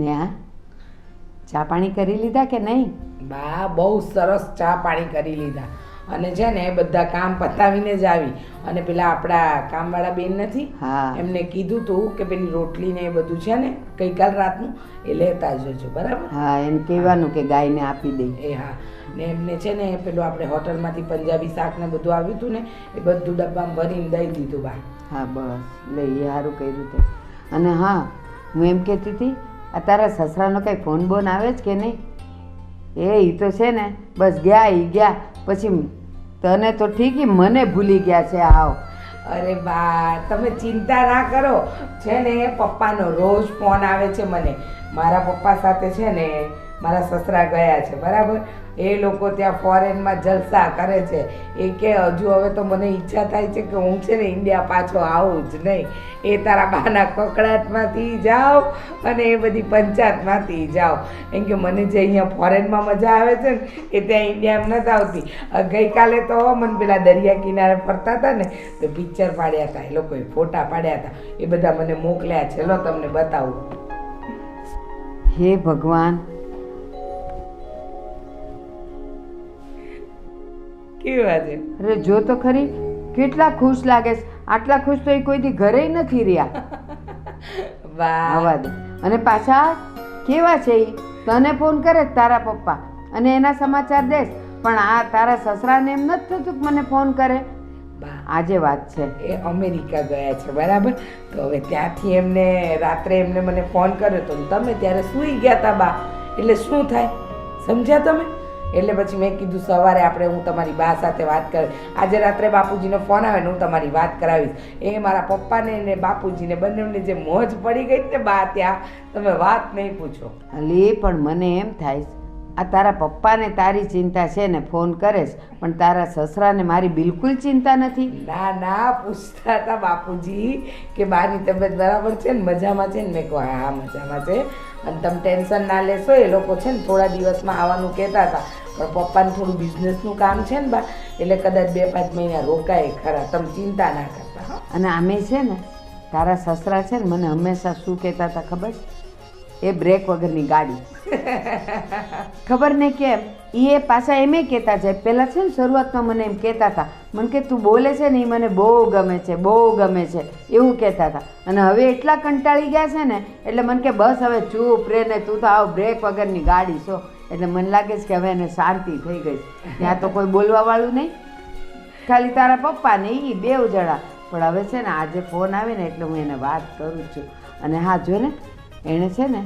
નેહા, ચા પાણી કરી લીધા કે નહીં? બા બહુ સરસ ચા પાણી કરી લીધા અને છે ને બધા કામ પતાવીને જ આવી અને પેલા આપણા કામવાળા બેન નથી હા. એમને કીધું તું કે પેલી રોટલી ને એ બધું છે ને ગઈકાલ રાતનું એ લેતા જજો બરાબર. હા, એને કહેવાનું કે ગાયને આપી દઈ. એ હા, ને એમને છે ને પેલું આપણે હોટલમાંથી પંજાબી શાક ને બધું આવ્યું હતું ને એ બધું ડબ્બામાં ભરીને દઈ દીધું બા. હા બસ, લે એ સારું કર્યું તે. અને હા, હું એમ કહેતી હતી, આ તારા સસરાનો કંઈ ફોન બોન આવે જ કે નહીં? એ તો છે ને બસ ગયા પછી તને તો ઠીક ઈ મને ભૂલી ગયા છે. આવ. અરે બા તમે ચિંતા ના કરો, છે ને પપ્પાનો રોજ ફોન આવે છે મને. મારા પપ્પા સાથે છે ને મારા સસરા ગયા છે બરાબર. એ લોકો ત્યાં ફોરેનમાં જલસા કરે છે. એ કે હજુ હવે તો મને ઈચ્છા થાય છે કે હું છે ને ઇન્ડિયા પાછો આવું જ નહીં. એ તારા બાના કકડાટમાંથી જાઓ અને એ બધી પંચાયતમાંથી જાઓ. એમ કે મને જે અહીંયા ફોરેનમાં મજા આવે છે ને એ ત્યાં ઇન્ડિયામાં નથી આવતી. ગઈકાલે તો મને પેલા દરિયા કિનારે ફરતા હતા ને તો પિક્ચર પાડ્યા હતા, એ લોકોએ ફોટા પાડ્યા હતા, એ બધા મને મોકલ્યા છે. લો તમને બતાવું. હે ભગવાન, કેવા છે? અરે જો તો ખરી, કેટલા ખુશ લાગે છે. આટલા ખુશ તો એ કોઈ દી ઘરે નથી રહ્યા. વાહ. આવા દે. અને પાછા કેવા છે ઈ? તને ફોન કરે તારા પપ્પા અને એના સમાચાર દેશ, પણ આ તારા સસરાને એમ નથી થતું કે મને ફોન કરે. બા આજે વાત છે, એ અમેરિકા ગયા છે બરાબર. તો હવે ત્યાંથી એમને રાત્રે એમને મને ફોન કર્યો તો તમે ત્યારે સૂઈ ગયા હતા બા. એટલે શું થાય સમજ્યા તમે? એટલે પછી મેં કીધું સવારે આપણે હું તમારી બા સાથે વાત કર. આજે રાત્રે બાપુજીનો ફોન આવે ને હું તમારી વાત કરાવીશ. એ મારા પપ્પાને ને બાપુજીને બંનેને જે મોજ પડી ગઈ ને બા ત્યાં, તમે વાત નહીં પૂછો. અલી પણ મને એમ થાય છે, આ તારા પપ્પાને તારી ચિંતા છે ને ફોન કરે છે, પણ તારા સસરાને મારી બિલકુલ ચિંતા નથી. ના ના, પૂછતા હતા બાપુજી કે બાની તબિયત બરાબર છે ને, મજામાં છે ને? મેં કહું હા મજામાં છે અને તમે ટેન્શન ના લેશો. એ લોકો છે ને થોડા દિવસમાં આવવાનું કહેતા હતા, પણ પપ્પાને થોડું બિઝનેસનું કામ છે ને બા, એટલે કદાચ 2-5 મહિના રોકાય ખરા. તમે ચિંતા ના કરતા. અને આમે છે ને તારા સસરા છે ને મને હંમેશા શું કહેતા હતા ખબર? એ બ્રેક વગરની ગાડી. ખબર નહીં કેમ એ પાછા એમ કહેતા જાય. પહેલાં છે ને શરૂઆતમાં મને એમ કહેતા હતા, મને કે તું બોલે છે ને એ મને બહુ ગમે છે, બહુ ગમે છે, એવું કહેતા હતા. અને હવે એટલા કંટાળી ગયા છે ને એટલે મને કે બસ હવે ચૂપ રે ને, તું તો આવ બ્રેક વગરની ગાડી છો. એટલે મને લાગે છે કે હવે એને શાંતિ થઈ ગઈ. ત્યાં તો કોઈ બોલવાવાળું નહીં, ખાલી તારા પપ્પા ને એ બેવ જણા. પણ હવે છે ને આજે ફોન આવે ને એટલે હું એને વાત કરું છું. અને હા જો ને, એણે છે ને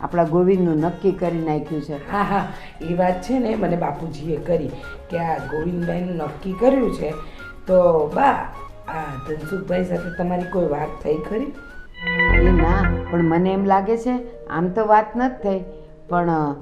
આપણા ગોવિંદનું નક્કી કરી નાખ્યું છે. હા હા, એ વાત છે ને મને બાપુજીએ કરી કે આ ગોવિંદભાઈનું નક્કી કર્યું છે. તો બા આ ધનસુખભાઈ સાથે તમારી કોઈ વાત થઈ ખરી? એ ના, પણ મને એમ લાગે છે આમ તો વાત નથી થઈ, પણ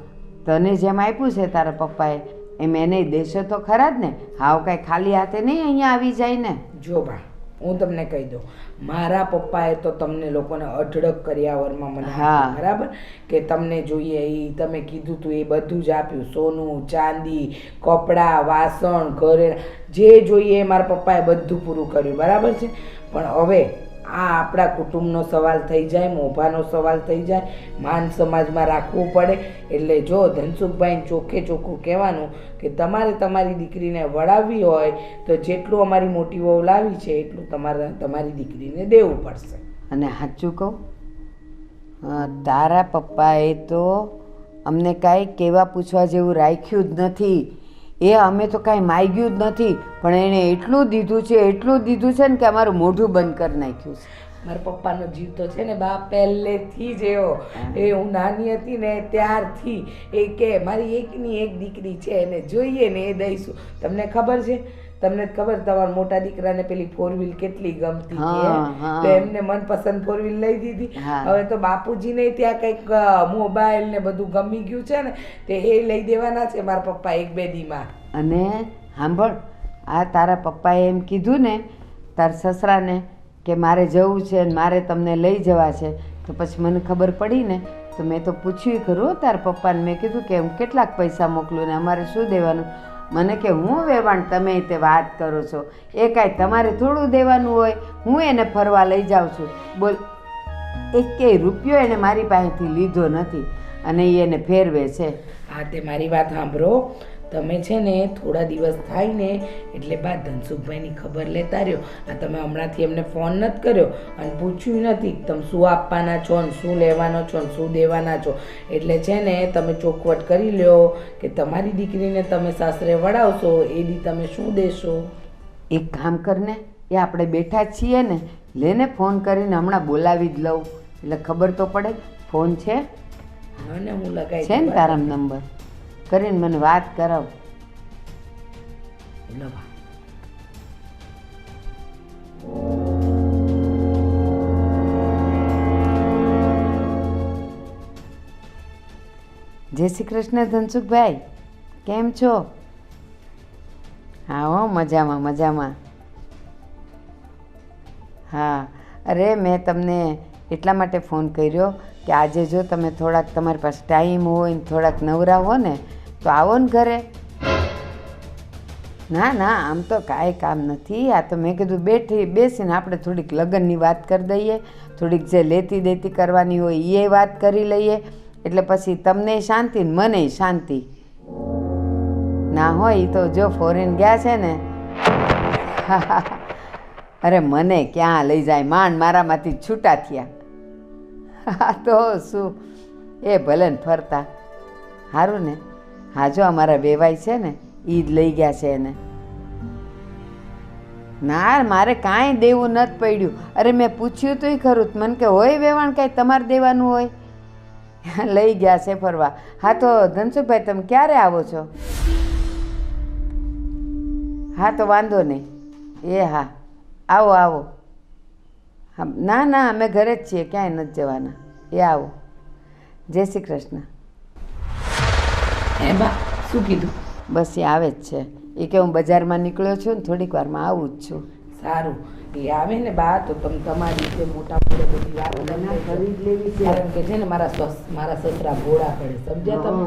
તને જેમ આપ્યું છે તારા પપ્પાએ એમ એને દેશો તો ખરા જ ને. હાવ કાંઈ ખાલી હાથે નહીં અહીંયા આવી જાય ને. જો બા હું તમને કહી દઉં, મારા પપ્પાએ તો તમને લોકોને અઢળક કર્યાવરમાં મને આપ્યું, બરાબર કે તમને જોઈએ એ તમે કીધું તું એ બધું જ આપ્યું. સોનું ચાંદી, કપડાં, વાસણ, ઘરે જે જોઈએ એ મારા પપ્પાએ બધું પૂરું કર્યું, બરાબર છે. પણ હવે આ આપણા કુટુંબનો સવાલ થઈ જાય, મોભાનો સવાલ થઈ જાય, માન સમાજમાં રાખવું પડે. એટલે જો ધનસુખભાઈને ચોખ્ખે ચોખ્ખું કહેવાનું કે તમારે તમારી દીકરીને વળાવવી હોય તો જેટલું અમારી મોટી વહુ લાવી છે એટલું તમારે તમારી દીકરીને દેવું પડશે. અને સાચું કહું, તારા પપ્પાએ તો અમને કાંઈ કહેવા પૂછવા જેવું રાખ્યું જ નથી. એ અમે તો કાંઈ માગ્યું જ નથી, પણ એણે એટલું દીધું છે, એટલું દીધું છે ને કે અમારું મોઢું બંધ કરી નાખ્યું છે. મારા પપ્પાનો જીવ તો છે ને બા પહેલેથી જ એવો. એ હું નાની હતી ને ત્યારથી એ કે મારી એકની એક દીકરી છે, એને જોઈએ ને એ દઈશું. તમને ખબર છે, તમને ખબર તમારા મોટા દીકરાને પેલી 4 વ્હીલ કેટલી ગમતી હતી, તો એમને મનપસંદ 4 વ્હીલ લઈ દીધી. હવે તો બાપુજીને ત્યાં કંઈક મોબાઈલ ને બધું ગમી ગયું છે ને તે એ લઈ દેવાના છે મારા પપ્પા 1-2 દીમાં. અને સાંભળ, આ તારા પપ્પાએ એમ કીધું ને તાર સસરાને કે મારે જવું છે ને મારે તમને લઈ જવા છે, તો પછી મને ખબર પડી ને તો મેં તો પૂછ્યું ખરું તાર પપ્પાને. મેં કીધું કે હું કેટલાક પૈસા મોકલું ને અમારે શું દેવાનું? મને કે હું વેવાણ તમે તે વાત કરો છો, એ કાંઈ તમારે થોડું દેવાનું હોય, હું એને ફરવા લઈ જાઉં છું. બોલ એકેય રૂપિયો એને મારી પાસેથી લીધો નથી અને એ એને ફેરવે છે. હા, તે મારી વાત સાંભળો. તમે છે ને થોડા દિવસ થાય ને એટલે બા ધનસુખભાઈની ખબર લેતા રહ્યો. આ તમે હમણાંથી એમને ફોન નથી કર્યો અને પૂછ્યું નથી તમે શું આપવાના છો ને શું લેવાનો છો ને શું દેવાના છો. એટલે છે ને તમે ચોખવટ કરી લ્યો કે તમારી દીકરીને તમે સાસરે વળાવશો એ દી તમે શું દેશો. એક કામ કરને, એ આપણે બેઠા છીએ ને, લેને ફોન કરીને હમણાં બોલાવી જ લઉં એટલે ખબર તો પડે. ફોન છે અને હું લગાવી છે ને તારામ નંબર? કરીને મને વાત કરાવ. લવા જય શ્રી કૃષ્ણ ધનસુખભાઈ, કેમ છો? હા હો, મજામાં મજામાં. હા, અરે મેં તમને એટલા માટે ફોન કર્યો કે આજે જો તમે થોડાક તમારી પાસે ટાઈમ હોય ને થોડાક નવરા હો ને તો આવો ને ઘરે. ના ના, આમ તો કાંઈ કામ નથી. આ તો મેં કીધું બેસીને આપણે થોડીક લગ્નની વાત કરી દઈએ, થોડીક જે લેતી દેતી કરવાની હોય એ વાત કરી લઈએ એટલે પછી તમને શાંતિ ને મને શાંતિ. ના હોય એ તો જો ફોરેન ગયા છે ને અરે મને ક્યાં લઈ જાય, માંડ મારામાંથી છૂટા થયા. હા તો શું, એ ભલે ને ફરતા સારું ને. હા જો અમારા વેવાઈ છે ને એ જ લઈ ગયા છે એને. ના મારે કાંઈ દેવું નથી પડ્યું. અરે મેં પૂછ્યું તોય ખરું, મને કે હોય વેવાણ કાંઈ તમારે દેવાનું હોય? લઈ ગયા છે ફરવા. હા તો ધનસુખભાઈ તમે ક્યારે આવો છો? હા તો વાંધો નહીં. એ હા, આવો આવો. હા ના ના, અમે ઘરે જ છીએ, ક્યાંય નથી જવાના. એ આવો. જય શ્રી કૃષ્ણ. હે બા, શું કીધું? બસ એ આવે જ છે. એ કે હું બજારમાં નીકળ્યો છું ને થોડીક વારમાં આવું જ છું. સારું, એ આવે ને બા તો તમે તમારી રીતે મોટા મોટે બધી વાત ખરીદ લેવી છે. કારણ કે છે ને મારા સસરા ભોળા પડે, સમજ્યા તમે?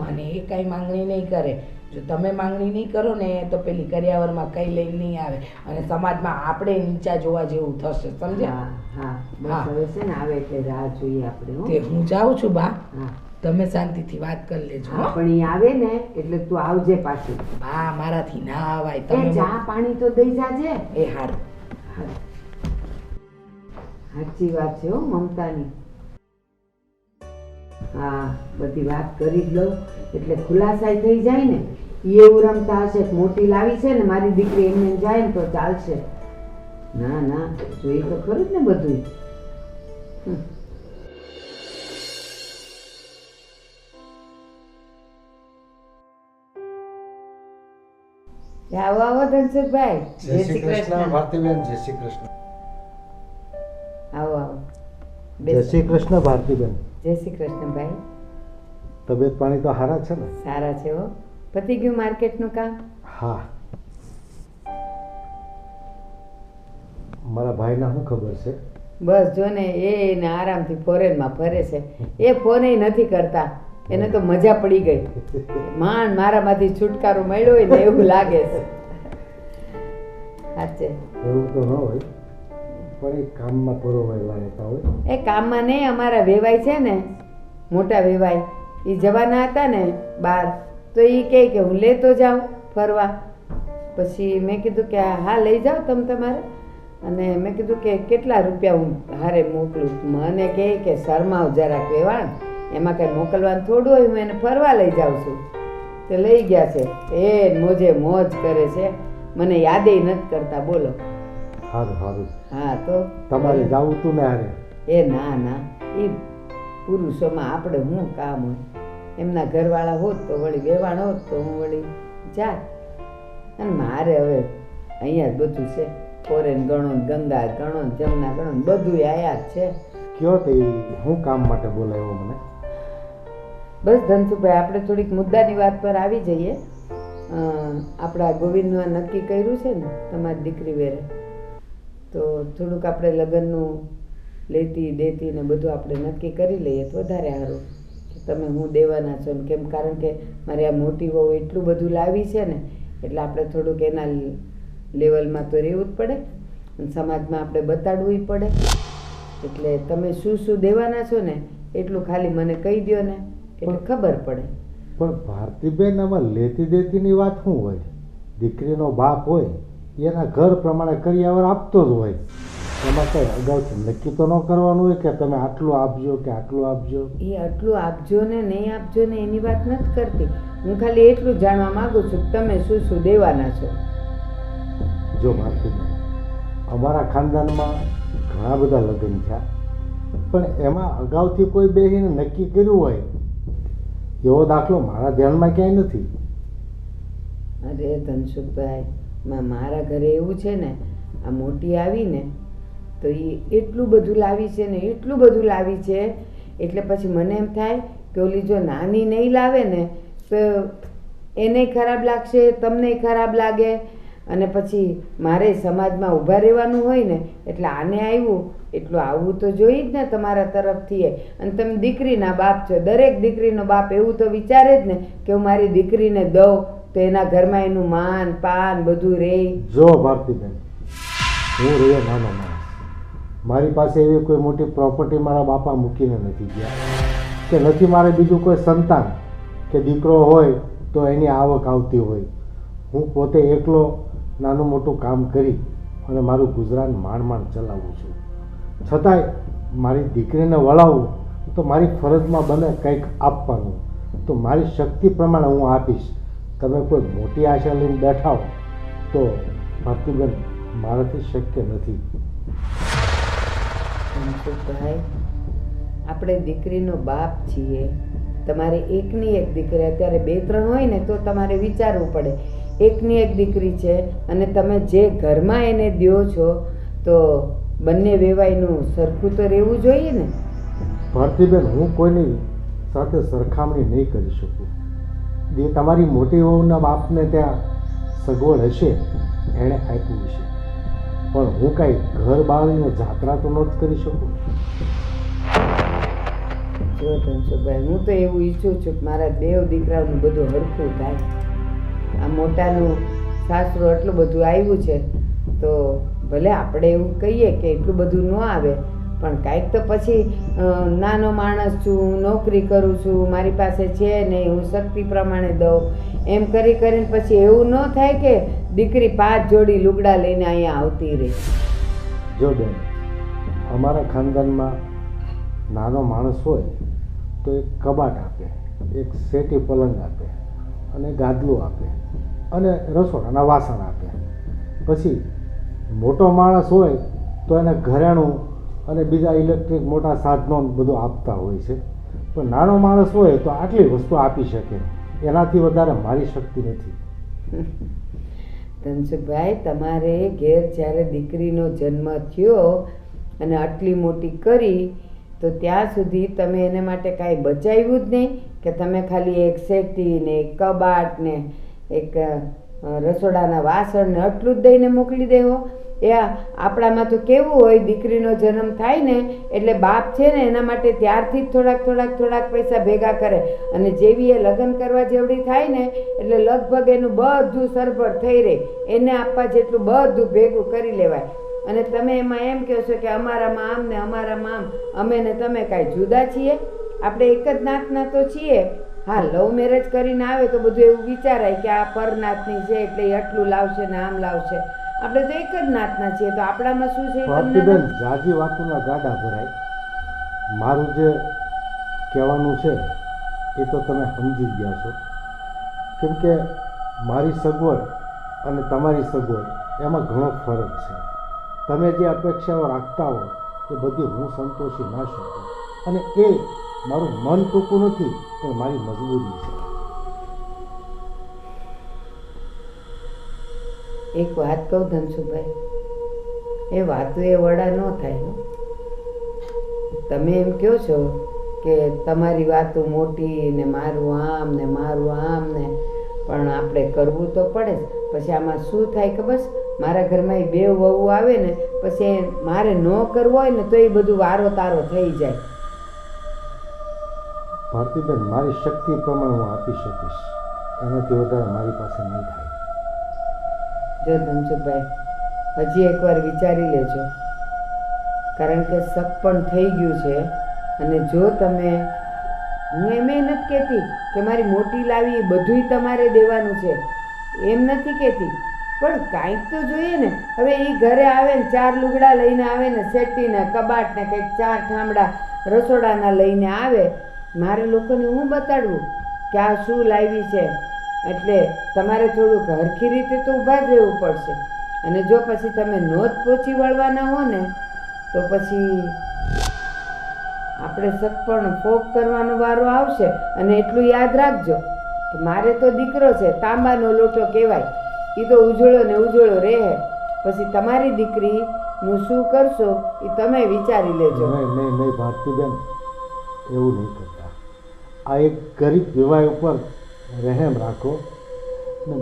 અને એ કાંઈ માંગણી નહીં કરે. જો તમે માંગણી નહીં કરો ને તો પેલી કરિયાવરમાં કંઈ લઈને નહીં આવે અને સમાજમાં આપણે નીચા જોવા જેવું થશે, સમજ્યા? હા બસ હવે છે ને આવે એટલે રાહ જોઈએ આપણે. તે હું જાઉં છું બા, હા તમે શાંતિથી વાત કરી લેજો. પણ એ આવે ને એટલે તું આવજે પાછું. બા મારાથી ના આવાય. તમે તમે ચા પાણી તો દઈ જાજે. એ હારું. સાચી વાત છે હો મમતાની. હા, બધી વાત કરી જ લઉં એટલે ખુલાસાઈ થઈ જાય ને. એવું રમતા હશે મોટી લાવી છે ને મારી દીકરી, એમને જાય ને તો ચાલશે. ના ના, જોઈ તો ખરું જ ને બધું. આવો આવો ધનસુખભાઈ. જય શ્રી કૃષ્ણ ભારતીબેન. જય શ્રી કૃષ્ણ. આવો આવો. જય શ્રી કૃષ્ણ ભારતીબેન. જય શ્રી કૃષ્ણ ભાઈ. તબિયત પાણી તો સારા છે ને? સારા છે હો. પતી ગયું માર્કેટનું કામ? હા. મારા ભાઈના શું ખબર છે? બસ જો ને એને આરામથી ફોરેનમાં ફરે છે. એ ફોન નથી કરતા, એને તો મજા પડી ગઈ. માંડ મારામાંથી છુટકારો મળ્યો હોય ને એવું લાગે છે. સાચે એવું તો ન હોય, પણ એ કામમાં પરોવાયેલા રહેતા હોય. એ કામમાં નહીં, અમારા વેવાઈ છે ને, મોટા વેવાઈ, એ જવાના હતા ને બહાર તો એ કહે કે હું લેતો જાઉં ફરવા. પછી મેં કીધું કે હા લઈ જાઓ તમે તમારે. અને મેં કીધું કે કેટલા રૂપિયા હું હારે મોકલું? મને કહે કે શરમાવ જરાક વેવાણ, એમાં કંઈ મોકલવાનું થોડું હોય, હું એને ફરવા લઈ જાઉં છું. તે લઈ ગયા છે, એ મોજે મોજ કરે છે, મને યાદે નથી કરતા. બોલો. સારું સારું. હા તો તમારે જાવું તું ને હારે? એ ના ના, એ પુરુષોમાં આપણે શું કામ હોય? એમના ઘરવાળા હોત તો વળી વેવાણ હોત તો હું વળી જા. અને મારે હવે અહીંયા જ બધું છે. ફોરેન ગણો ને ગંગા ગણો ને જમના ગણો ને બધું આયા જ છે. કયો તે હું કામ માટે બોલાવ્યો મને? બસ ધનસુભાઈ, આપણે થોડીક મુદ્દાની વાત પર આવી જઈએ. આપણા ગોવિંદનું નક્કી કર્યું છે ને તમારી દીકરી વેરે, તો થોડુંક આપણે લગ્નનું લેતી દેતી ને બધું આપણે નક્કી કરી લઈએ તો વધારે સારું. તમે હું દેવાના છો ને કેમ? કારણ કે મારે આ મોટી વહુ એટલું બધું લાવી છે ને એટલે આપણે થોડુંક એના લેવલમાં તો રહેવું જ પડે અને સમાજમાં આપણે બતાડવું પડે. એટલે તમે શું શું દેવાના છો ને એટલું ખાલી મને કહી દો ને એટલે ખબર પડે. પણ ભારતીબેન આમાં લેતી દેતીની વાત શું હોય? દીકરીનો બાપ હોય એના ઘર પ્રમાણે કરિયાવર આપતો જ હોય. એમાં કંઈ અગાઉથી નક્કી તો ન કરવાનું હોય કે તમે આટલું આપજો કે આટલું આપજો. એ આટલું આપજો ને નહીં આપજો ને એની વાત નથી કરતી. હું ખાલી એટલું જાણવા માંગુ છું કે તમે શું શું દેવાના છો. જો ભારતીબેન, અમારા ખાનદાનમાં ઘણા બધા લગ્ન થયા, પણ એમાં અગાઉથી કોઈ બેસીને નક્કી કર્યું હોય એવો દાખલો મારા ધ્યાનમાં ક્યાંય નથી. અરે ધનસુખભાઈ, મારા ઘરે એવું છે ને, આ મોટી આવીને તો એ એટલું બધું લાવી છે ને એટલું બધું લાવી છે એટલે પછી મને એમ થાય કે ઓલી જો નાની નહીં લાવે ને તો એને ખરાબ લાગશે, તમને ખરાબ લાગે, અને પછી મારે સમાજમાં ઊભા રહેવાનું હોય ને એટલે આને આવ્યું એટલું આવવું તો જોઈએ જ ને તમારા તરફથી. અને તમે દીકરીના બાપ છો, દરેક દીકરીનો બાપ એવું તો વિચારે જ ને કે હું મારી દીકરીને દઉં તો એના ઘરમાં એનું માન પાન બધું રહે. જો ભારતીબેન, હું રહ્યો નાનો માણસ, મારી પાસે એવી કોઈ મોટી પ્રોપર્ટી મારા બાપા મૂકીને નથી ગયા કે નથી મારે બીજું કોઈ સંતાન કે દીકરો હોય તો એની આવક આવતી હોય. હું પોતે એકલો નાનું મોટું કામ કરી અને મારું ગુજરાન માંડ ચલાવું છું. છતાંય મારી દીકરીને વળાવું તો મારી ફરજમાં બને કંઈક આપવાનું, તો મારી શક્તિ પ્રમાણે હું આપીશ. તમે કોઈ મોટી આશા લઈને બેઠા હો તો ભારતીબેન મારાથી શક્ય નથી. ધનસુખભાઈ, આપણે દીકરીનો બાપ છીએ. તમારે એકની એક દીકરી, અત્યારે 2-3 હોય ને તો તમારે વિચારવું પડે. એકની એક દીકરી છે અને તમે જે ઘરમાં એને દ્યો છો તો બંને વેવાઈનું સરખું તો રહેવું જોઈએ ને. ભારતીબેન, હું કોઈની સાથે સરખામણી નહીં કરી શકું. તમારી મોટી વહુના બાપને ત્યાં સગવડ હશે, એણે આપ્યું હશે, પણ હું કાંઈ ઘર બાળીને જાત્રા તો ન જ કરી શકું. જો ધનસુખભાઈ, હું તો એવું ઈચ્છું છું કે મારા દેવ દીકરાઓનું બધું હરખું થાય. આ મોટાનું સાસરું આટલું બધું આવ્યું છે તો ભલે આપણે એવું કહીએ કે એટલું બધું ન આવે, પણ કાંઈક તો પછી નાનો માણસ છું, નોકરી કરું છું, મારી પાસે છે નહીં, હું શક્તિ પ્રમાણે દઉં, એમ કરીને પછી એવું ન થાય કે દીકરી 5 જોડી લુગડા લઈને અહીંયા આવતી રહે. જો બેન, અમારા ખાનદાનમાં નાનો માણસ હોય તો એક કબાટ આપે, એક સેટી પલંગ આપે અને ગાદલું આપે અને રસોડાના વાસણ આપે. પછી મોટો માણસ હોય તો એને ઘરેણું અને બીજા ઇલેક્ટ્રિક મોટા સાધનો બધું આપતા હોય છે, પણ નાનો માણસ હોય તો આટલી વસ્તુ આપી શકે, એનાથી વધારે મારી શક્તિ નથી. ધનસુખભાઈ, તમારે ઘેર જ્યારે દીકરીનો જન્મ થયો અને આટલી મોટી કરી તો ત્યાં સુધી તમે એને માટે કાંઈ બચાવ્યું જ નહીં કે તમે ખાલી એક સેટી ને એક કબાટ ને એક રસોડાના વાસણ ને આટલું જ દઈને મોકલી દેવો. એ આપણામાં તો કેવું હોય, દીકરીનો જન્મ થાય ને એટલે બાપ છે ને એના માટે ત્યારથી જ થોડાક પૈસા ભેગા કરે, અને જેવી એ લગ્ન કરવા જેવડી થાય ને એટલે લગભગ એનું બધું સરભર થઈ રહે, એને આપવા જેટલું બધું ભેગું કરી લેવાય. અને તમે એમાં એમ કહો છો કે અમારામાં આમ ને અમારામાં આમ, અમે ને તમે કાંઈ જુદા છીએ? આપણે એક જ નાતના તો છીએ. હા, લવ મેરેજ કરીને આવે તો બધું એવું વિચારાય કે આ પરનાતની છે એટલે એ આટલું લાવશે ને આમ લાવશે. આપણે તો એક જ નાતના છીએ, તો આપણામાં શું છે? ભારતીબેન, જાજી વાતોના ગાડા ભરાય. મારું જે કહેવાનું છે એ તો તમે સમજી ગયા છો, કેમ કે મારી સગવડ અને તમારી સગવડ એમાં ઘણો ફરક છે. તમે જે અપેક્ષાઓ રાખતા હો એ બધી હું સંતોષી ના શકું, અને એ મારું મન ટૂંકું નથી પણ મારી મજબૂરી છે. એક વાત કહું ધનસુખભાઈ, એ વાતો એ વડા ન થાય હો. તમે એમ કહો છો કે તમારી વાતો મોટી ને મારું આમ ને મારું આમ ને, પણ આપણે કરવું તો પડે જ. પછી આમાં શું થાય ખબર છે? મારા ઘરમાં એ 2 વહુ આવે ને પછી મારે ન કરવો હોય ને તો એ બધું વારો તારો થઈ જાય. ભારતીબેન, મારી શક્તિ પ્રમાણે હું આપી શકીશ, એનાથી વધારે મારી પાસે નહીં થાય. જો ધનસુખભાઈ, હજી એકવાર વિચારી લેજો. કારણ કે શક પણ થઈ ગયું છે. અને જો તમે, હું એમ નથી કહેતી કે મારી મોટી લાવી એ બધુંય તમારે દેવાનું છે, એમ નથી કહેતી, પણ કાંઈક તો જોઈએ ને. હવે એ ઘરે આવે ને 4 લુગડા લઈને આવે ને, સેટીને કબાટ ને કંઈક 4 ઠામડા રસોડાના લઈને આવે, મારે લોકોને હું બતાડવું કે આ શું લાવી છે? એટલે તમારે થોડુંક હરખી રીતે તો ઊભા જ રહેવું પડશે. અને જો પછી તમે નોંધ પહોંચી વળવાના હો ને તો પછી આપણે સગપણ ફોક કરવાનો વારો આવશે. અને એટલું યાદ રાખજો કે મારે તો દીકરો છે, તાંબાનો લોટો કહેવાય, એ તો ઉજળો ને ઉજળો રહે. પછી તમારી દીકરીનું શું કરશો એ તમે વિચારી લેજો. નહીં ભારતીબેન, એવું નહીં કરતા. આ એક ગરીબ વિવાહ ઉપર રહેમ રાખો ને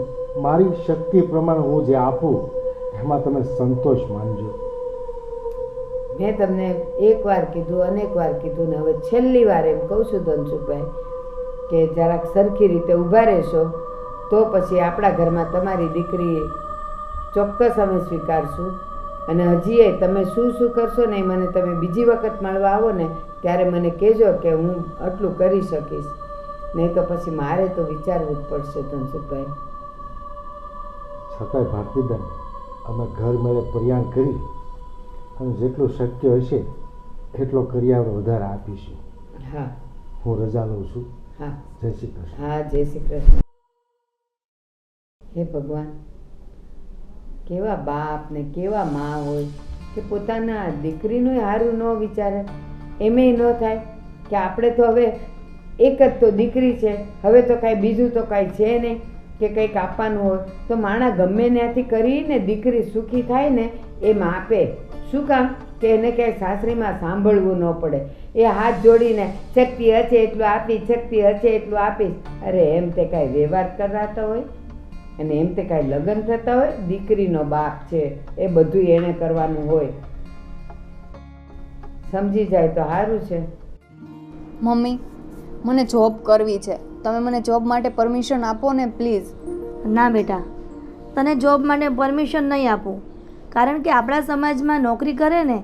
મારી શક્તિ પ્રમાણે હું જે આપું એમાં તમે સંતોષ માનજો. મેં તમને એકવાર કીધું, અનેક વાર કીધું ને હવે છેલ્લી વાર એમ કહું છું ધનસુખભાઈ કે જરાક સરખી રીતે ઊભા રહેશો તો પછી આપણા ઘરમાં તમારી દીકરી ચોક્કસ અમે સ્વીકારશું. અને હજી તમે શું શું કરશો ને એ મને તમે બીજી વખત મળવા આવો ને ત્યારે મને કહેજો કે હું આટલું કરી શકીશ. નહીં તો પછી મારે તો વિચારવું જ પડશે ધનસુખભાઈ. છતાંય ભારતીબેન, અમે ઘર મેળે પ્રયાણ કરી અને જેટલું શક્ય હશે એટલો કરિયાવર વધારે આપીશું. હા, હું રજા લઉં છું. હા, જય શ્રી કૃષ્ણ. હા, જય શ્રી કૃષ્ણ. હે ભગવાન, કેવા બાપ ને કેવા મા હોય કે પોતાના દીકરીનું સારું ન વિચારે. એમેય ન થાય કે આપણે તો હવે એક જ તો દીકરી છે, હવે તો કાંઈ બીજું તો કાંઈ છે નહીં કે કંઈક આપવાનું હોય તો માણસ ગમે ત્યાંથી કરીને દીકરી સુખી થાય ને એમ આપે. શું કામ? કે એને ક્યાંય સાસરીમાં સાંભળવું ન પડે. એ હાથ જોડીને શક્તિ હશે એટલું આપીશ, શક્તિ હશે એટલું આપીશ. અરે એમ તે કાંઈ વ્યવહાર કરાતા હોય અને એમ તે કાંઈ લગ્ન થતા હોય? દીકરીનો બાપ છે એ બધું એણે કરવાનું હોય. સમજી જાય તો સારું છે. મમ્મી, મને જોબ કરવી છે, તમે મને જોબ માટે પરમિશન આપો ને પ્લીઝ. ના બેટા, તને જોબ માટે પરમિશન નહીં આપું, કારણ કે આપણા સમાજમાં નોકરી કરે ને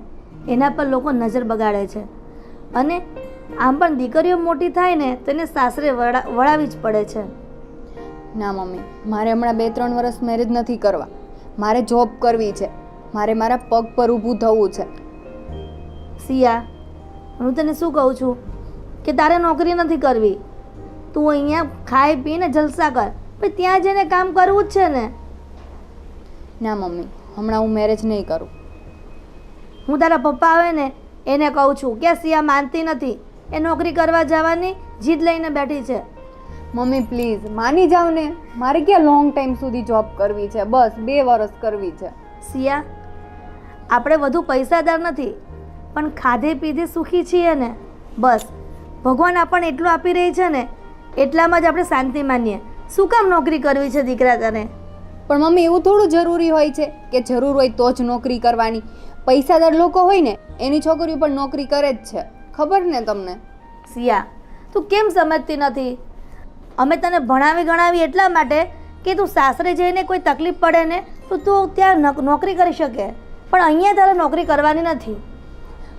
એના પર લોકો નજર બગાડે છે. અને આમ પણ દીકરીઓ મોટી થાય ને તો એને સાસરે વળાવી જ પડે છે. ના મમ્મી, મારે હમણાં 2-3 વર્ષ મેરેજ નથી કરવા, મારે જોબ કરવી છે, મારે મારા પગ પર ઊભું થવું છે. સિયા, હું તને શું કહું છું કે તારે નોકરી નથી કરવી, તું અહીંયા ખાઈ પીને જલસા કર, પણ ત્યાં જઈને કામ કરવું જ છે ને. ના મમ્મી, હમણાં હું મેરેજ નહીં કરું. હું તારા પપ્પા આવે ને એને કહું છું કે સિયા માનતી નથી, એ નોકરી કરવા જવાની જીદ લઈને બેઠી છે. મમ્મી પ્લીઝ માની જાઓ ને, મારે ક્યાં લોંગ ટાઈમ સુધી જોબ કરવી છે, બસ 2 વર્ષ કરવી છે. સિયા, આપણે વધુ પૈસાદાર નથી પણ ખાધે પીધે સુખી છીએ ને, બસ ભગવાન આપણને એટલું આપી રહી છે ને એટલામાં જ આપણે શાંતિ માનીએ. શું કામ નોકરી કરવી છે દીકરા તને? પણ મમ્મી એવું થોડું જરૂરી હોય છે કે જરૂર હોય તો જ નોકરી કરવાની? પૈસાદાર લોકો હોય ને એની છોકરીઓ પણ નોકરી કરે જ છે, ખબર ને તમને? સિયા, તું કેમ સમજતી નથી? અમે તને ભણાવી ગણાવી એટલા માટે કે તું સાસરે જઈને કોઈ તકલીફ પડે ને તો તું ત્યાં નોકરી કરી શકે, પણ અહીંયા તારે નોકરી કરવાની નથી.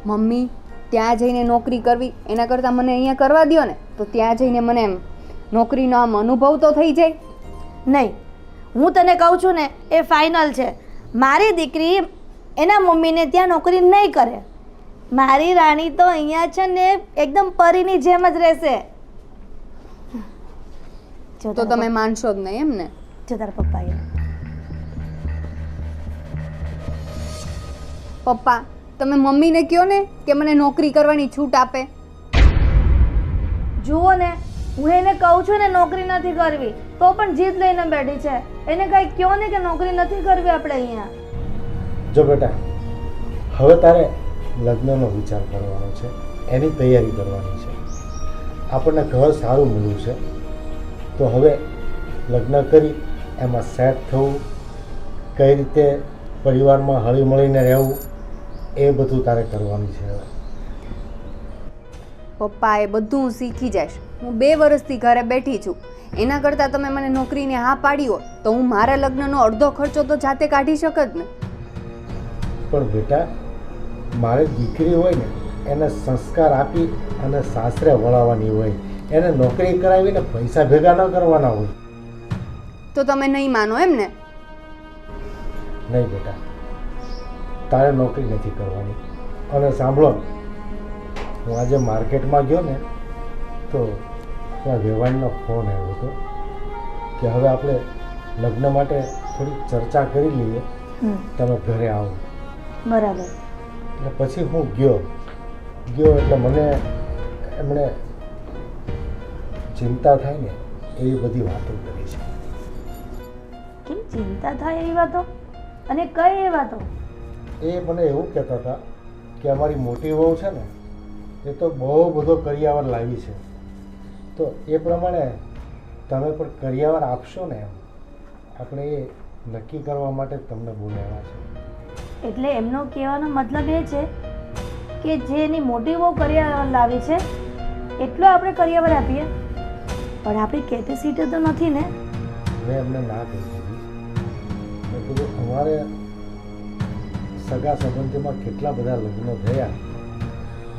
મમ્મી, ત્યાં જઈને નોકરી કરવી એના કરતાં મને અહીંયા કરવા દો ને, તો ત્યાં જઈને મને એમ નોકરીનો આમ અનુભવ તો થઈ જાય. નહીં, હું તને કહું છું ને એ ફાઇનલ છે. મારી દીકરી એના મમ્મીને ત્યાં નોકરી નહીં કરે. મારી રાણી તો અહીંયા છે ને એકદમ પરીની જેમ જ રહેશે. તો તમે માનશો જ નહીં એમ ને? જો તારા પપ્પા પપ્પા, તમે મમ્મીને કહો ને કે મને નોકરી કરવાની છૂટ આપે. જુઓ ને, હું એને કહું છું ને નોકરી નથી કરવી તો પણ જીદ લઈને બેઠી છે. એને કંઈ કહો ને કે નોકરી નથી કરવી આપણે અહીંયા. જો બેટા, હવે તારે લગ્નનો વિચાર કરવાનો છે, એની તૈયારી કરવાની છે. આપણને ઘર સારું મળ્યું છે તો હવે લગ્ન કરી એમાં સેટ થવું, કઈ રીતે પરિવારમાં હળી મળીને રહેવું એ બધું તારે કરવાનું છે. હવે પપ્પા, એ બધું હું શીખી જઈશ. હું 2 વર્ષથી ઘરે બેઠી છું, એના કરતાં તમે મને નોકરીને હા પાડી હોત તો હું મારા લગ્નનો અડધો ખર્ચો તો જાતે કાઢી શકત ને. પણ બેટા, મારે દીકરી હોય ને એને સંસ્કાર આપી અને સાસરે વળાવવાની હોય, એને નોકરી કરાવીને પૈસા ભેગા ન કરવાના હોય. તો તમે નહીં માનો એમ ને? નહીં બેટા, તારે નોકરી નથી કરવાની. અને સાંભળો, હું આજે માર્કેટમાં ગયો ને તો ત્યાં વેવાણનો ફોન આવ્યો હતો કે હવે આપણે લગ્ન માટે થોડી ચર્ચા કરી લઈએ, તમે ઘરે આવો. બરાબર. એટલે પછી હું ગયો એટલે મને એમણે ચિંતા થાય ને એવી બધી વાતો કરી છે. કેમ ચિંતા થાય એવી વાતો? અને કઈ એ વાતો? એ મને એવું કહેતા હતા કે અમારી મોટી વહુ છે ને એ તો બહુ બધો કરિયાવર લાવી છે, તો એ પ્રમાણે તમે પણ કરિયાવર આપશો ને, એમ આપણે એ નક્કી કરવા માટે તમને બોલાવ્યા છે. એટલે એમનો કહેવાનો મતલબ એ છે કે જે એની મોટી બહુ કરિયાવર લાવી છે એટલો આપણે કરિયાવર આપીએ, પણ આપણી કેપેસિટી તો નથી ને. મેં એમને ના કહી દીધી. મેં કીધું અમારે સગા સંબંધીમાં કેટલા બધા લગ્નો થયા,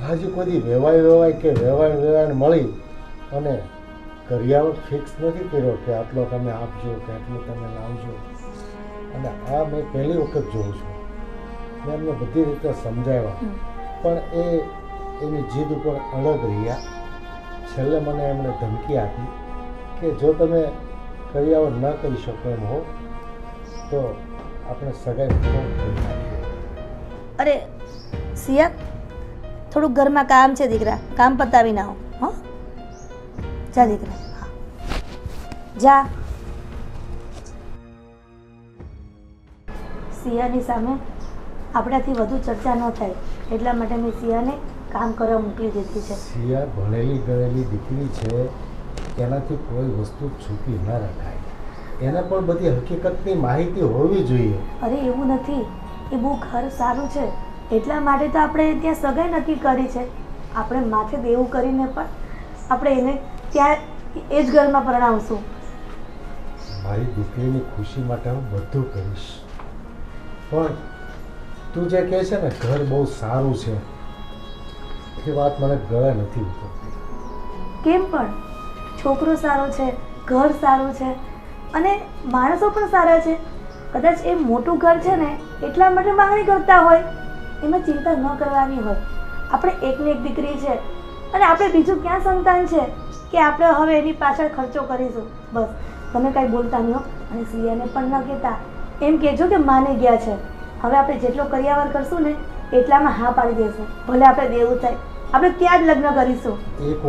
હજી કોઈ વેવાય કે વેવાય મળી અને કરિયાવર ફિક્સ નથી કર્યો કે આટલો તમે આપજો કે આટલું તમે લાવજો. અને આ મેં પહેલી વખત જોઉં છું. મેં એમને બધી રીતે સમજાવ્યા, પણ એની જીદ ઉપર અલગ રહ્યા. છેલ્લે મને એમણે ધમકી આપી કે જો તમે કરિયાવર ન કરી શકો એમ હો તો આપણે સગાઈ કરી નાખીએ. અરે સિયા, થોડુંક ઘરમાં કામ છે દીકરા, કામ પતાવી ના આવો. હો, જા દીકરા, જા. સિયાની સામે આપણાથી વધુ ચર્ચા ન થાય એટલા માટે મેં સિયાને કામ કરવા મોકલી દીધી છે. સિયા ભણેલી ગણેલી દીકરી છે, એનાથી કોઈ વસ્તુ છુપી ન રખાય. એને પણ બધી હકીકતની માહિતી હોવી જોઈએ. અરે એવું નથી, એ બહુ ઘર સારું છે એટલા માટે તો આપણે ત્યાં સગાઈ નક્કી કરી છે. આપણે માથે દેવું કરીને પણ આપણે એને ત્યાં એ જ ઘરમાં પરણાવશું. મારી દીકરીની ખુશી માટે હું બધું કરીશ, પણ તું જે કહે છે ને ઘર બહુ સારું છે એ વાત મને ગળે નથી ઉતરતી. કેમ પણ? છોકરો સારો છે, ઘર સારું છે અને માણસો પણ સારા છે. કદાચ એ મોટું ઘર છે ને એટલા માટે માંગણી કરતા હોય, એમાં ચિંતા ન કરવાની હોય. આપણે એકને એક દીકરી છે અને આપણે બીજું ક્યાં સંતાન છે કે આપણે હવે એની પાછળ ખર્ચો કરીશું. બસ તમે કાંઈ બોલતા નહીં હો, અને સિયાને પણ ન કહેતા. એમ કહેજો કે માને ગયા છે. હવે આપણે જેટલો કરિયાવર કરશું ને એટલામાં હા પાડી દેશું. ભલે આપણે દેવું થાય, આપણે ત્યાં જ લગ્ન કરીશું. એક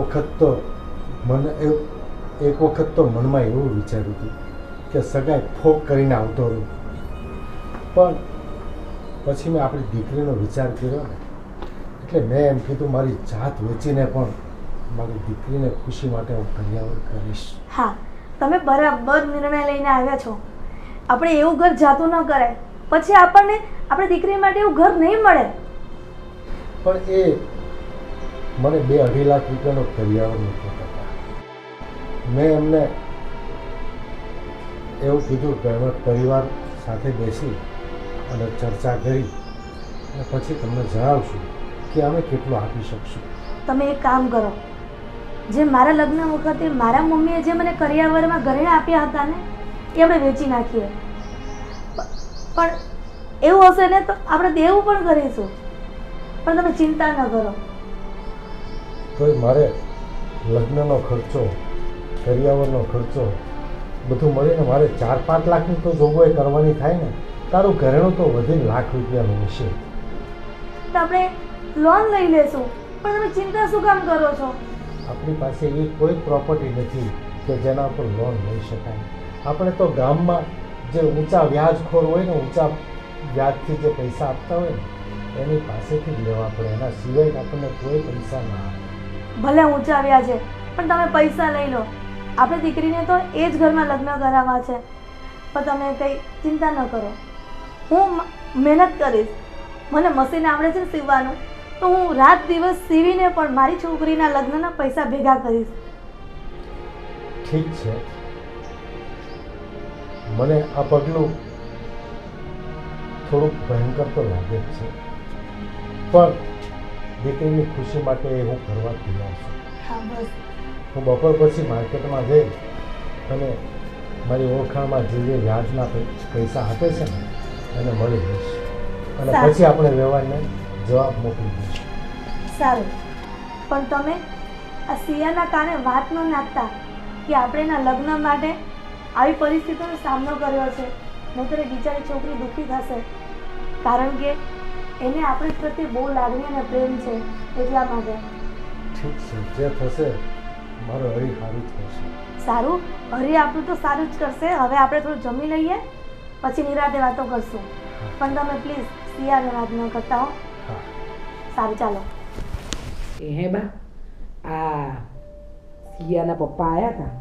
વખત તો મનમાં એવું વિચાર્યું હતું કે સગાઈ ફોક કરીને આવતો રહ્યો, પણ પછી મેં આપણી દીકરીનો વિચાર કર્યો ને એટલે મેં એમ કીધું મારી જાત વેચીને પણ મારી દીકરીને ખુશી માટે હું કરિયાવર કરીશ. હા, તમે બરાબર નિર્ણય લઈને આવ્યા છો. આપણે એવું ઘર જાતું ન કરાય, પછી આપણને આપણી દીકરી માટે એવું ઘર નહીં મળે. પણ એ મને 2-2.5 લાખ રૂપિયાનો કરિયાવર નથી કરતા. મેં એમને એવું કીધું કે અમે પરિવાર સાથે બેસી અને ચર્ચા કરી અને પછી તમને જણાવશું કે અમે કેટલું આપી શકશું. તમે એક કામ કરો, જે મારા લગ્ન વખતે મારા મમ્મીએ જે મને કરિયાવરમાં ઘરેણાં આપ્યા હતા ને એ આપણે વેચી નાખીએ. પણ એવું હશે ને તો આપણે દેવું પણ કરીશું, પણ તમે ચિંતા ન કરો. તોય મારે લગ્નનો ખર્ચો, કરિયાવરનો ખર્ચો બધું મળીને મારે 4-5 લાખની તો જોગવાઈ કરવાની થાય ને. તારું ઘરેણું તો વધીને લાખ રૂપિયાનું હશે. તો આપણે લોન લઈ લેશું. પણ તમે ચિંતા શું કામ કરો છો? આપણી પાસે એવી કોઈ પ્રોપર્ટી નથી કે જેના ઉપર લોન લઈ શકાય. આપણે તો ગામમાં જે ઊંચા વ્યાજખોર હોય ને, ઊંચા વ્યાજથી જે પૈસા આપતા હોય ને એની પાસેથી જ લેવા પડે, એના સિવાય આપણને કોઈ પૈસા ના આવે. ભલે ઊંચા વ્યાજે પણ તમે પૈસા લઈ લો. આપણી દીકરીને તો એ જ ઘરમાં લગ્ન કરાવવા છે. પણ તમે કંઈ ચિંતા ન કરો, હું મહેનત કરીશ. મને મશીન આવડે છે સીવવાનું, તો હું રાત દિવસ સીવીને પણ મારી છોકરીના લગ્નના પૈસા ભેગા કરીશ. ઠીક છે, મને આ પગલું થોડુંક ભયંકર તો લાગે જ છે, પણ દીકરીની ખુશી માટે હું કરવા તૈયાર છું. હા બસ હું બપોર પછી માર્કેટમાં જઈ અને મારી ઓળખાણમાં જે વ્યાજના પૈસા આપે છે ને એને મળી લઈશ અને સારું. પછી આપણે વ્યવહારને જવાબ મોકલી દઈશું. સારું, પણ તમે આ સિયાના કારણે વાત ન નાખતા કે આપણે એના લગ્ન માટે આવી પરિસ્થિતિનો સામનો કર્યો છે, નહીંતર એ બિચારી છોકરી દુઃખી થશે. કારણ કે એને આપણી પ્રત્યે બહુ લાગણી અને પ્રેમ છે, એટલા માટે. ઠીક છે, જે થશે મારો હરી સારું થશે. સારું, હરી આપણું તો સારું જ કરશે. હવે આપણે થોડું જમી લઈએ, પછી નિરાતે વાતો કરશું. પણ તમે પ્લીઝ સિયાને વાત ન કરતા હો. હા. સારું, ચાલો. હે બા, આ સિયાના પપ્પા આવ્યા હતા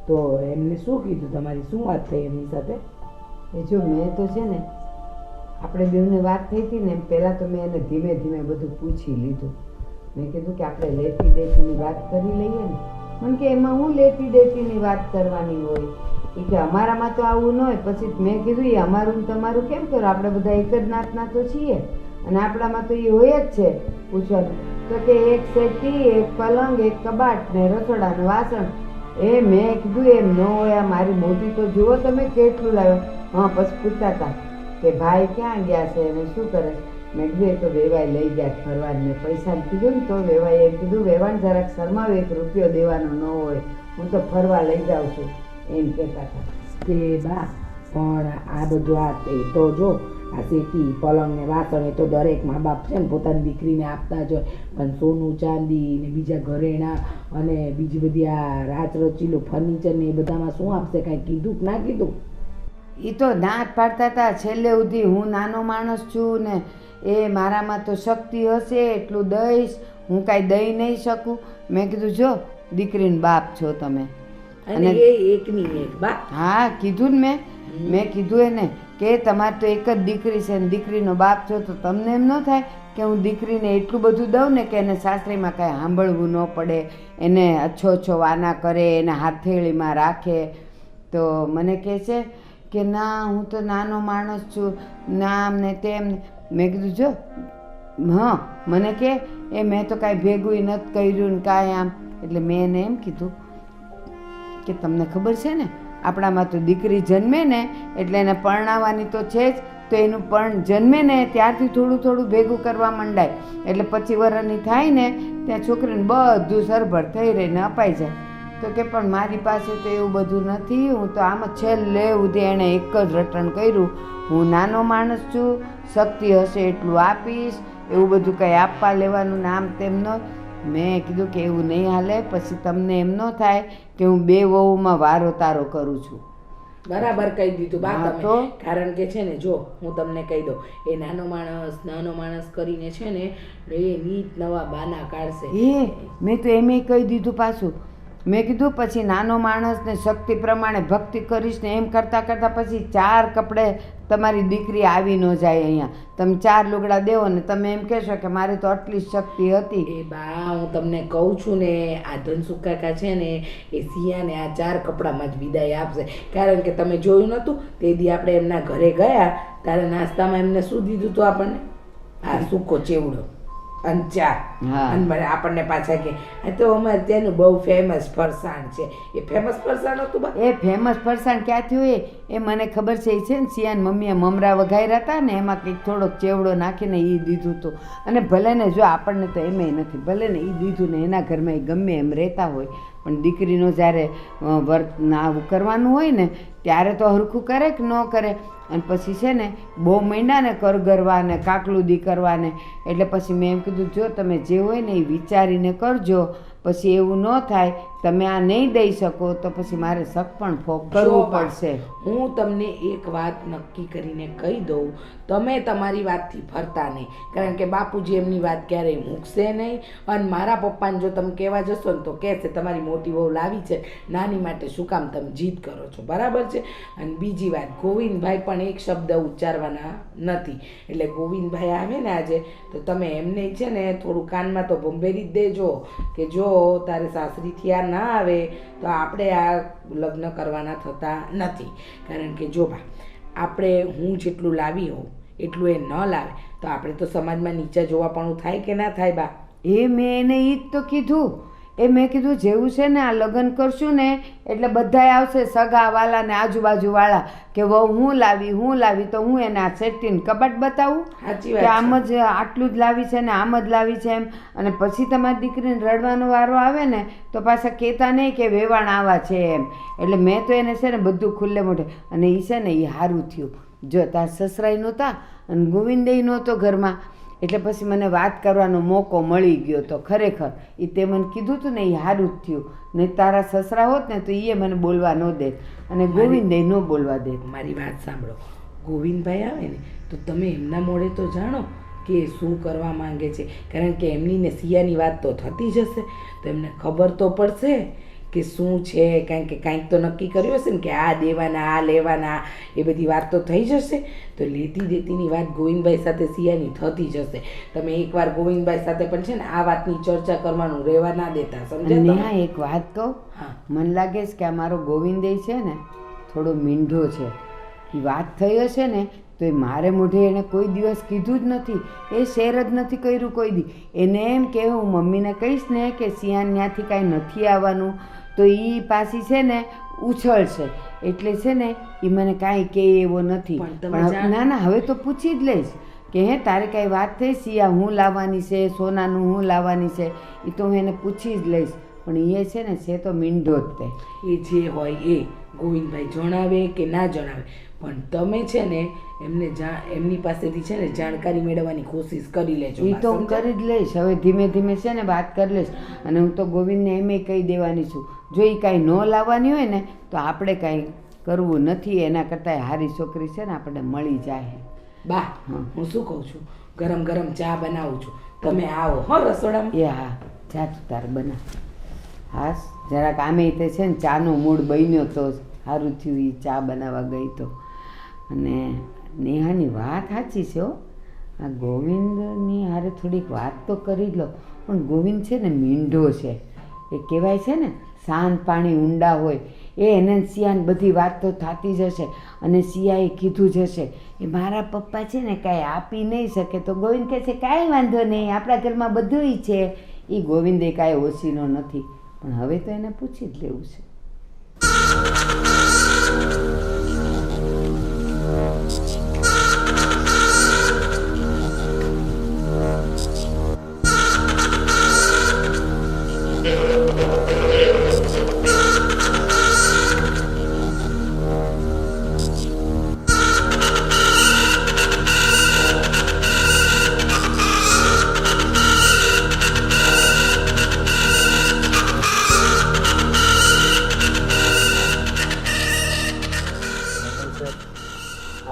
તો એમને શું કીધું? તમારી શું વાત થઈ એમની સાથે? એ જો મેં તો છે ને આપણે બેઉને વાત થઈ હતી ને પહેલાં તો મેં એને ધીમે ધીમે બધું પૂછી લીધું. મેં કીધું કે આપણે લેતી દેતીની વાત કરી લઈએ ને. મને કે એમાં હું લેતી દેતીની વાત કરવાની હોય? એ કે અમારામાં તો આવું ન હોય. પછી મેં કીધું એ અમારું ને તમારું કેમ કરો? આપણે બધા એક જ નાતના તો છીએ અને આપણામાં તો એ હોય જ છે પૂછવાનું. તો કે એક સેટી, એક પલંગ, એક કબાટ ને રસોડાનું વાસણ. મેં કીધું એમ ન હોય, આ મારી મોટી તો જુઓ તમે કેટલું લાવ્યો. હા, પછી પૂછતા હતા કે ભાઈ ક્યાં ગયા છે અને શું કરે છે? મેં કીધું એ તો વેવાય લઈ ગયા ફરવા. મેં પૈસા કીધું ને તો વેવાય એમ કીધું વેવાણ જરાક શરમાવે, 1 રૂપિયો દેવાનો ન હોય, હું તો ફરવા લઈ જાઉં છું એમ કહેતા હતા. કે બા પણ આ બધું આ એ તો જો આ સેટી પલંગ ને વાસણ એ તો દરેક મા બાપ છે ને પોતાની દીકરીને આપતા જ હોય, પણ સોનું ચાંદી ને બીજા ઘરેણાં અને બીજી બધી આ રાચરચીલું ફર્નિચર ને એ બધામાં શું આપશે? કાંઈ કીધું કે ના કીધું? એ તો ના જ પાડતા હતા છેલ્લે સુધી. હું નાનો માણસ છું ને એ મારામાં તો શક્તિ હશે એટલું દઈશ, હું કાંઈ દઈ નહીં શકું. મેં કીધું જો દીકરીનો બાપ છો તમે. અને એ એકની એક બા. હા, કીધું ને મેં કીધું એને કે તમારે તો એક જ દીકરી છે ને દીકરીનો બાપ છો તો તમને એમ ન થાય કે હું દીકરીને એટલું બધું દઉં ને કે એને સાસરીમાં કાંઈ સાંભળવું ન પડે, એને અચ્છો વાના કરે, એને હાથેળીમાં રાખે. તો મને કહે છે કે ના હું તો નાનો માણસ છું, ના આમ ને તેમ. મેં કીધું જો હા, મને કે મેં તો કાંઈ ભેગું નથી કર્યું ને કાંઈ આમ. એટલે મેં એને એમ કીધું કે તમને ખબર છે ને આપણામાં તો દીકરી જન્મે ને એટલે એને પરણાવવાની તો છે જ, તો એનું પણ જન્મે ને ત્યારથી થોડું થોડું ભેગું કરવા માંડાય. એટલે 25 વર્ષની થાય ને ત્યાં છોકરીને બધું સરભર થઈ રહીને અપાઈ જાય. તો કે પણ મારી પાસે તો એવું બધું નથી, હું તો આમ જ છેલ્લે સુધી એણે એક જ રટણ કર્યું, હું નાનો માણસ છું, શક્તિ હશે એટલું આપીશ, એવું બધું કંઈ આપવા લેવાનું નામ તેમ ન. મેં કીધું કે એવું નહીં હાલે, પછી તમને એમ ન થાય કે હું 2 વહુમાં વારો તારો કરું છું. બરાબર કહી દીધું બા હા તમે. તો? કારણ કે છે ને જો હું તમને કહી દઉં, એ નાનો માણસ કરીને છે ને એ નીત નવા બાના કાઢશે. મેં તો એમ કહી દીધું પાછું. મેં કીધું પછી નાનો માણસને શક્તિ પ્રમાણે ભક્તિ કરીશ ને એમ કરતાં કરતાં પછી 4 કપડે તમારી દીકરી આવી ન જાય અહીંયા. તમે 4 લુગડા દેવો ને તમે એમ કહેશો કે મારી તો આટલી શક્તિ હતી. એ બા હું તમને કહું છું ને, આ ધનસુખ કાકા છે ને એ સિયાને આ 4 કપડામાં જ વિદાય આપશે. કારણ કે તમે જોયું નહોતું તે દી આપણે એમના ઘરે ગયા ત્યારે નાસ્તામાં એમને શું દીધું હતું આપણને? આ સૂકો ચેવડો અને ચા. હા. અને મને આપણને પાછા કે આ તો અમારે ત્યાંનું બહુ ફેમસ ફરસાણ છે. એ ફેમસ ફરસાણ હતું બા? એ ફેમસ ફરસાણ ક્યાંથી હોય એ મને ખબર છે. એ છે ને સિયાન મમ્મીએ મમરા વઘાર્યા હતા ને એમાં કંઈક થોડોક ચેવડો નાખીને એ દીધું હતું. અને ભલે ને જો આપણને તો એમેય નથી, ભલે ને એ દીધું ને એના ઘરમાં એ ગમે એમ રહેતા હોય, પણ દીકરીનો જ્યારે આવું કરવાનું હોય ને ત્યારે તો હરખું કરે કે ન કરે. અને પછી છે ને બહુ મહિના ને કરગરવા ને કાકલુદી કરવાને. એટલે પછી મેં એમ કીધું જો તમે જે હોય ને એ વિચારીને કરજો, પછી એવું ન થાય તમે આ નહીં દઈ શકો તો પછી મારે સગપણ ફોક કરવું પડશે. હું તમને એક વાત નક્કી કરીને કહી દઉં, તમે તમારી વાતથી ફરતા નહીં. કારણ કે બાપુજી એમની વાત ક્યારેય મૂકશે નહીં. અને મારા પપ્પાને જો તમે કહેવા જશો ને તો કહેશે તમારી મોટી વહુ લાવી છે, નાની માટે શું કામ તમે જીદ કરો છો? બરાબર છે. અને બીજી વાત, ગોવિંદભાઈ પણ એક શબ્દ ઉચ્ચારવાના નથી. એટલે ગોવિંદભાઈ આવે ને આજે તો તમે એમને છે ને થોડું કાનમાં તો ભંભેરી જ દેજો કે જો તારે સાસરીથી આ ના આવે તો આપણે આ લગ્ન કરવાના થતા નથી. કારણ કે જો બા આપણે હું જેટલું લાવી હોઉં એટલું એ ન લાવે તો આપણે તો સમાજમાં નીચે જોવાપણું થાય કે ના થાય બા? એ મેં એને ઈ જ તો કીધું. એ મેં કીધું જેવું છે ને આ લગ્ન કરશું ને એટલે બધાય આવશે સગા વાલા ને આજુબાજુવાળા કે વહુ હું લાવી તો હું એને આ સેટીને કબાટ બતાવું સાચી કે વાત આમ છે. જ આટલું જ લાવી છે ને આમ જ લાવી છે એમ. અને પછી તમારી દીકરીને રડવાનો વારો આવે ને તો પાછા કહેતા નહીં કે વેવાણ આવા છે એમ. એટલે મેં તો એને છે ને બધું ખુલ્લે મોઢે, અને એ છે ને એ સારું થયું. જો તાર સસરાય નહોતા અને ગોવિંદેય નહોતો ઘરમાં, એટલે પછી મને વાત કરવાનો મોકો મળી ગયો. તો ખરેખર એ તે મને કીધું હતું ને એ સારું જ થયું. ને તારા સસરા હોત ને તો એ મને બોલવા ન દે અને ગોવિંદે ન બોલવા દે. મારી વાત સાંભળો, ગોવિંદભાઈ આવે ને તો તમે એમના મોડે તો જાણો કે શું કરવા માંગે છે, કારણ કે એમની ને સિયાની વાત તો થતી જ હશે, તો એમને ખબર તો પડશે કે શું છે. કારણ કે કાંઈક તો નક્કી કર્યું હશે ને કે આ દેવાના આ લેવાના, એ બધી વાત તો થઈ જશે. તો લેતી દેતીની વાત ગોવિંદભાઈ સાથે સિયાની થતી જ હશે. તમે એકવાર ગોવિંદભાઈ સાથે પણ છે ને આ વાતની ચર્ચા કરવાનું રહેવા ના દેતા, સમજ્યા તમે? નેહા એક વાત કહું, હા. મને લાગે છે કે આ મારો ગોવિંદેય છે ને થોડો મીંઢો છે. એ વાત થઈ હશે ને તો એ મારે મોઢે એણે કોઈ દિવસ કીધું જ નથી, એ શેર જ નથી કર્યું કોઈ દી. એને એમ કે હું મમ્મીને કહીશ ને કે સિયાન ત્યાંથી કાંઈ નથી આવવાનું તો એ પાછી છે ને ઉછળશે, એટલે છે ને એ મને કાંઈ કહે એવો નથી. પણ તમે પણ ના ના હવે તો પૂછી જ લઈશ કે હે તારે કાંઈ વાત થઈ સિયા હું લાવવાની છે, સોનાનું હું લાવવાની છે, એ તો હું એને પૂછી જ લઈશ. પણ એ છે ને છે તો મીંઢો જ તે. એ જે હોય એ ગોવિંદભાઈ જણાવે કે ના જણાવે, પણ તમે છે ને એમને એમની પાસેથી છે ને જાણકારી મેળવવાની કોશિશ કરી લેજો. એ તો હું સમજ્યા? કરી જ લઈશ. હવે ધીમે ધીમે છે ને વાત કરી લઈશ. અને હું તો ગોવિંદને એમ કહી દેવાની છું, જો એ કાંઈ ન લાવવાની હોય ને તો આપણે કાંઈ કરવું નથી, એના કરતાં હારી છોકરી છે ને આપણે મળી જાય. બા, હું શું કહું છું, ગરમ ગરમ ચા બનાવું છું, તમે આવો હો રસોડામાં. એ હા, ચા તું તાર બના. હા જરાક આમે તે છે ને ચાનો મૂડ બન્યો તો સારું થયું એ ચા બનાવવા ગઈ તો. અને નેહાની વાત સાચી છે હો, આ ગોવિંદની હારે થોડીક વાત તો કરી લો, પણ ગોવિંદ છે ને મીંઢો છે. એ કહેવાય છે ને શાંત પાણી ઊંડા હોય, એ એને સિયાને બધી વાત તો થતી જ હશે. અને સિયાએ કીધું જ હશે એ મારા પપ્પા છે ને કાંઈ આપી નહીં શકે, તો ગોવિંદ કહે છે કાંઈ વાંધો નહીં, આપણા ઘરમાં બધુંય છે. એ ગોવિંદે કાંઈ ઓછીનો નથી, પણ હવે તો એને પૂછી જ લેવું છે.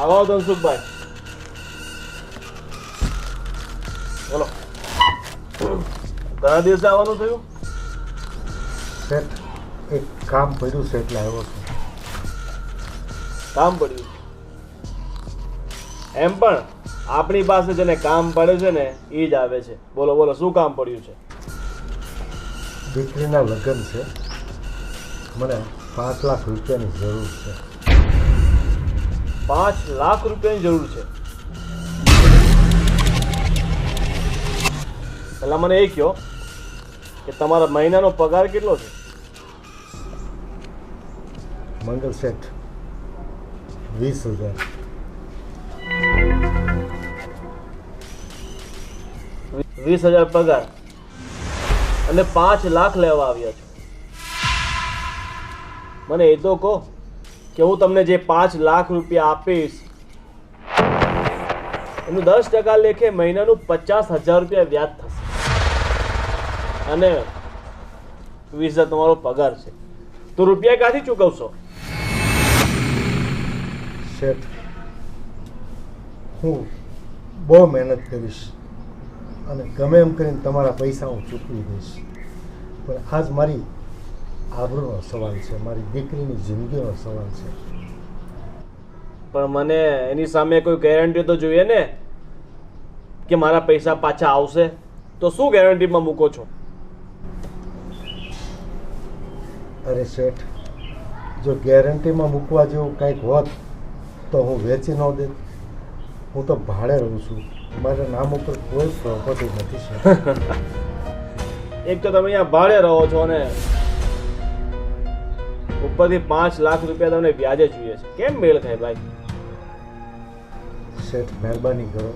આવો ધનસુખભાઈ, બોલો ઘણા દિવસે આવવાનું થયું? શેઠ એક કામ પડ્યું છે એટલે આવ્યો છું. કામ પડ્યું? એમ પણ આપણી પાસે જેને કામ પડે છે ને એ જ આવે છે. બોલો બોલો, શું કામ પડ્યું છે? દીકરીના લગ્ન છે, મને 5 લાખ રૂપિયાની જરૂર છે. 5 લાખ રૂપિયાની જરૂર છે? પહેલા મને એ કહો કે તમારા મહિનાનો પગાર કેટલો છે? મંગલ શેઠ 20,000. 20,000 પગાર અને 5 લાખ લેવા આવ્યા છો. મને એ તો કહો કે હું તમને જે 5 લાખ રૂપિયા આપીશ એનું 10% લેખે મહિનાનું 50,000 રૂપિયા વ્યાજ થશે અને 20,000 તમારો પગાર છે, તો રૂપિયા ક્યાંથી ચૂકવશો? શેઠ હું બહુ મહેનત કરીશ અને ગમે એમ કરીને તમારા પૈસા હું ચૂકવી દઈશ, પણ આજ મારી આબરૂનો સવાલ છે, મારી દીકરીની જિંદગીનો સવાલ છે. પણ મને એની સામે કોઈ ગેરંટી તો જોઈએ ને કે મારા પૈસા પાછા આવશે. તો શું ગેરંટીમાં મૂકો છો? અરે શેઠ, જો ગેરંટીમાં મૂકવા જેવું કંઈક હોત તો હું વેચી ન દેત. હું તો ભાડે રહું છું, મારા નામ ઉપર કોઈ પ્રોપર્ટી નથી શેઠ. એક તો તમે અહીંયા ભાડે રહો છો અને ઉપરથી 5 લાખ રૂપિયા તમને વ્યાજે જોઈએ છે. કેમ મેળ ખાય ભાઈ? શેઠ મહેરબાની કરો,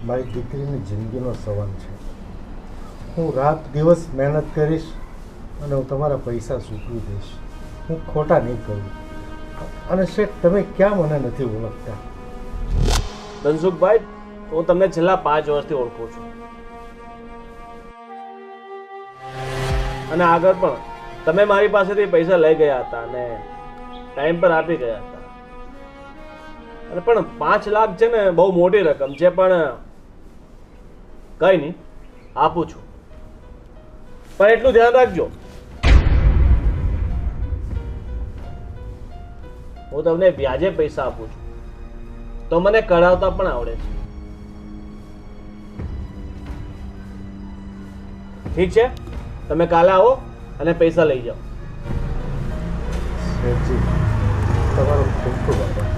મારી દીકરીની જિંદગીનો સવાલ છે. હું રાત દિવસ મહેનત કરીશ અને હું તમારા પૈસા ચૂકવી દઈશ. હું ખોટા નહીં કરું. અને શેઠ તમે ક્યાં મને નથી ઓળખતા? ધનસુખભાઈ, હું તમને છેલ્લા 5 વર્ષથી ઓળખું છું અને આગળ પણ તમે મારી પાસેથી પૈસા લઈ ગયા હતા અને ટાઈમ પર આપી ગયા હતા. અને પણ 5 લાખ છે ને બહુ મોટી રકમ છે, પણ કઈ નહીં, આપું છું. પણ એટલું ધ્યાન રાખજો, હું તમને વ્યાજે પૈસા આપું છું તો મને કઢાવતા પણ આવડે છે. ઠીક છે, તમે કાલે આવો અને પૈસા લઈ જાઓ. શેઠજી તમારો ખૂબ ખૂબ આભાર.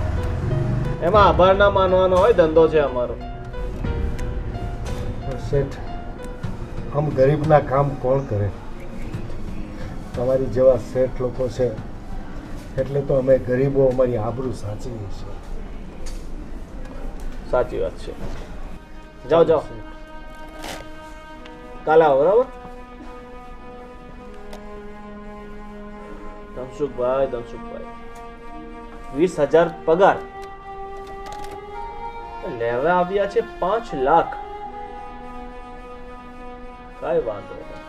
એમાં આભાર ના માનવાનો હોય, ધંધો છે અમારો. શેઠ આમ ગરીબના કામ કોણ કરે? તમારી જેવા શેઠ લોકો છે એટલે તો અમે ગરીબો અમારી આબરૂ સાચવીએ છીએ. સાચી વાત છે. જાઓ જાઓ, કાલે આવો, બરાબર? ધનસુખભાઈ 20,000 પગાર લેવા આવ્યા છે 5 લાખ. કઈ વાંધો નહીં,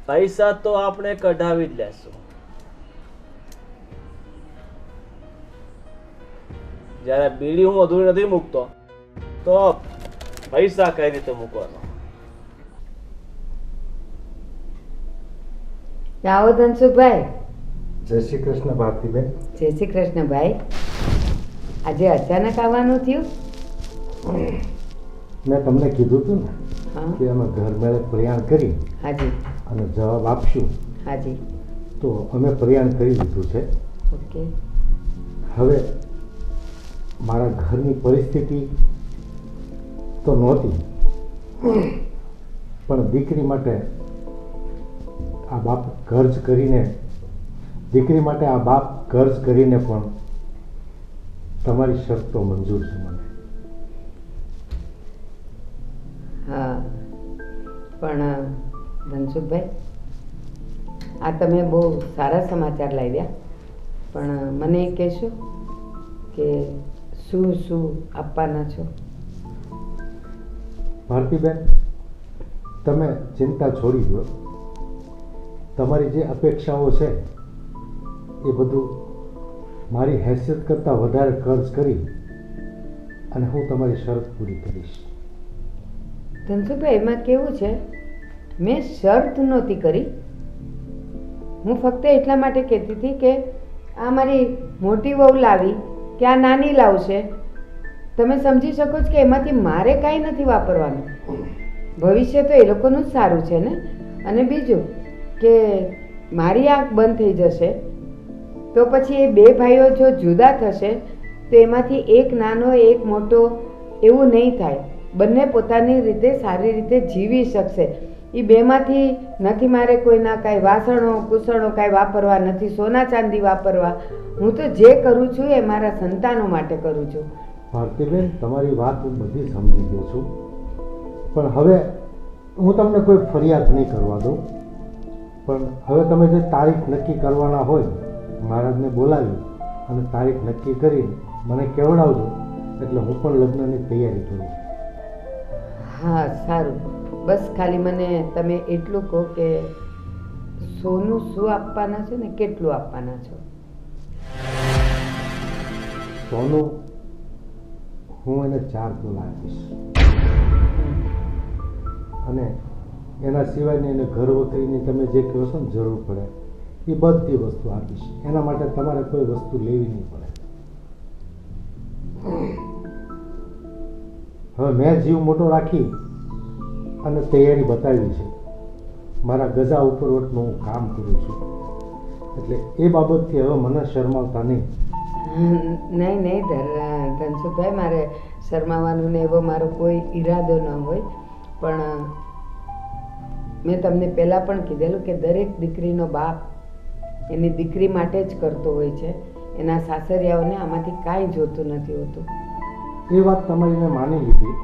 પૈસા તો આપણે કઢાવી જ લેશું. જ્યારે બીડી હું અધૂરી નથી મૂકતો તો પૈસા કઈ રીતે મૂકવાનો? આવો ધનસુખભાઈ. જય શ્રી કૃષ્ણ ભારતીબેન. જય શ્રી કૃષ્ણ ભાઈ. આજે અચાનક આવવાનું થયું? મેં તમને કીધું હતું ને હા કે અમે ઘર મેળે પ્રયાણ કરી હાજી અને જવાબ આપશું, હાજી. તો અમે પ્રયાણ કરી દીધું છે. ઓકે. હવે મારા ઘરની પરિસ્થિતિ તો નહોતી, પણ દીકરી માટે આ બાપ કર્જ કરીને પણ તમારી શરતો મંજૂર છે મને. હા પણ ધનસુખભાઈ, આ તમે બહુ સારા સમાચાર લાવ્યા, પણ મને એ કહેશો કે શું શું આપવાના છો? ભારતીબેન, તમે ચિંતા છોડી દો. તમારી જે અપેક્ષાઓ છે એ બધું મારી હેસિયત કરતાં વધારે કર્જ કરી અને હું તમારી શરત પૂરી કરીશ. ધનસુખભાઈ, એમાં કેવું છે, મેં શરત નહોતી કરી. હું ફક્ત એટલા માટે કહેતી હતી કે આ મારી મોટી વહુ લાવી કે આ નાની લાવશે, તમે સમજી શકો છો કે એમાંથી મારે કાંઈ નથી વાપરવાનું. ભવિષ્ય તો એ લોકોનું જ સારું છે ને. અને બીજું કે મારી આંખ બંધ થઈ જશે તો પછી એ બે ભાઈઓ જો જુદા થશે તો એમાંથી એક નાનો એક મોટો એવું નહીં થાય. બંને પોતાની રીતે સારી રીતે જીવી શકશે. એ બેમાંથી નથી મારે કોઈના કાંઈ વાસણો કુસણો કાંઈ વાપરવા, નથી સોના ચાંદી વાપરવા. હું તો જે કરું છું એ મારા સંતાનો માટે કરું છું. ભારતીબેન, તમારી વાત હું બધી સમજી ગયો છું, પણ હવે હું તમને કોઈ ફરિયાદ નહીં કરવા દઉં. પણ હવે તમે જે તારીખ નક્કી કરવાના હોય, મહારાજને બોલાવી અને તારીખ નક્કી કરીને મને કહેવડાવજો, એટલે હું પણ લગ્નની તૈયારી કરું. હા સારું, બસ ખાલી મને તમે એટલું કહો કે સોનું શું આપવાના છો ને કેટલું આપવાના છો? સોનું હું એને 4 તોલા આપીશ અને એના સિવાયની એને ઘર વખરીની તમે જે કહો છો ને જરૂર પડે એ બધી વસ્તુ આપીશ. એના માટે તમારે કોઈ વસ્તુ લેવી નહીં પડે. હવે મેં જીવ મોટો રાખી અને તૈયારી બતાવી છે. મારા ગજા ઉપરવટનું હું કામ કરું છું, એટલે એ બાબતથી હવે મને શરમાવતા નહીં. નહીં નહીં ધનસુખભાઈ, મારે શરમાવાનું ને એવો મારો કોઈ ઈરાદો ન હોય, પણ મેં તમને પહેલાં પણ કીધેલું કે દરેક દીકરીનો બાપ એની દીકરી માટે જ કરતો હોય છે, એના સાસરિયાઓને આમાંથી કાંઈ જોતું નથી હોતું. એ વાત તમારી મેં માની લીધી.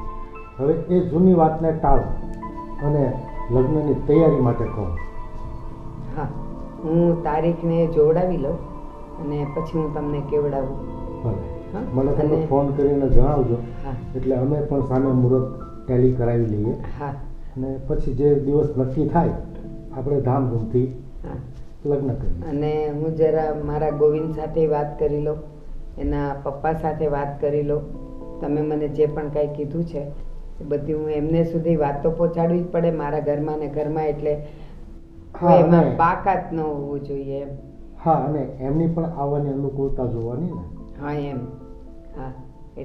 હવે એ જૂની વાતને ટાળો અને લગ્નની તૈયારી માટે કહો. હા, હું તારીખને જોડાવી લઉં અને પછી હું તમને કેવડાવું. ભલે, હા, મને તમે અને- ફોન કરીને જણાવજો, હા એટલે અમે પણ સામે મુહૂર્ત ટેલી કરાવી લઈએ હા અને પછી જે દિવસ નક્કી થાય આપણે ધામધૂમથી હા. લગ્ન કરીએ. અને હું જરા મારા ગોવિંદ સાથે વાત કરી લઉં, એના પપ્પા સાથે વાત કરી લઉં. તમે મને જે પણ કાંઈ કીધું છે એ બધી હું એમને સુધી વાત તો પહોંચાડવી જ પડે મારા ઘરમાં ને ઘરમાં, એટલે હા, એમાં અને- બાકાત ન હોવું જોઈએ એમ. હા, અને એમની પણ આવવાની અનુકૂળતા જોવાની ને. હા એમ. હા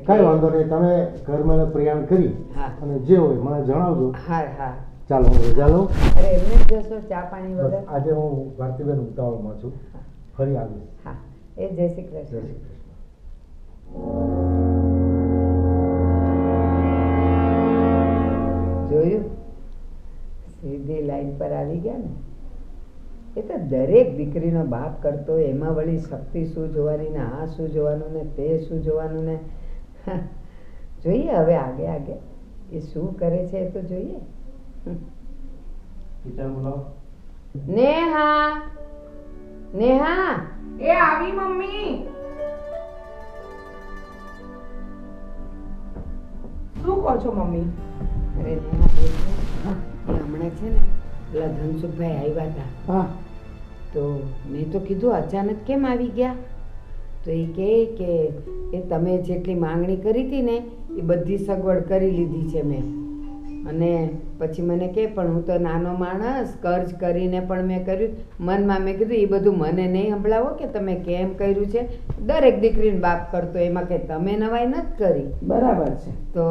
કાંઈ વાંધો નહીં, તમે ઘરમાં પ્રયાણ કરી હા અને જે હોય મને જણાવજો. હા હા. ચાલો હું રજા લઉં. અરે એમને જ જશો ચા પાણી બસ વગર? આજે હું ભારતીબેન ઉતાવળમાં છું, ફરી આવીશ. હા એ જય શ્રી જય કૃષ્ણ. શ્રી કૃષ્ણ. જોયું, સીધી લાઈન પર આવી ગયા ને. એ તો દરેક દીકરીનો બાપ કરતો હોય, એમાં વળી શક્તિ શું જોવાની ને આ શું જોવાનું ને તે શું જોવાનું ને. જોઈએ હવે આગે આગે એ શું કરે છે એ તો જોઈએ. નેહા, નેહા, એ આવી મમ્મી. શું કહો છો મમ્મી? અરે નેહા બોલ ને. એ હમણાં છે ને પેલા ધનસુખભાઈ આવ્યા હતા, હા તો મેં તો કીધું અચાનક કેમ આવી ગયા? તો એ કહે કે એ તમે જેટલી માંગણી કરી હતી ને એ બધી સગવડ કરી લીધી છે મેં. અને પછી મને કહે પણ હું તો નાનો માણસ, કર્જ કરીને પણ મેં કર્યું. મનમાં મેં કીધું એ બધું મને નહીં સંભળાવો કે તમે કેમ કર્યું છે. દરેક દીકરીને બાપ કરતો, એમાં કે તમે નવાઈ નથી કરી. બરાબર છે. તો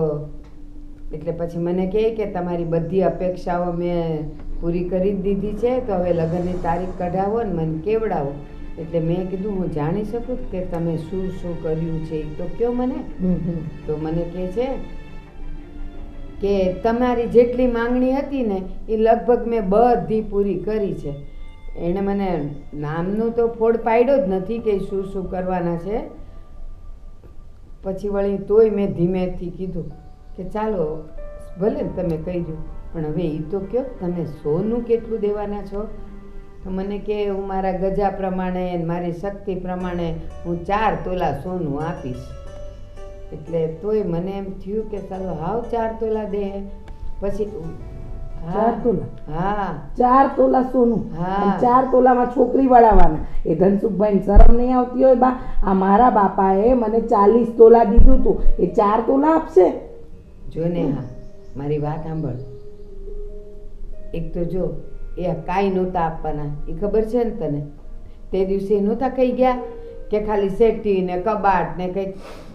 એટલે પછી મને કહે કે તમારી બધી અપેક્ષાઓ મેં પૂરી કરી જ દીધી છે, તો હવે લગ્નની તારીખ કઢાવો ને મને કેવડાવો. એટલે મેં કીધું હું જાણી શકું કે તમે શું શું કર્યું છે એ તો કયો મને. તો મને કહે છે કે તમારી જેટલી માંગણી હતી ને એ લગભગ મેં બધી પૂરી કરી છે. એણે મને નામનું તો ફોડ પાડ્યો જ નથી કે શું શું કરવાના છે. પછી વળી તોય મેં ધીમેથી કીધું કે ચાલો ભલે ને તમે કહી દો, પણ હવે એ તો કહો તમે સોનું કેટલું દેવાના છો? તો મને કે હું મારા ગજા પ્રમાણે મારી શક્તિ પ્રમાણે હું 4 તોલા સોનું આપીશ. એટલે તોય મને એમ થયું કે ચાલો હાવ 4 તોલા દે. પછી 4 તોલા? હા 4 તોલા સોનું? હા. અને 4 તોલામાં છોકરી વળાવવાના? એ ધનસુખભાઈ શરમ નહીં આવતી હોય બા? આ મારા બાપાએ મને 40 તોલા દીધું તું, એ 4 તોલા આપશે? જો ને, હા મારી વાત સાંભળ. એક તો જો એ કાંઈ નહોતા આપવાના, એ ખબર છે ને તને? તે દિવસે નહોતા કહી ગયા કે ખાલી સેટી ને કબાટ ને કંઈક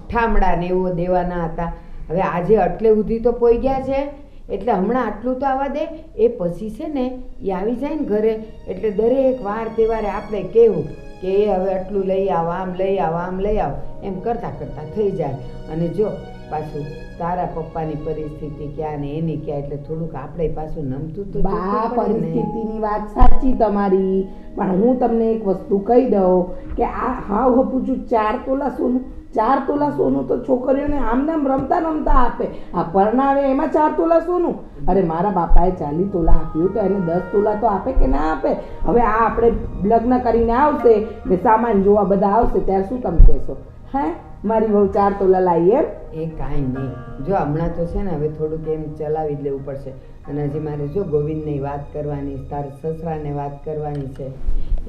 ઠામડા ને એવો દેવાના હતા. હવે આજે આટલે સુધી તો પોઈ ગયા છે, એટલે હમણાં આટલું તો આવવા દે. એ પછી છે ને એ આવી જાય ને ઘરે એટલે દરેક વાર તહેવારે આપણે કહેવું કે એ હવે આટલું લઈ આવો, આમ લઈ આવો, આમ લઈ આવો, એમ કરતાં કરતાં થઈ જાય. અને જો પાછું તારા પપ્પાની પરિસ્થિતિ ક્યાં ને એની ક્યાં, એટલે થોડુંક આપણે પાછું નમતું તો બા જોવું પડે ને. પરિસ્થિતિની વાત સાચી તમારી, પણ હું તમને એક વસ્તુ કહી દઉં કે આ હાવ હપું છું 4 તોલા સોનું. 4 તોલા સોનું તો છોકરીઓને આમનામ રમતા રમતા આપે, આ પરણાવે એમાં 4 તોલા સોનું? અરે મારા બાપાએ 40 તોલા આપ્યું તો એને 10 તોલા તો આપે કે ના આપે? હવે આ આપણે લગ્ન કરીને આવશે ને સામાન જોવા બધા આવશે ત્યારે શું તમે કહેશો? હે મારી બહુ 4 તોલા લાવી એમ? એ કાંઈ નહીં. જો હમણાં તો છે ને હવે થોડુંક એમ ચલાવી જ લેવું પડશે. અને હજી મારે જો ગોવિંદની વાત કરવાની, તારા સસરાને વાત કરવાની છે.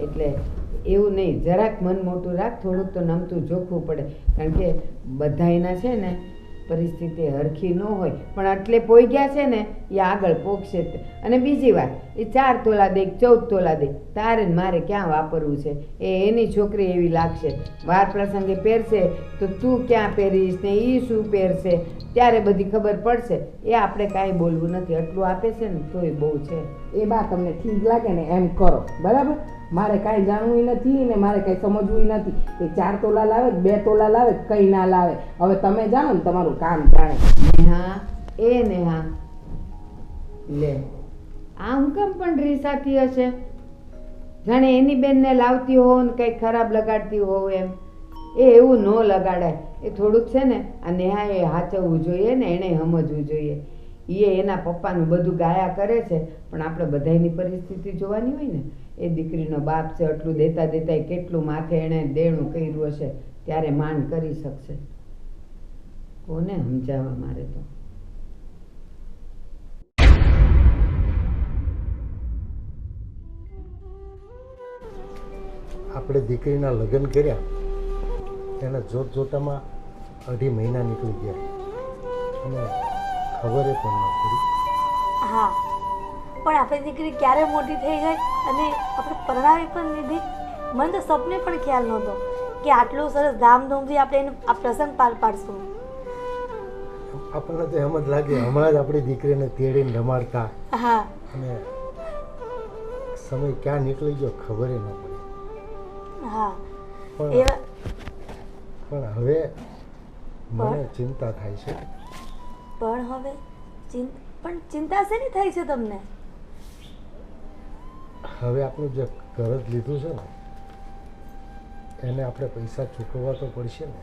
એટલે એવું નહીં, જરાક મન મોટું રાખ, થોડુંક તો નમતું જોખવું પડે. કારણ કે બધાયના છે ને પરિસ્થિતિ હરખી ન હોય, પણ આટલે પોઈ ગયા છે ને એ આગળ પોગશે જ. અને બીજી વાત, એ 4 તોલા દે 14 તોલા દે, તારે ને મારે ક્યાં વાપરવું છે? એ એની છોકરી એવી લાગશે, વાર પ્રસંગે પહેરશે તો તું ક્યાં પહેરીશ ને એ શું પહેરશે, ત્યારે બધી ખબર પડશે. એ આપણે કાંઈ બોલવું નથી, આટલું આપે છે ને તોય બહુ છે. એ બા તમને ઠીક લાગે ને એમ કરો, બરાબર? મારે કાંઈ જાણવું નથી ને મારે કાંઈ સમજવું નથી કે 4 તોલા લાવે 2 તોલા લાવે કંઈ ના લાવે. હવે તમે જાણો ને તમારું કામ જાણે. નેહા લે આ હું કેમ પણ રીસાતી હશે? જાણે એની બેનને લાવતી હોવ ને કંઈ ખરાબ લગાડતી હોવ એમ. એ એવું ન લગાડાય. એ થોડુંક છે ને આ નેહાએ હાચવવું જોઈએ ને એણે સમજવું જોઈએ. એ એના પપ્પાનું બધું ગાયા કરે છે પણ આપણે બધાની પરિસ્થિતિ જોવાની હોય ને. એ દીકરીનો બાપ છે, આટલું દેતા દેતા કેટલું માથે એણે દેણું કર્યું હશે ત્યારે માન કરી શકશે. કોને સમજાવવા મારે તો. આપણે દીકરીના લગ્ન કર્યા એના જોતજોતામાં 2.5 મહિના નીકળી ગયા અને ખબર પણ ન પડી. હા, પણ આપણી દીકરી ક્યારે મોટી થઈ ગઈ અને આપણે પરણાવી પણ લીધી. મને તો સપને પણ ખ્યાલ નહોતો કે આટલું સરસ ધામધૂમથી આપણે એનો આ પ્રસંગ પાર પાડશું. આપણને તો એમ જ લાગે હમણાં જ આપણી દીકરીને તેડીને રમાડતા હા, અને સમય ક્યાં નીકળી ગયો ખબર ન પડી. હા, પણ એવા પણ હવે મને ચિંતા થાય છે. પણ હવે ચિંતા શેની થાય છે તમને? હવે આપણું જે ઘર જ લીધું છે ને એને આપણે પૈસા ચૂકવવા તો પડશે ને.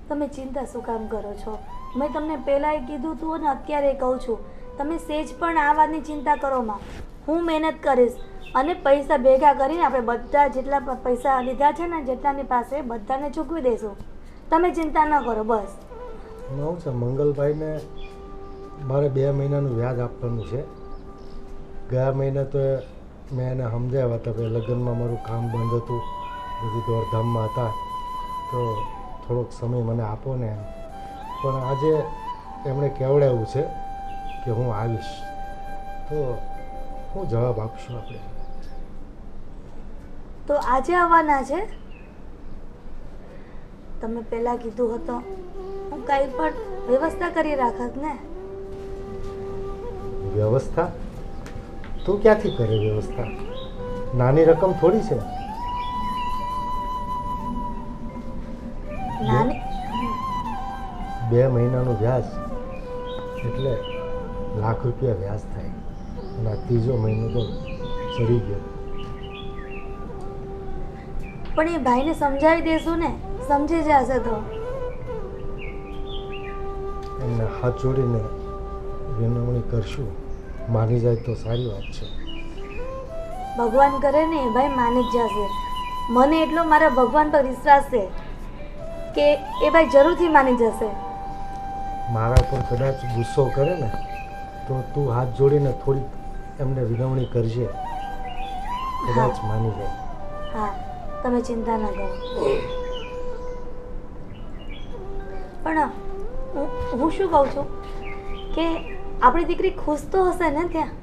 તમે ચિંતા શું કામ કરો છો? મેં તમને પહેલાંય કીધું હતું અને અત્યારે કહું છું, તમે સેજ પણ આ વાતની ચિંતા કરો માં. હું મહેનત કરીશ અને પૈસા ભેગા કરીને આપણે બધા જેટલા પૈસા લીધા છે ને જેટલાની પાસે બધાને ચૂકવી દઈશું. તમે ચિંતા ન કરો બસ. હું છે મંગલભાઈને મારે 2 મહિનાનું વ્યાજ આપવાનું છે. ગયા મહિને તો મેં એને સમજાવ્યા હતા કે લગ્નમાં મારું કામ બંધ હતું, બધી દોડધામમાં હતા, તો થોડોક સમય મને આપો ને એમ. પણ આજે એમણે કહેવડાવ્યું છે કે હું આવીશ, તો શું જવાબ આપશું આપણે? તો આજે આવવાના છે? તમે પહેલાં કીધું હતું હું કંઈ પણ વ્યવસ્થા કરી રાખત ને. વ્યવસ્થા? તું ક્યાંથી કરે વ્યવસ્થા? નાની રકમ થોડી છે. નાની 2 મહિનાનું વ્યાજ એટલે લાખ રૂપિયા વ્યાજ થાય અને આ 3જો મહિનો તો ચડી ગયો. પણ એ ભાઈને સમજાવી દેશું ને, સમજી જશે તો. એમને હાથ જોડીને વિનવણી કરશું, માની જાય તો સારી વાત છે. ભગવાન કરે ને એ ભાઈ માની જ જશે. મને એટલો મારા ભગવાન પર વિશ્વાસ છે કે એ ભાઈ જરૂરથી માની જશે. મારા પર કદાચ ગુસ્સો કરે ને તો તું હાથ જોડીને થોડી એમને વિનવણી કરજે, કદાચ માની જાય. હા, તમે ચિંતા ન કરો. પણ હું શું કહું છું કે આપણી દીકરી ખુશ તો હશે ને ત્યાં?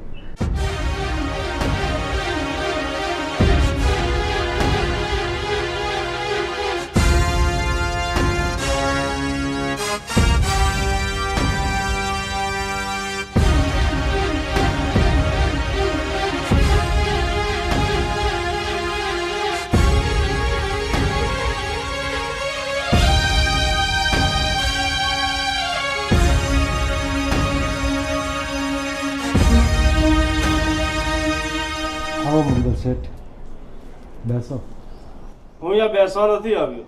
આવો મંગલ શેઠ, બેસો. હું અહીંયા બેસવા નથી આવ્યો.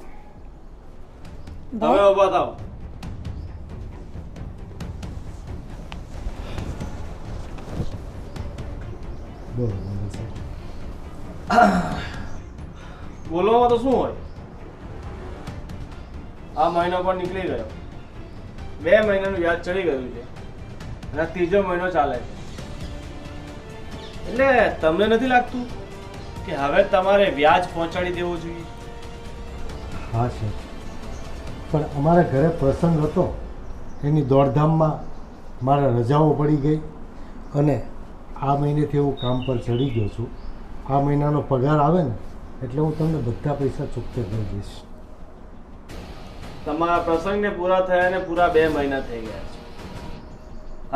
તમે ઊભા થાવ. બોલો મંગલ શેઠ. બોલવામાં તો શું હોય? આ મહિનો પણ નીકળી ગયો, 2 મહિનાનું વ્યાજ ચડી ગયું છે અને 3જો મહિનો ચાલે છે. એટલે તમને નથી લાગતું કે હવે તમારે વ્યાજ પહોંચાડી દેવું જોઈએ? હા શેઠ, પણ અમારા ઘરે પ્રસંગ હતો, એની દોડધામમાં મારે રજાઓ પડી ગઈ અને આ મહિનેથી હું કામ પર ચડી ગયો છું. આ મહિનાનો પગાર આવે ને એટલે હું તમને બધા પૈસા ચૂકતે કરી દઈશ. તમારા પ્રસંગને પૂરા થયાને પૂરા 2 મહિના થઈ ગયા છે.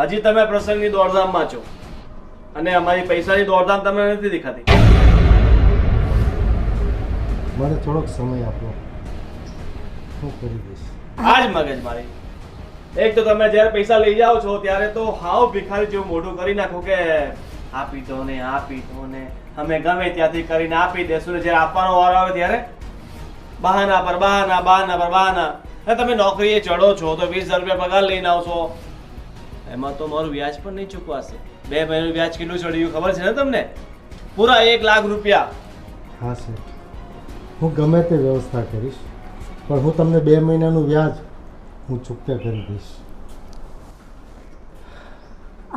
હજી તમે પ્રસંગની દોડધામમાં છો અને અમારી પૈસાની દોડધામ તમને નથી દેખાતી. મને થોડોક સમય આપો, હું કરી દઈશ. આજ મગજ મારી. એક તો તમે જ્યારે પૈસા લઈ જાઓ છો ત્યારે તો હાવ ભિખારી જેવું મોઢું કરી નાખો કે આપી દો ને આપી દો ને, અમે ગમે ત્યાંથી કરીને આપી દેશું ને જ્યારે આપવાનો વારો આવે ત્યારે બહાના પર બહાના, બહાના પર બહાના. અને તમે નોકરીએ ચડો છો તો 20,000 રૂપિયા પગાર લઈને આવશો, એમાં તો મારું વ્યાજ પણ નહીં ચૂકવાશે. 2 મહિનાનું વ્યાજ કેટલું ચડ્યું ખબર છે ને તમને? પૂરા 1 લાખ રૂપિયા. હા શેઠ, હું ગમે તે વ્યવસ્થા કરીશ, પણ હું તમને 2 મહિનાનું વ્યાજ હું ચૂકતા કરી દઈશ.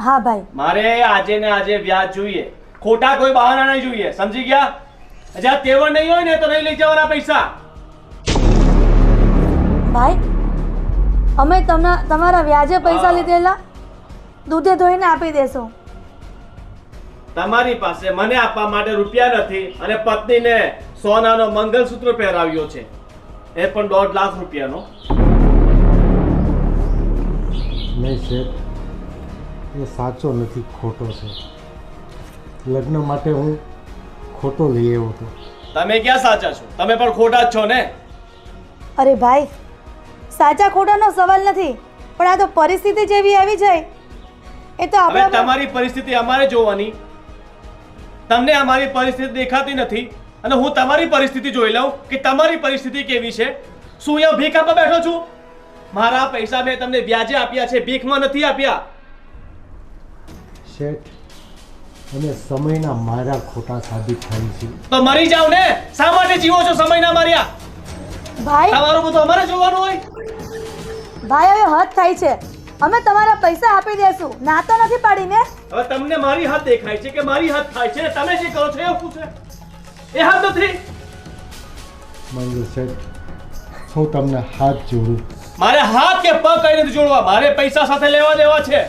હા ભાઈ. મારે આજે ને આજે વ્યાજ જોઈએ, ખોટા કોઈ બહાના નહીં જોઈએ, સમજી ગયા? જ્યાં તેવડ નહીં હોય ને તો નહીં લઈ જવાના પૈસા. ભાઈ, અમે તમારા વ્યાજે પૈસા લીધેલા દૂધે ધોઈને આપી દેશો. તમારી પાસે મને આપવા માટે રૂપિયા નથી અને પત્નીને સોનાનો મંગલસૂત્ર પહેરાવ્યો છે, એ પણ 1.5 લાખ રૂપિયાનો. નહીં શેઠ, એ સાચો નથી, ખોટો છે. લગ્ન માટે હું ખોટો લઈ આવ્યો હતો. તમે ક્યાં સાચા છો? તમે પણ ખોટા જ છો ને. અરે ભાઈ, સાચા ખોટાનો સવાલ નથી, પણ આ તો પરિસ્થિતિ જેવી આવી જાય એ તો હવે આપણે. તમારી પરિસ્થિતિ અમારે જોવાની. તમને અમારી પરિસ્થિતિ દેખાતી નથી અને હું તમારી પરિસ્થિતિ જોઈ લઉં કે તમારી પરિસ્થિતિ કેવી છે. શું અહીંયા ભીખ આપવા બેઠો છું? મારા પૈસા મેં તમને વ્યાજે આપ્યા છે, ભીખમાં નથી આપ્યા. શેઠ, અને સમયના મારા ખોટા સાબિત થાય છે. તો મરી જાવ ને, શા માટે જીવો છો સમયના માર્યા? ભાઈ તમારું બધું અમારે જોવાનું હોય. ભાઈ, હવે હદ થાય છે. અમે તમારા પૈસા આપી દેશું, ના તો નથી પાડીને. હવે તમને મારી હાથ દેખાય છે કે મારી હાથ થાય છે? તમે જે કરો છો એવું છે, એ હાથ નથી. મંગલ શેઠ, હું તમને હાથ જોડું. મારે હાથ કે પગ કઈ નથી જોડવા, મારે પૈસા સાથે લેવા દેવા છે.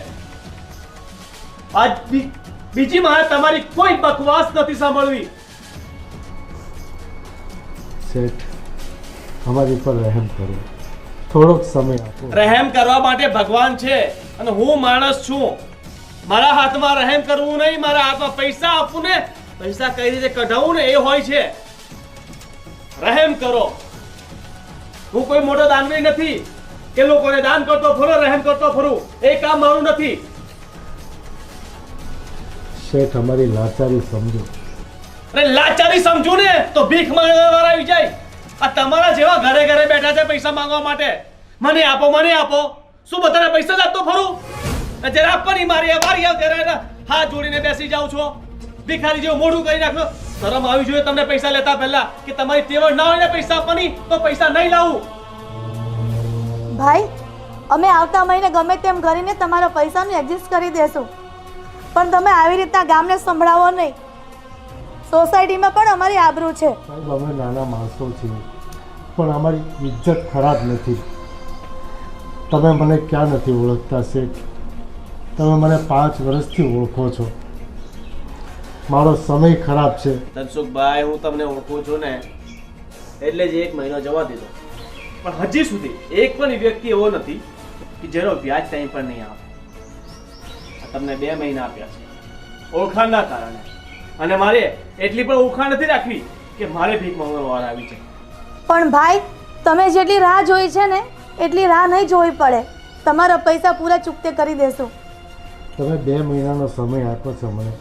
આજ બીજી મારે તમારી કોઈ બકવાસ નથી સાંભળવી. શેઠ, અમારી પર રહેમ કરો, થોડોક સમય આપો. રહેમ કરવા માટે ભગવાન છે અને હું માણસ છું. મારા હાથમાં રહેમ કરવું નહીં, મારા હાથમાં પૈસા આપવું ને પૈસા કઈ રીતે કઢાવવું ને એ હોય છે. રહેમ કરો. હું કોઈ મોટો દાનવીર નથી કે લોકોને દાન કરતો ફરો, રહેમ કરતો ફરું. એ કામ મારું નથી. શેઠ, અમારી લાચારી સમજો. અરે લાચારી સમજુ ને તો ભીખ માંગવા આવી જાય. આ તમારા જેવા ઘરે ઘરે બેઠા છે પૈસા માંગવા માટે. મને આપો, મને આપો. શું બધાને પૈસા જ આપતો ફરું? જયારે આપવાની મારી વારી આવે ત્યારે હાથ જોડીને બેસી જાવ છો, ભિખારી જેવું મોઢું કરી નાખો. શરમ આવી જોઈએ તમને પૈસા લેતા પહેલા કે તમારી તેવડ ના હોય ને પૈસા આપવાની તો પૈસા નહીં લાવું. ભાઈ, અમે આવતા મહિને ગમે તેમ કરીને તમારા પૈસાનું એડજસ્ટ કરી દેશું, પણ તમે આવી રીતના ગામને સંભળાવો નહીં. સોસાયટીમાં પણ અમારી આબરૂ છે. સાહેબ, અમે નાના માણસો છીએ, પણ અમારી ઇજ્જત ખરાબ નથી. તમે મને ક્યાં નથી ઓળખતા શેઠ? તમે મને 5 વર્ષથી ઓળખો છો. મારો સમય ખરાબ છે. ધનસુખભાઈ, હું તમને ઓળખું છું ને એટલે જ 1 મહિનો જવા દીધો, પણ હજી સુધી એક પણ વ્યક્તિ એવો નથી કે જેનો વ્યાજ ટાઈમ પર નહીં આવે. તમને 2 મહિના આપ્યા છે ઓળખાણના કારણે, અને મારે એટલી પણ ઓળખાણ નથી રાખવી કે મારે ભીખ માંગવાનો વાર આવી છે. પણ ભાઈ, તમે જેટલી રાહ જોઈ છે ને એટલી રાહ નહીં જોવી પડે. તમારા પૈસા પૂરા ચૂકતે કરી દેશું. તમે 2 મહિનાનો સમય આપ્યો છો મને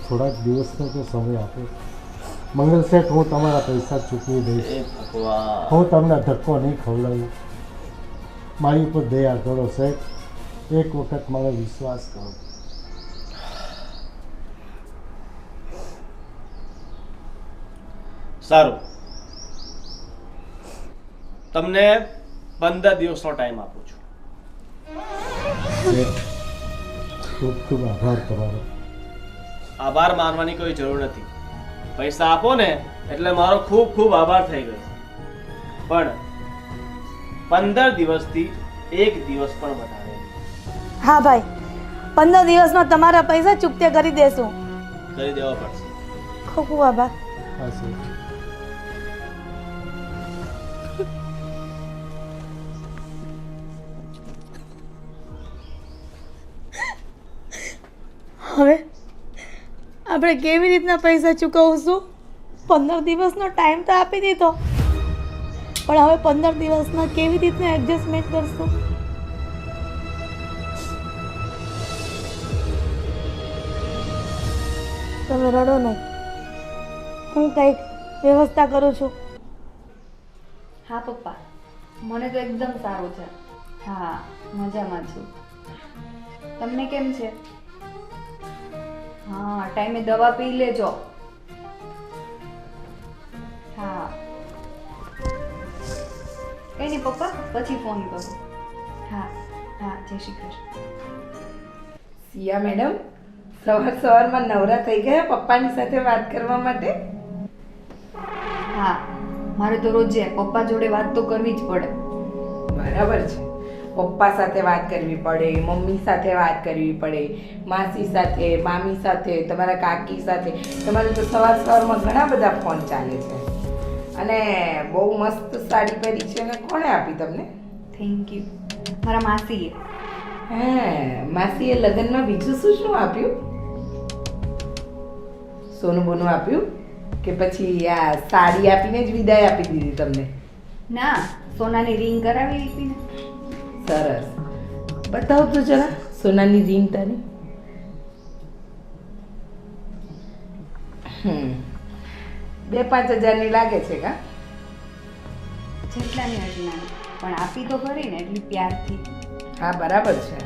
થોડાક દિવસનો તો સમય આપો. મંગલ શેઠ, હું તમારા પૈસા ચૂકવી દઈશ. હું તમને ધક્કો નહીં ખવડાવું. મારી ઉપર દયા કરો શેઠ. એક વખત મારો વિશ્વાસ કરો. સારું, તમને 15 દિવસનો ટાઈમ આપું છું. શેઠ, ખૂબ ખૂબ આભાર તમારો. આભાર માનવાની કોઈ જરૂર નથી. પૈસા આપો ને એટલે મારો ખૂબ ખૂબ આભાર થઈ ગયો. પણ 15 દિવસથી 1 દિવસ પણ વધારે. હા ભાઈ, 15 દિવસમાં તમારા પૈસા ચૂકતે કરી દેશું. કરી દેવા પડશે. ખૂબ ખૂબ આભાર. હા શેઠ. હવે આપણે કેવી રીતના પૈસા ચૂકવશું? 15 દિવસનો ટાઈમ તો આપી દીધો, પણ હવે 15 દિવસમાં કેવી રીતના એડજસ્ટમેન્ટ કરશું? તમે રડો નહીં, હું કંઈક વ્યવસ્થા કરું છું. હા પપ્પા, મને તો એકદમ સારું છે. હા, મજામાં છું. તમને કેમ છે? હા, ટાઈમે દવા પી લેજો. હા, કઈ નહીં પપ્પા, પછી ફોન કરું. હા હા, જય શ્રી કૃષ્ણ. સિયા મેડમ, સવારમાં નવરા થઈ ગયા પપ્પાની સાથે વાત કરવા માટે? હા, મારે તો રોજે પપ્પા જોડે વાત તો કરવી જ પડે. બરાબર છે, પપ્પા સાથે વાત કરવી પડે, મમ્મી સાથે વાત કરવી પડે, માસી સાથે, મામી સાથે, તમારા કાકી સાથે. તમારે તો સવારમાં ઘણા બધા ફોન ચાલે છે. અને બહુ મસ્ત સાડી પહેરી છે. અને કોણે આપી તમને? Thank you. મારા માસીએ. હા, માસીએ લગ્નમાં બીજું શું આપ્યું? સોનું બોનું આપ્યું કે પછી આ સાડી આપીને જ વિદાય આપી દીધી તમને? ના, સોનાની રિંગ કરાવી હતી ને. સરસ, બતાવ તો જરા સોનાની રિંગ તારી. 2-5 હજારની લાગે છે કા? જેટલાની એટલાની, પણ આપી તો ખરી ને, એટલી પ્યારથી. હા, બરાબર છે.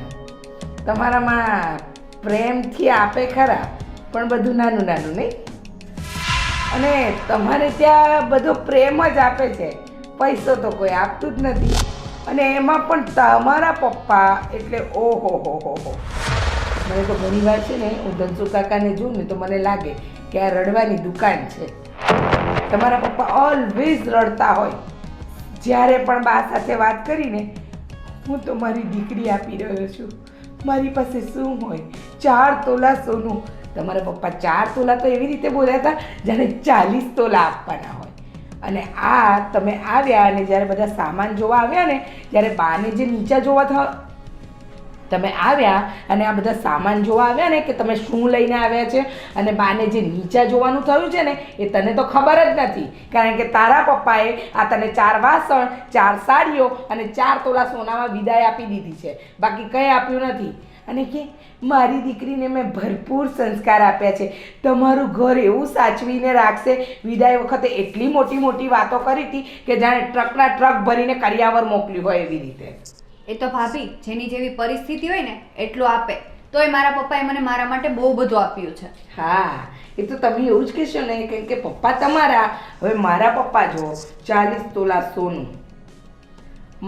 તમારામાં પ્રેમથી આપે ખરા, પણ બધું નાનું નાનું નહીં? અને તમારે ત્યાં બધો પ્રેમ જ આપે છે, પૈસો તો કોઈ આપતું જ નથી. અને એમાં પણ તમારા પપ્પા એટલે ઓહો હો હો હો. મને તો ઘણી વાર છે ને, હું ધનસુ કાકાને જોઉં ને તો મને લાગે કે આ રડવાની દુકાન છે. તમારા પપ્પા ઓલવેઝ રડતા હોય. જ્યારે પણ બા સાથે વાત કરીને, હું તો મારી દીકરી આપી રહ્યો છું, મારી પાસે શું હોય? 4 તોલા સોનું. તમારા પપ્પા 4 તોલા તો એવી રીતે બોલ્યા હતા જાણે 40 તોલા આપવાના હોય. અને આ તમે આવ્યા અને જ્યારે બધા સામાન જોવા આવ્યા ને, જ્યારે બાને જે નીચા જોવા તમે આવ્યા અને આ બધા સામાન જોવા આવ્યા ને કે તમે શું લઈને આવ્યા છે, અને બાને જે નીચા જોવાનું થયું છે ને, એ તને તો ખબર જ નથી. કારણ કે તારા પપ્પાએ આ તને 4 વાસણ, 4 સાડીઓ અને 4 તોલા સોનામાં વિદાય આપી દીધી છે, બાકી કંઈ આપ્યું નથી. અને કે મારી દીકરીને મેં ભરપૂર સંસ્કાર આપ્યા છે, તમારું ઘર એવું સાચવીને રાખશે. વિદાય વખતે એટલી મોટી મોટી વાતો કરી હતી કે જાણે ટ્રકના ટ્રક ભરીને કરિયાવર મોકલ્યું હોય એવી રીતે. એ તો ભાભી, જેની જેવી પરિસ્થિતિ હોય ને એટલું આપે. તોય મારા પપ્પાએ મને મારા માટે બહુ બધું આપ્યું છે. હા, એ તો તમે એવું જ કહેશો ને કે પપ્પા તમારા. હવે મારા પપ્પા જો 40 તોલા સોનું,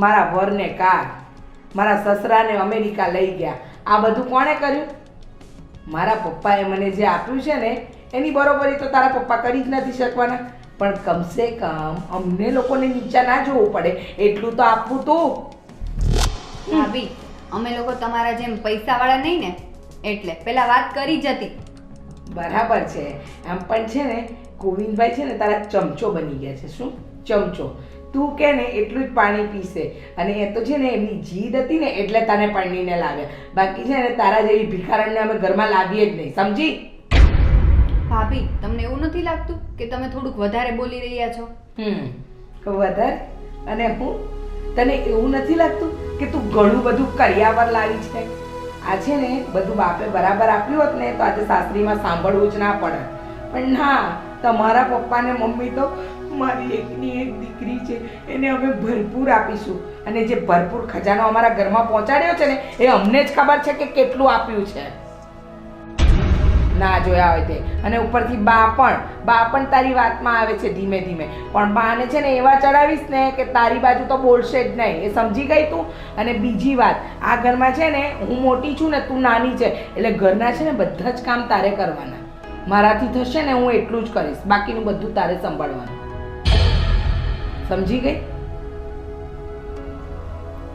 મારા વરને કાર, મારા સસરાને અમેરિકા લઈ ગયા. આ બધું કોણે કર્યું? મારા પપ્પાએ મને જે આપ્યું છે ને, એની બરોબરી તો તારા પપ્પા કરી જ નથી શકવાના. પણ કમસે કમ અમને લોકોને નીચા ના જોવું પડે એટલું તો આપવું તું. ભાભી, અમે લોકો તમારા જેમ પૈસાવાળા નહીં ને, એટલે પેલા વાત કરી જ હતી. બરાબર છે. આમ પણ છે ને, ગોવિંદભાઈ છે ને તારા ચમચો બની ગયા છે. શું ચમચો? તું કે ને એટલું જ પાણી પીશે. અને એ તો છે ને એમની જીદ હતી ને એટલે તને પરણીને લાવ્યા. બાકી છે ને તારા જેવી ભિખારણને અમે ઘરમાં લાવીએ જ નહીં, સમજી? ભાભી, તમને એવું નથી લાગતું કે તમે થોડુંક વધારે બોલી રહ્યા છો? વધારે? અને હું તને એવું નથી લાગતું કે તું ઘણું બધું કરિયાવર લાવી છે? આ છે ને બધું બાપે બરાબર આપ્યું હોત ને તો આજે સાસરીમાં સાંભળવું જ ના પડે. પણ ના, તમારા પપ્પાને મમ્મી તો મારી એકની એક દીકરી છે, એને અમે ભરપૂર આપીશું. અને જે ભરપૂર ખજાનો અમારા ઘરમાં પહોંચાડ્યો છે ને, એ અમને જ ખબર છે કે કેટલું આપ્યું છે. ના જોયા હોય તે. અને ઉપરથી બા પણ તારી વાતમાં આવે છે ધીમે ધીમે. પણ બાને છે ને એવા ચડાવીશ ને કે તારી બાજુ તો બોલશે જ નહીં. એ સમજી ગઈ તું? અને બીજી વાત, આ ઘરમાં છે ને હું મોટી છું ને તું નાની છે, એટલે ઘરના છે ને બધા જ કામ તારે કરવાના. મારાથી થશે ને હું એટલું જ કરીશ, બાકીનું બધું તારે સંભાળવાનું. સમજી ગઈ?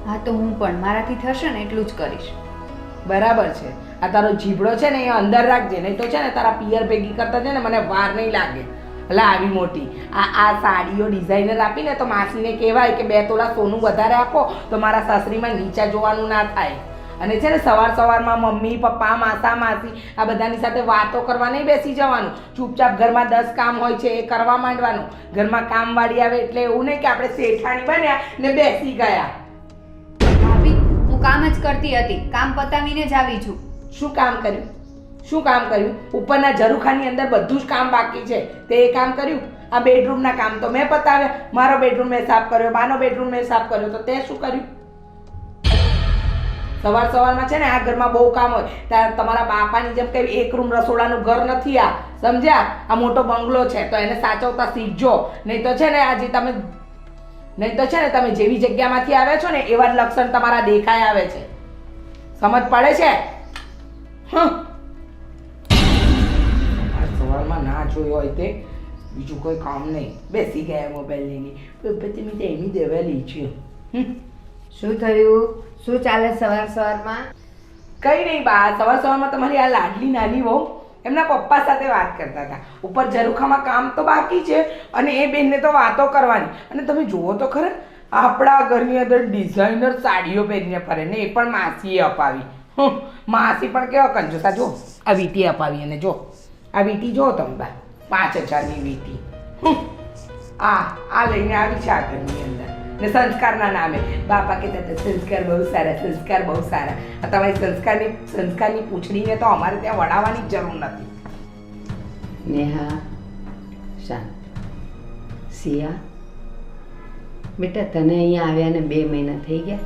હા, તો હું પણ મારાથી થશે ને એટલું જ કરીશ. બરાબર છે. આ તારો જીભડો છે ને એ અંદર રાખજે, નહીં તો છે ને તારા પિયર ભેગી કરતા છે ને મને વાર નહીં લાગે. એટલે આવી મોટી આ સાડીઓ ડિઝાઇનર આપીને તો માસીને કહેવાય કે 2 તોલા સોનું વધારે આપો તો મારા સાસરીમાં નીચા જોવાનું ના થાય. અને છે ને સવારમાં મમ્મી પપ્પા માસા માસી આ બધાની સાથે વાતો કરવા નહીં બેસી જવાનું. ચૂપચાપ ઘરમાં 10 કામ હોય છે એ કરવા માંડવાનું. ઘરમાં કામવાળી આવે એટલે એવું નહીં કે આપણે શેઠાણી બન્યા ને બેસી ગયા. ભાભી હું કામ જ કરતી હતી, કામ પતાવીને જ આવી છું. શું કામ કર્યું? શું કામ કર્યું? ઉપરના ઝરૂખાની અંદર બધું જ કામ બાકી છે, તે એ કામ કર્યું? આ બેડરૂમના કામ તો મેં પતાવ્યા. મારો બેડરૂમ મેં સાફ કર્યો, બાનો બેડરૂમ મેં સાફ કર્યો, તો તે શું કર્યું? સવારમાં છે ને આ ઘરમાં બહુ કામ હોય. ત્યારે તમારા બાપાની જેમ કઈ એક રૂમ રસોડાનું ઘર નથી આ, સમજ્યા? આ મોટો બંગલો છે તો એને સાચવતા શીખજો. નહીં તો છે ને તમે જેવી જગ્યામાંથી આવ્યા છો ને એવા જ લક્ષણ તમારા દેખાય આવે છે. સમજ પડે છે? સવારમાં ના જોયું હોય તે બીજું કોઈ કામ નહીં, બેસી ગયા મોબાઈલ લઈને. પછી મેં એની દવા લઈ છે. શું થયું? શું ચાલે સવારમાં? કઈ નહીં બા, સવારમાં તમારી આ લાડલી નાની વહુ એમના પપ્પા સાથે વાત કરતા હતા. ઉપર ઝરૂખામાં કામ તો બાકી છે અને એ બેનને તો વાતો કરવાની. અને તમે જુઓ તો ખરા, આપણા ઘરની અંદર ડિઝાઇનર સાડીઓ પહેરીને ફરે ને એ પણ માસીએ અપાવી. માસી પણ કેવા કંજોસા. જો આ વીંટી અપાવી, અને જો આ વીંટી જો તમે બા, 5000ની વીંટી. આ લઈને આવી છે આ ઘરની અંદર ને સંસ્કારના નામે. બાપા કહેતા હતા સંસ્કાર બહુ સારા, સંસ્કાર બહુ સારા. આ તમારી સંસ્કારની પૂંછડીને તો અમારે ત્યાં વડાવવાની જ જરૂર નથી. નેહા, શાંત. સિયા બેટા, તને અહીંયા આવ્યા ને 2 મહિના થઈ ગયા.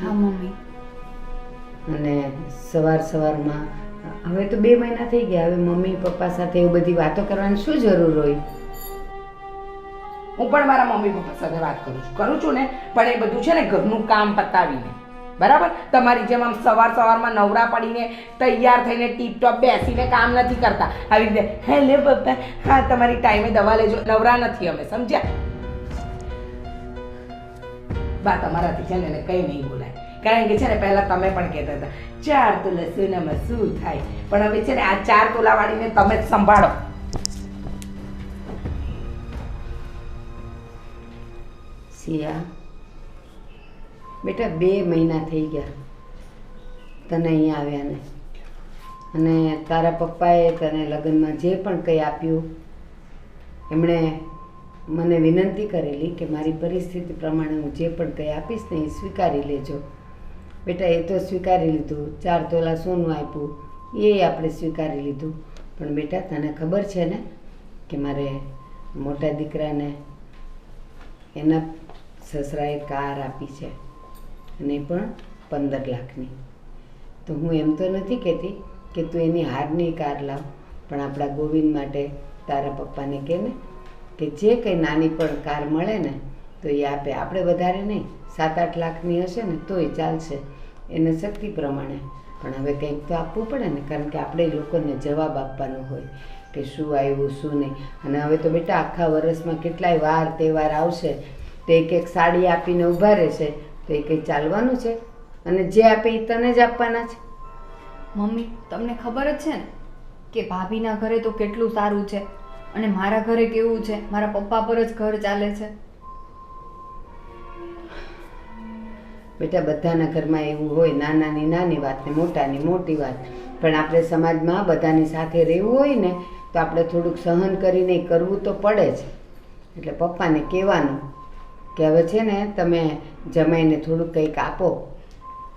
હા મમ્મી. અને સવારમાં હવે તો 2 મહિના થઈ ગયા. હવે મમ્મી પપ્પા સાથે એવું બધી વાતો કરવાની શું જરૂર હોય? હું પણ મારા મમ્મી પપ્પા સાથે વાત કરું છું ને, પણ એ બધું છે ને ઘરનું કામ પતાવીને, બરાબર? તમારી જેમ આમ સવારમાં નવરા પડીને તૈયાર થઈને ટીપટોપ બેસીને કામ નથી કરતા. આવી રીતે હેલો પપ્પા, હા તમારી ટાઈમે દવા લેજો, નવરા નથી અમે, સમજ્યા? બા તમારાથી છે ને એને કંઈ નહીં બોલાય. કારણ કે છે ને પહેલાં તમે પણ કહેતા હતા 4 તોલા સોનામાં શું થાય, પણ હવે છે ને આ 4 તોલાવાળીને તમે જ સંભાળો. સિયા બેટા, 2 મહિના થઈ ગયા તને અહીંયા આવ્યા ને, અને તારા પપ્પાએ તને લગ્નમાં જે પણ કંઈ આપ્યું એમણે મને વિનંતી કરેલી કે મારી પરિસ્થિતિ પ્રમાણે હું જે પણ કંઈ આપીશ ને એ સ્વીકારી લેજો. બેટા એ તો સ્વીકારી લીધું, 4 તોલા સોનું આપ્યું એ આપણે સ્વીકારી લીધું. પણ બેટા તને ખબર છે ને કે મારે મોટા દીકરાને એના સસરાએ કાર આપી છે, અને એ પણ 15 લાખની. તો હું એમ તો નથી કહેતી કે તું એની હારની કાર લાવ, પણ આપણા ગોવિંદ માટે તારા પપ્પાને કહે ને કે જે કંઈ નાની પણ કાર મળે ને તો એ આપે. આપણે વધારે નહીં, 7-8 લાખની હશે ને તોય ચાલશે એને શક્તિ પ્રમાણે. પણ હવે કંઈક તો આપવું પડે ને, કારણ કે આપણે લોકોને જવાબ આપવાનો હોય કે શું આવ્યું શું નહીં. અને હવે તો બેટા આખા વર્ષમાં કેટલાય વાર તહેવાર આવશે તો એક સાડી આપીને ઊભા રહેશે, તો એ કંઈ ચાલવાનું છે? અને જે આપે એ તને જ આપવાના છે. મમ્મી તમને ખબર જ છે ને કે ભાભીના ઘરે તો કેટલું સારું છે, અને મારા ઘરે કેવું છે, મારા પપ્પા પર જ ઘર ચાલે છે. બેટા બધાના ઘરમાં એવું હોય, નાનાની નાની વાત ને મોટાની મોટી વાત. પણ આપણે સમાજમાં બધાની સાથે રહેવું હોય ને તો આપણે થોડુંક સહન કરીને કરવું તો પડે જ. એટલે પપ્પાને કહેવાનું કે હવે છે ને તમે જમાઈને થોડુંક કંઈક આપો.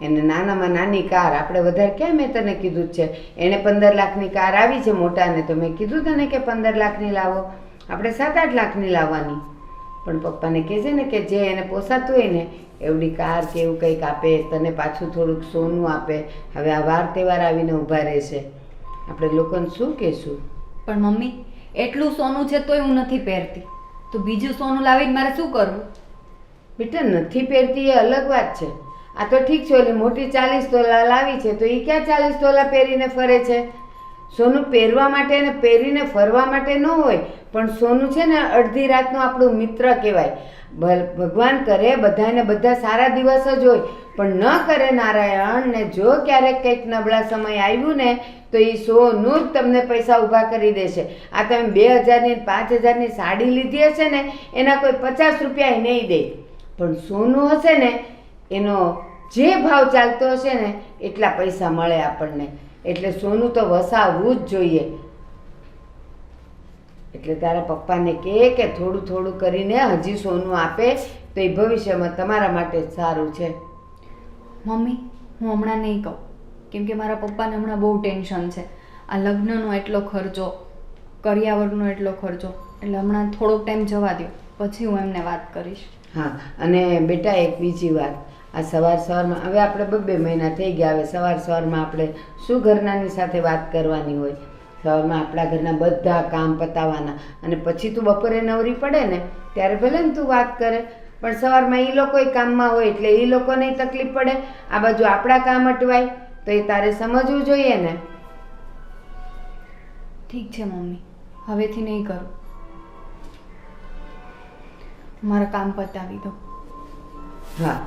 એને નાનામાં નાની કાર, આપણે વધારે ક્યાં મેં તને કીધું જ છે, એને 15 લાખની કાર આવી છે મોટાને, તો મેં કીધું તને કે 15 લાખની લાવો, આપણે 7-8 લાખની લાવવાની. પણ પપ્પાને કહેજે ને કે જે એને પોસાતું હોય ને એવડી કાર કે એવું કંઈક આપે, તને પાછું થોડુંક સોનું આપે. હવે આ વાર તહેવાર આવીને ઊભા રહેશે, આપણે લોકોને શું કહેશું? પણ મમ્મી એટલું સોનું છે તોય હું નથી પહેરતી, તો બીજું સોનું લાવીને મારે શું કરવું? બેટા નથી પહેરતી એ અલગ વાત છે. આ તો ઠીક છે, ઓલી મોટી 40 તોલા લાવી છે તો એ ક્યાં 40 તોલા પહેરીને ફરે છે? સોનું પહેરવા માટે અને પહેરીને ફરવા માટે ન હોય, પણ સોનું છે ને અડધી રાતનું આપણું મિત્ર કહેવાય. ભગવાન કરે બધાને બધા સારા દિવસ જ હોય, પણ ન કરે નારાયણ ને જો ક્યારેક કંઈક નબળા સમય આવ્યું ને તો એ સોનું જ તમને પૈસા ઊભા કરી દેશે. આ તમે 2000ની 5000ની સાડી લીધી હશે ને એના કોઈ 50 રૂપિયા નહીં દે, પણ સોનું હશે ને એનો જે ભાવ ચાલતો હશે ને એટલા પૈસા મળે આપણને. એટલે સોનું તો વસાવવું જ જોઈએ. એટલે તારા પપ્પાને કહે કે થોડું થોડું કરીને હજી સોનું આપે તો એ ભવિષ્યમાં તમારા માટે જ સારું છે. મમ્મી, હું હમણાં નહીં કહું, કેમ કે મારા પપ્પાને હમણાં બહુ ટેન્શન છે. આ લગ્નનો એટલો ખર્ચો, કરિયાવરનો એટલો ખર્ચો, એટલે હમણાં થોડોક ટાઈમ જવા દો, પછી હું એમને વાત કરીશ. હા, અને બેટા એક બીજી વાત, આ સવારમાં હવે આપણે 2 મહિના થઈ ગયા, હવે સવારમાં આપણે શું ઘરનાની સાથે વાત કરવાની હોય? સવારમાં આપણા ઘરના બધા કામ પતાવવાના, અને પછી તું બપોરે નવરી પડે ને ત્યારે ભલે ને તું વાત કરે, પણ સવારમાં એ લોકોય કામમાં હોય એટલે એ લોકોને તકલીફ પડે, આ બાજુ આપણા કામ અટવાય, તો એ તારે સમજવું જોઈએ ને. ઠીક છે મમ્મી, હવેથી નહીં કરું. મારા કામ પતાવી દો. હા,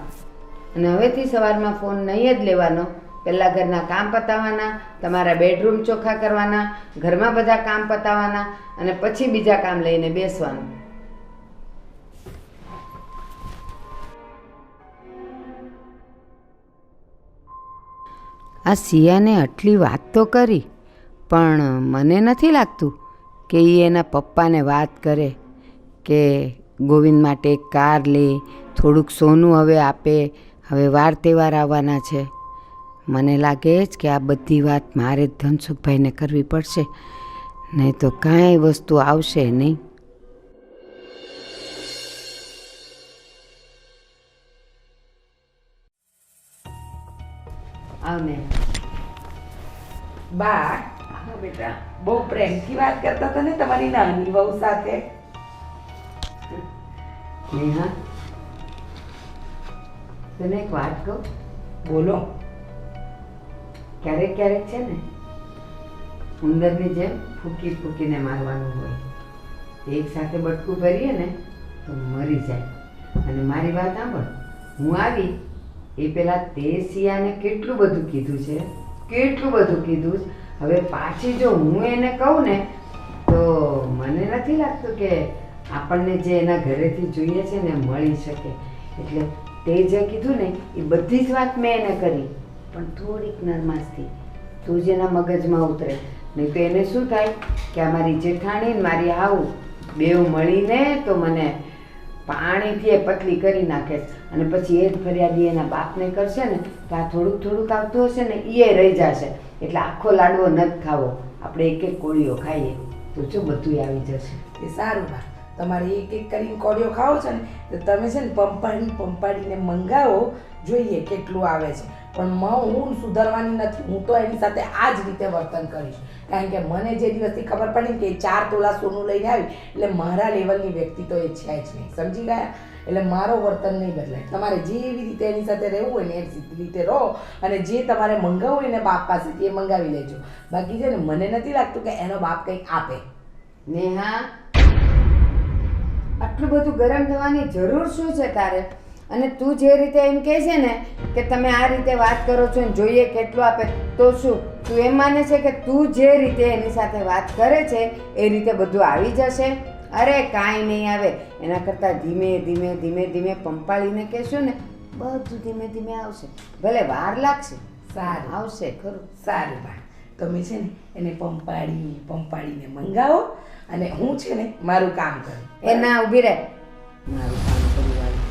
અને હવેથી સવારમાં ફોન નહીં જ લેવાનો. પહેલાં ઘરના કામ પતાવવાના, તમારા બેડરૂમ ચોખ્ખા કરવાના, ઘરમાં બધા કામ પતાવવાના, અને પછી બીજા કામ લઈને બેસવાનું. આ સિયાને આટલી વાત તો કરી, પણ મને નથી લાગતું કે એ એના પપ્પાને વાત કરે કે ગોવિંદ માટે એક કાર લે, થોડુંક સોનું હવે આપે, હવે વાર તહેવાર આવવાના છે. મને લાગે જ કે આ બધી વાત મારે જ ધનસુખભાઈને કરવી પડશે, નહીં તો કાંઈ વસ્તુ આવશે નહીં. આવને બા. હા બેટા, બહુ પ્રેમથી વાત કરતા હતા ને તમારી નાની વહુ સાથે. નેહા, તને એક વાત કહું? બોલો. ક્યારેક છે ને ઉંદરની જેમ ફૂંકી ફૂંકીને મારવાનું હોય. એક સાથે બટકું ભરીએ ને તો મરી જાય. અને મારી વાત સાંભળ, હું આવી એ પહેલાં તે સિયાને કેટલું બધું કીધું છે, કેટલું બધું કીધું છે. હવે પાછી જો હું એને કહું ને તો મને નથી લાગતું કે આપણને જે એના ઘરેથી જોઈએ છે ને મળી શકે. એટલે તે જે કીધું ને એ બધી જ વાત મેં એને કરી, પણ થોડીક નરમાશથી, તું જેના મગજમાં ઉતરે. નહીં તો એને શું થાય કે આ મારી જેઠાણી ને મારી આવું બેઉ મળીને તો મને પાણીથી એ પતલી કરી નાખે છે. અને પછી એ જ ફરિયાદી એના બાપને કરશે ને તો આ થોડુંક આવતું હશે ને એ રહી જશે. એટલે આખો લાડવો નથી ખાવો, આપણે એક એક કોળીઓ ખાઈએ તો જો બધું આવી જશે. એ સારું બા, તમારે એક એક કરીને કોળીઓ ખાઓ છો ને તો તમે છે ને પંપાડીને મંગાવો, જોઈએ કેટલું આવે છે. પણ હું સુધારવાની નથી, હું તો એની સાથે આ જ રીતે વર્તન કરીશ. કારણ કે મને જે દિવસથી ખબર પડી ને કે 4 તોલા સોનું લઈને આવી, એટલે મારા લેવલની વ્યક્તિ તો એ છે જ નહીં, સમજી ગયા? એટલે મારો વર્તન નહીં બદલાય. તમારે જે એવી રીતે એની સાથે રહેવું હોય ને એવી રીતે રહો, અને જે તમારે મંગાવવું હોય ને બાપ પાસેથી એ મંગાવી લેજો. બાકી છે ને મને નથી લાગતું કે એનો બાપ કંઈક આપે. નેહા, આટલું બધું ગરમ થવાની જરૂર શું છે તારે? અને તું જે રીતે એમ કહે છે ને કે તમે આ રીતે વાત કરો છો ને જોઈએ કેટલું આપે, તો શું તું એમ માને છે કે તું જે રીતે એની સાથે વાત કરે છે એ રીતે બધું આવી જશે? અરે કાંઈ નહીં આવે. એના કરતાં ધીમે પંપાળીને કહેશું ને બધું ધીમે ધીમે આવશે. ભલે વાર લાગશે, સારું આવશે ખરું. સારું બા, તમે છે ને એને પંપાડીને મંગાવો, અને હું છે ને મારું કામ કરું. એ ના, ઊભી રહે. મારું કામ કરવાનું.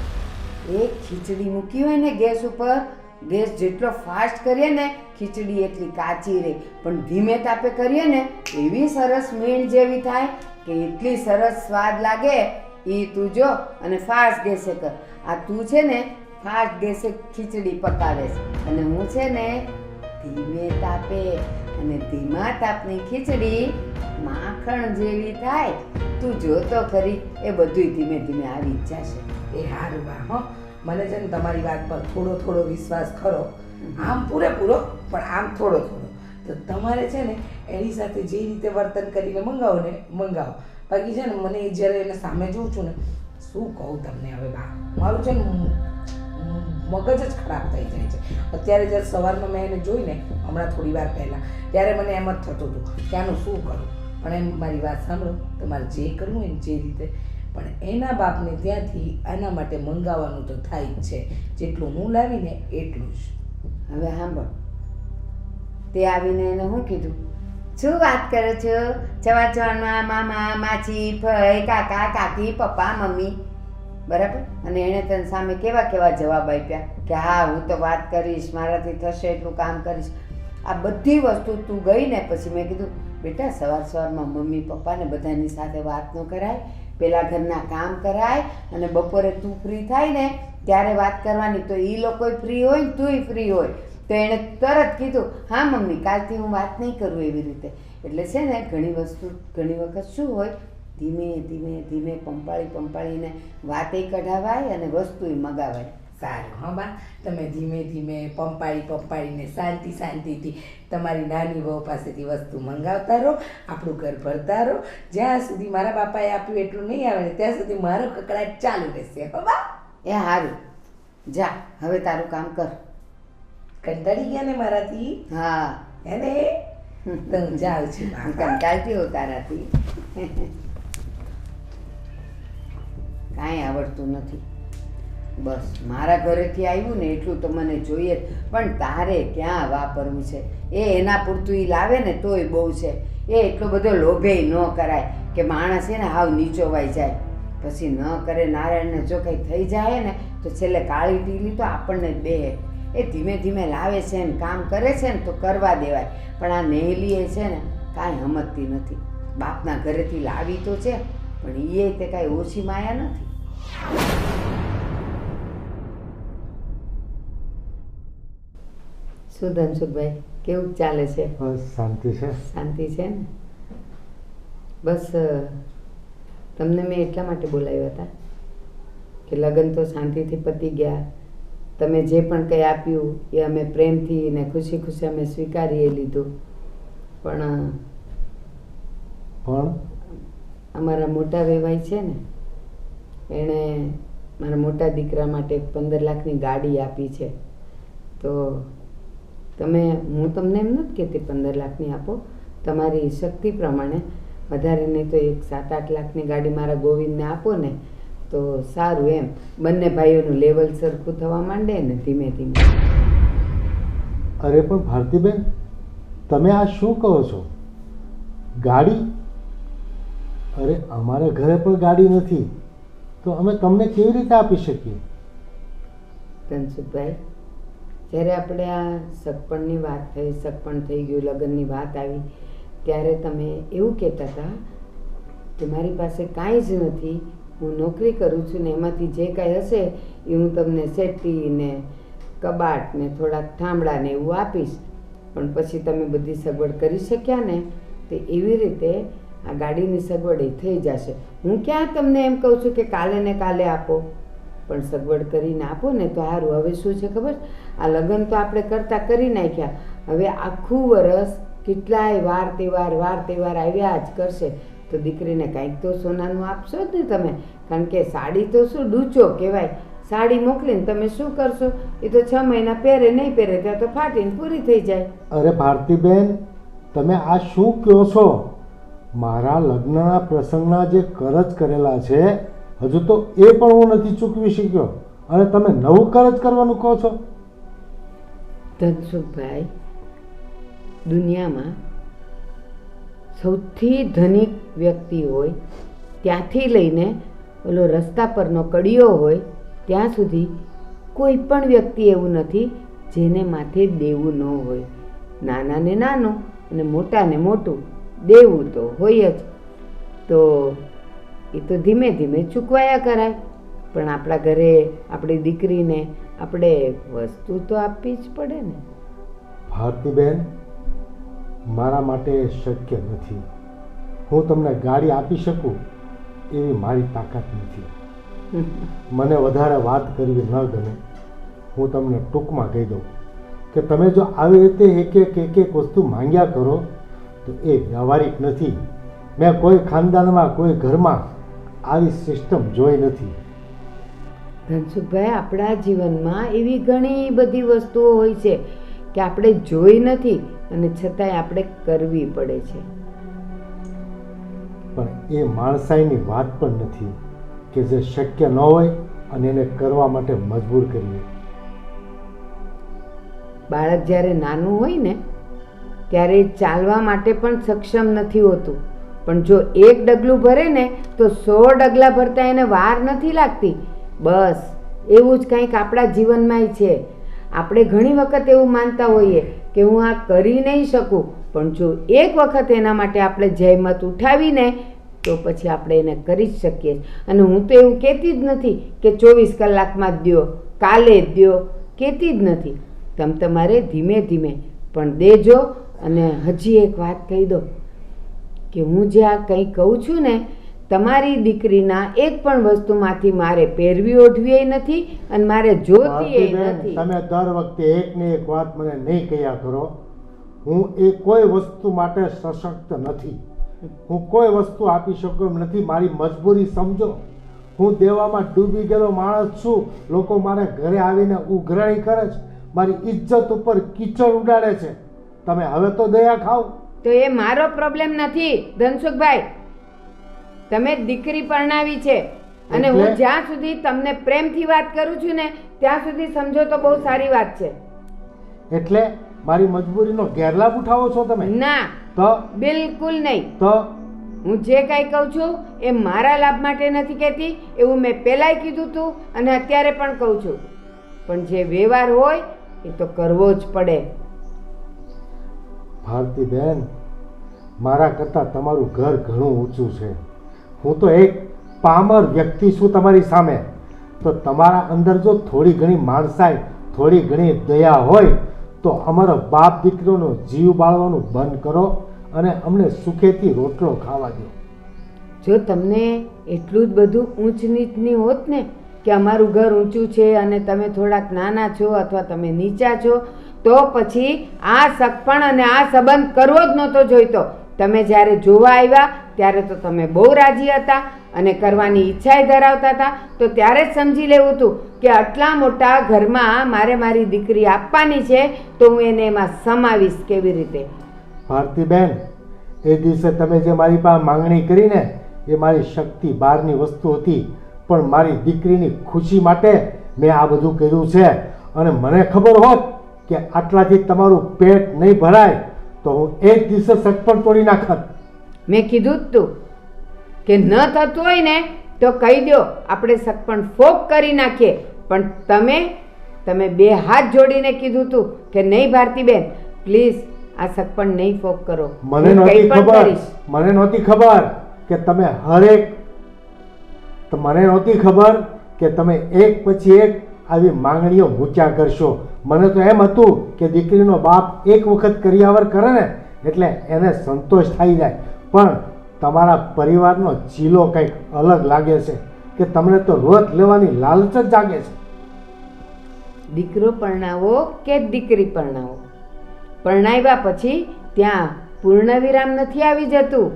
એક ખીચડી મૂકી હોય ને ગેસ ઉપર, ગેસ જેટલો ફાસ્ટ કરીએ ને ખીચડી એટલી કાચી રહે, પણ ધીમે તાપે કરીએ ને એવી સરસ મીણ જેવી થાય કે એટલી સરસ સ્વાદ લાગે. એ તું જો, અને ફાસ્ટ ગેસે કર. આ તું છે ને ફાસ્ટ ગેસે ખીચડી પકાવે છે, અને હું છે ને ધીમે તાપે, અને ધીમા તાપની ખીચડી માખણ જેવી થાય. તું જો તો ખરી, એ બધું ધીમે ધીમે આવી જ જશે. એ હારું બા. હો, મને છે ને તમારી વાત પર થોડો વિશ્વાસ ખરો, આમ પૂરેપૂરો પણ આમ થોડો. તો તમારે છે ને એની સાથે જે રીતે વર્તન કરીને મંગાવો ને મંગાવો. બાકી છે ને મને જ્યારે એને સામે જોઉં છું ને, શું કહું તમને હવે બા, મારું છે ને મગજ જ ખરાબ થઈ જાય છે. અત્યારે જ્યારે સવારમાં મેં એને જોઈને હમણાં થોડી વાર પહેલાં, ત્યારે મને એમ જ થતું હતું કે આનું શું કરું. પણ એમ મારી વાત સાંભળો, તમારે જે કરવું હોય ને જે રીતે, પણ એના બાપને ત્યાંથી આના માટે મંગાવવાનું તો થાય જ છે. જેટલું હું લાવીને એટલું જ. હવે સાંભળ, તે આવીને એને શું કીધું? શું વાત કરો છો? જવા જવાનમાં મામા, માસી, ફઈ, કાકા, કાકી, પપ્પા, મમ્મી, બરાબર? અને એણે તને સામે કેવા કેવા જવાબ આપ્યા કે હા હું તો વાત કરીશ, મારાથી થશે એટલું કામ કરીશ. આ બધી વસ્તુ તું ગઈ ને પછી મેં કીધું બેટા સવારમાં મમ્મી પપ્પાને બધાની સાથે વાત ન કરાય, પહેલાં ઘરના કામ કરાય અને બપોરે તું ફ્રી થાય ને ત્યારે વાત કરવાની. તો એ લોકો ફ્રી હોય ને તુંય ફ્રી હોય. તો એણે તરત કીધું હા મમ્મી કાલથી હું વાત નહીં કરું એવી રીતે. એટલે છે ને ઘણી વખત શું હોય, ધીમે ધીમે ધીમે પંપાળીને વાતે કઢાવાય અને વસ્તુય મગાવાય. સારું હા બા, તમે ધીમે ધીમે પંપાળીને શાંતિથી તમારી નાની વહુ પાસેથી વસ્તુ મંગાવતા રહો, આપણું ઘર ભરતા રહો. જ્યાં સુધી મારા બાપાએ આપ્યું એટલું નહીં આવે ને ત્યાં સુધી મારો કકડાટ ચાલુ રહેશે. હો બા, એ સારું, જા હવે તારું કામ કર. કંટાળી ગયા ને મારાથી? હા એને તો હું જાઉં છું. કંટાળતી હો તારાથી. કાંઈ આવડતું નથી. બસ મારા ઘરેથી આવ્યું ને એટલું તો મને જોઈએ જ. પણ તારે ક્યાં વાપરવું છે? એ એના પૂરતું એ લાવે ને તોય બહુ છે. એ એટલો બધો લોભેય ન કરાય કે માણસ છે ને હાવ નીચોવાઈ જાય. પછી ન કરે નારાયણને જો કંઈ થઈ જાય ને તો છેલ્લે કાળી ટીલી તો આપણને જ બેહે. એ ધીમે ધીમે લાવે છે ને કામ કરે છે ને તો કરવા દેવાય. પણ આ નેહલી છે ને કાંઈ સમજતી નથી. બાપના ઘરેથી લાવી તો છે પણ એ તે કાંઈ ઓછી માયા નથી. શું ધનસુખભાઈ કેવું ચાલે છે? બસ શાંતિ છે. શાંતિ છે ને? બસ તમને મેં એટલા માટે બોલાવ્યા હતા કે લગ્ન તો શાંતિથી પતી ગયા. તમે જે પણ કંઈ આપ્યું એ અમે પ્રેમથી ને ખુશી ખુશી અમે સ્વીકારીએ લીધું. પણ અમારા મોટા વેવાઈ છે ને એણે મારા મોટા દીકરા માટે 15 લાખની ગાડી આપી છે. તો હું તમને એમ નથી કહેતી 15 લાખની આપો, તમારી શક્તિ પ્રમાણે વધારે નહીં તો 7-8 લાખની ગાડી મારા ગોવિંદને આપો ને તો સારું. એમ બંને ભાઈઓનું લેવલ સરખું થવા માંડે ને ધીમે ધીમે. અરે પણ ભારતીબેન, તમે આ શું કહો છો? ગાડી? અરે અમારા ઘરે પણ ગાડી નથી તો અમે તમને કેવી રીતે આપી શકીએ? ધનસુખભાઈ, જ્યારે આપણે આ સગપણની વાત થઈ, સગપણ થઈ ગયું, લગ્નની વાત આવી ત્યારે તમે એવું કહેતા હતા કે મારી પાસે કાંઈ જ નથી, હું નોકરી કરું છું ને એમાંથી જે કાંઈ હશે એ હું તમને સેટી ને કબાટ ને થોડાક થાંભળા ને એવું આપીશ. પણ પછી તમે બધી સગવડ કરી શક્યા ને તો એવી રીતે આ ગાડીની સગવડ એ થઈ જશે. હું ક્યાં તમને એમ કહું છું કે કાલે ને કાલે આપો, પણ સગવડ કરીને આપો ને તો સારું. હવે શું છે ખબર? આ લગ્ન તો આપણે કરી નાખ્યા. હવે આખું વરસ કેટલાય વાર તહેવાર આવ્યા જ કરશે તો દીકરીને કાંઈક તો સોનાનું આપશો જ ને તમે. કારણ કે સાડી તો શું ડૂચો કહેવાય. સાડી મોકલીને તમે શું કરશો? એ તો 6 મહિના પહેરે નહીં પહેરે ત્યાં તો ફાટીને પૂરી થઈ જાય. અરે ભારતીબેન, તમે આ શું કહો છો? મારા લગ્નના પ્રસંગના જે કરજ કરેલા છે હજુ તો એ પણ હું નથી ચૂકવી શક્યો અને તમે નવું કરજ કરવાનું કહો છો? ધનસુખભાઈ, દુનિયામાં સૌથી ધનિક વ્યક્તિ હોય ત્યાંથી લઈને ઓલો રસ્તા પરનો કડિયો હોય ત્યાં સુધી કોઈ પણ વ્યક્તિ એવું નથી જેને માથે દેવું ન હોય. નાનાને નાનું અને મોટાને મોટું દેવું તો હોય જ. તો એ તો ધીમે ધીમે ચૂકવાયા કરાય. પણ આપણા ઘરે આપણી દીકરીને આપણે વસ્તુ તો આપવી જ પડે ને. ભારતીબેન, મારા માટે શક્ય નથી. હું તમને ગાડી આપી શકું એવી મારી તાકાત નથી. મને વધારે વાત કરવી ન ગમે. હું તમને ટૂંકમાં કહી દઉં કે તમે જો આવી રીતે એક વસ્તુ માંગ્યા કરો તો એ વ્યવહારિક નથી. મેં કોઈ ખાનદાનમાં કોઈ ઘરમાં આવી સિસ્ટમ જોઈ નથી. ધનસુખભાઈ, આપણા જીવનમાં એવી ઘણી બધી વસ્તુઓ હોય છે કે આપણે જોઈ નથી અને છતાંય આપણે કરવી પડે છે. પણ એ માણસાઈની વાત પણ નથી. કે જે શક્ય ન હોય અને એને કરવા માટે મજબૂર કરીએ. બાળક જ્યારે નાનું હોય ને ત્યારે ચાલવા માટે પણ સક્ષમ નથી હોતું, પણ જો એક ડગલું ભરે ને તો 100 ડગલા ભરતા એને વાર નથી લાગતી. બસ એવું જ કંઈક આપણા જીવનમાં છે. આપણે ઘણી વખત એવું માનતા હોઈએ કે હું આ કરી નહીં શકું, પણ જો એક વખત એના માટે આપણે જહેમત ઉઠાવીને તો પછી આપણે એને કરી જ શકીએ. અને હું તો એવું કહેતી જ નથી કે 24 કલાકમાં જ દો, કાલે જ દો, કહેતી જ નથી. તમારે ધીમે ધીમે પણ દેજો. અને હજી એક વાત કહી દો કે હું જે આ કંઈ કહું છું ને, તમારી દીકરીના એક પણ વસ્તુમાંથી મારે પહેરવી ઓઢવી નથી અને મારે જોતી નથી. તમે દર વખતે એક ને એક વાત મને નહીં કહ્યા કરો. હું એ કોઈ વસ્તુ માટે સશક્ત નથી. હું કોઈ વસ્તુ આપી શકું એમ નથી. મારી મજબૂરી સમજો. હું દેવામાં ડૂબી ગયેલો માણસ છું. લોકો મારા ઘરે આવીને ઉઘરાણી કરે છે, મારી ઇજ્જત ઉપર કીચડ ઉડાડે છે. તમે હવે તો દયા ખાઓ. તો એ મારો પ્રોબ્લેમ નથી ધનસુખભાઈ. તમે દીકરી પરણાવી છે અને હું જ્યાં સુધી તમને પ્રેમથી વાત કરું છું ને ત્યાં સુધી સમજો તો બહુ સારી વાત છે. એટલે મારી મજબૂરીનો ગેરલાભ ઉઠાવો છો તમે? ના, તો બિલકુલ નહીં. તો હું જે કાંઈ કહું છું એ મારા લાભ માટે નથી કહેતી. એવું મેં પહેલાંય કીધું હતું અને અત્યારે પણ કહું છું. પણ જે વ્યવહાર હોય એ તો કરવો જ પડે. ભારતીબેન, મારા કરતાં તમારું ઘર ઘણું ઊંચું છે. હું તો એક પામર વ્યક્તિ છું તમારી સામે. તો તમારા અંદર જો થોડી ઘણી માણસાઈ, થોડી ઘણી દયા હોય તો અમારો બાપ દીકરીનો જીવ બાળવાનું બંધ કરો અને અમને સુખેથી રોટલો ખાવા દો. જો તમને એટલું જ બધું ઊંચ નીચની હોત ને કે અમારું ઘર ઊંચું છે અને તમે થોડાક નાના છો અથવા તમે નીચા છો, તો પછી આ સગપણ અને આ સંબંધ કરવો જ નહોતો જોઈતો. તમે જ્યારે જોવા આવ્યા ત્યારે તો તમે બહુ રાજી હતા અને કરવાની ઈચ્છાએ ધરાવતા હતા. તો ત્યારે જ સમજી લેવું હતું કે આટલા મોટા ઘરમાં મારે મારી દીકરી આપવાની છે તો હું એને એમાં સમાવીશ કેવી રીતે. ભારતીબેન, એ દિવસે તમે જે મારી પાસે માંગણી કરીને એ મારી શક્તિ બહારની વસ્તુ હતી, પણ મારી દીકરીની ખુશી માટે મેં આ બધું કર્યું છે. અને મને ખબર હોત કે આટલાથી તમારું પેટ નહીં ભરાય તો હું એક દિવસે સગપણ તોડી નાખત. મેં કીધું જ તું કે ન થતું હોય ને તો કહી દો, આપણે સગપણ ફોક કરી નાખીએ. પણ તમે 2 હાથ જોડીને કીધું તું કે નહીં ભારતીબેન, પ્લીઝ આ સગપણ નહીં ફોક કરો. મને નહોતી ખબર કે તમે મને નહોતી ખબર કે તમે એક પછી એક આવી માંગણીઓ મૂક્યા કરશો. મને તો એમ હતું કે દીકરીનો બાપ એક વખત કરિયાવર કરે ને એટલે એને સંતોષ થઈ જાય. પણ તમારા પરિવારનો ચીલો કંઈક અલગ લાગે છે કે તમને તો રોજ લેવાની લાલચ જ જાગે છે. દીકરો પરણાવો કે દીકરી પરણાવો, પરણાવ્યા પછી ત્યાં પૂર્ણ વિરામ નથી આવી જતું.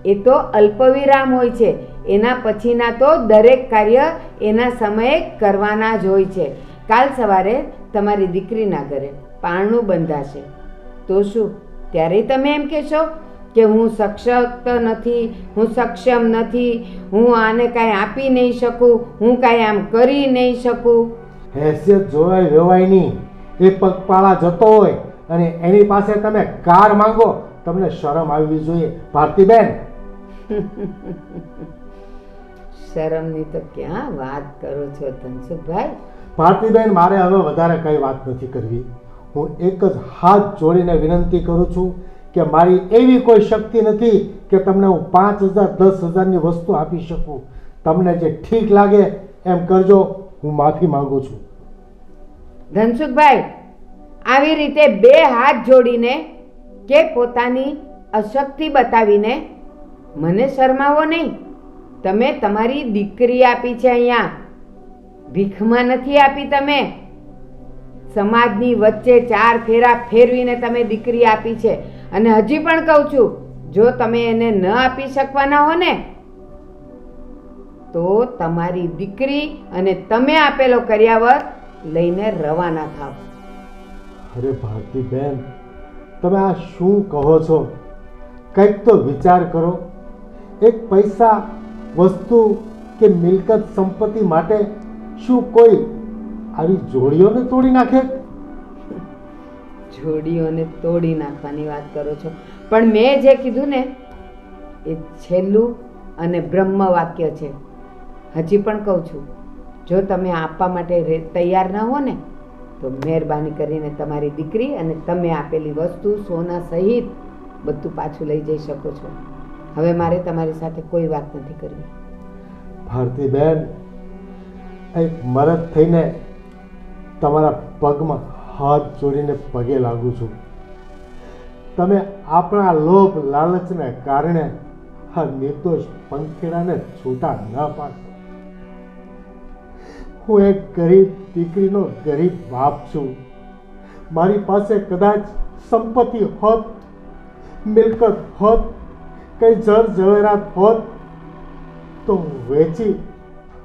એ તો અલ્પવિરામ હોય છે. એના પછીના તો દરેક કાર્ય એના સમયે કરવાના જ હોય છે. કાલ સવારે તમારી દીકરીના ઘરે પારણું બંધાશે તો શું ત્યારે તમે એમ કહેશો કે હું સશક્ત નથી, હું સક્ષમ નથી, હું આને કાંઈ આપી નહીં શકું, હું કાંઈ આમ કરી નહીં શકું? હેસિયત જોવાય વેવાય નહીં. એ પગપાળા જતો હોય અને એની પાસે તમે કાર માંગો, તમને શરમ આવવી જોઈએ ભારતીબેન. શરમની તો ક્યાં વાત કરો છો ધનસુખભાઈ? ભારતીબેન, મારે હવે વધારે કઈ વાત નથી કરવી. હું એક જ હાથ જોડીને વિનંતી કરું છું કે મારી એવી કોઈ શક્તિ નથી કે તમને હું 5,000 10,000ની વસ્તુ આપી શકું. તમને જે ઠીક લાગે એમ કરજો. હું માફી માંગુ છું. ધનસુખભાઈ, આવી રીતે 2 હાથ જોડીને કે પોતાની અશક્તિ બતાવીને મને શરમાવો નહીં. તમે તમારી દીકરી આપી છે અહીંયા, ભીખમાં નથી આપી. તમે સમાજની વચ્ચે 4 ફેરા ફેરવીને તમે દીકરી આપી છે. અને હજી પણ કહું છું, જો તમે એને ન આપી શકવાના હો ને તો તમારી દીકરી અને તમે આપેલો કર્યાવર લઈને રવાના થાવ. અરે ભારતીબેન, તમે આ શું કહો છો? કંઈક તો વિચાર કરો. એક પૈસા, વસ્તુ કે મિલકત સંપત્તિ માટે શું કોઈ આવી જોડીઓને તોડી નાખે? જોડીઓને તોડી નાખવાની વાત કરો છો, પણ મેં જે કીધું ને એ છેલ્લું અને બ્રહ્મ વાક્ય છે. હજી પણ કહું છું, જો તમે આપવા માટે તૈયાર ન હો ને તો મહેરબાની કરીને તમારી દીકરી અને તમે આપેલી વસ્તુ સોના સહિત બધું પાછું લઈ જઈ શકો છો. હવે મારે તમારી સાથે કોઈ વાત નથી કરવી. ભારતીબેન, એક મરદ થઈને તમારા પગમાં હાથ જોડીને પગે લાગુ છું. તમે આપણા લોભ લાલચને કારણે આ નિર્દોષ પંખીડાને છૂટા ન પાડો. હું એક ગરીબ દીકરીનો ગરીબ બાપ છું. મારી પાસે કદાચ સંપત્તિ હોત, મિલકત હોત, કઈ જર ઝવેરાત હોત તો હું વેચી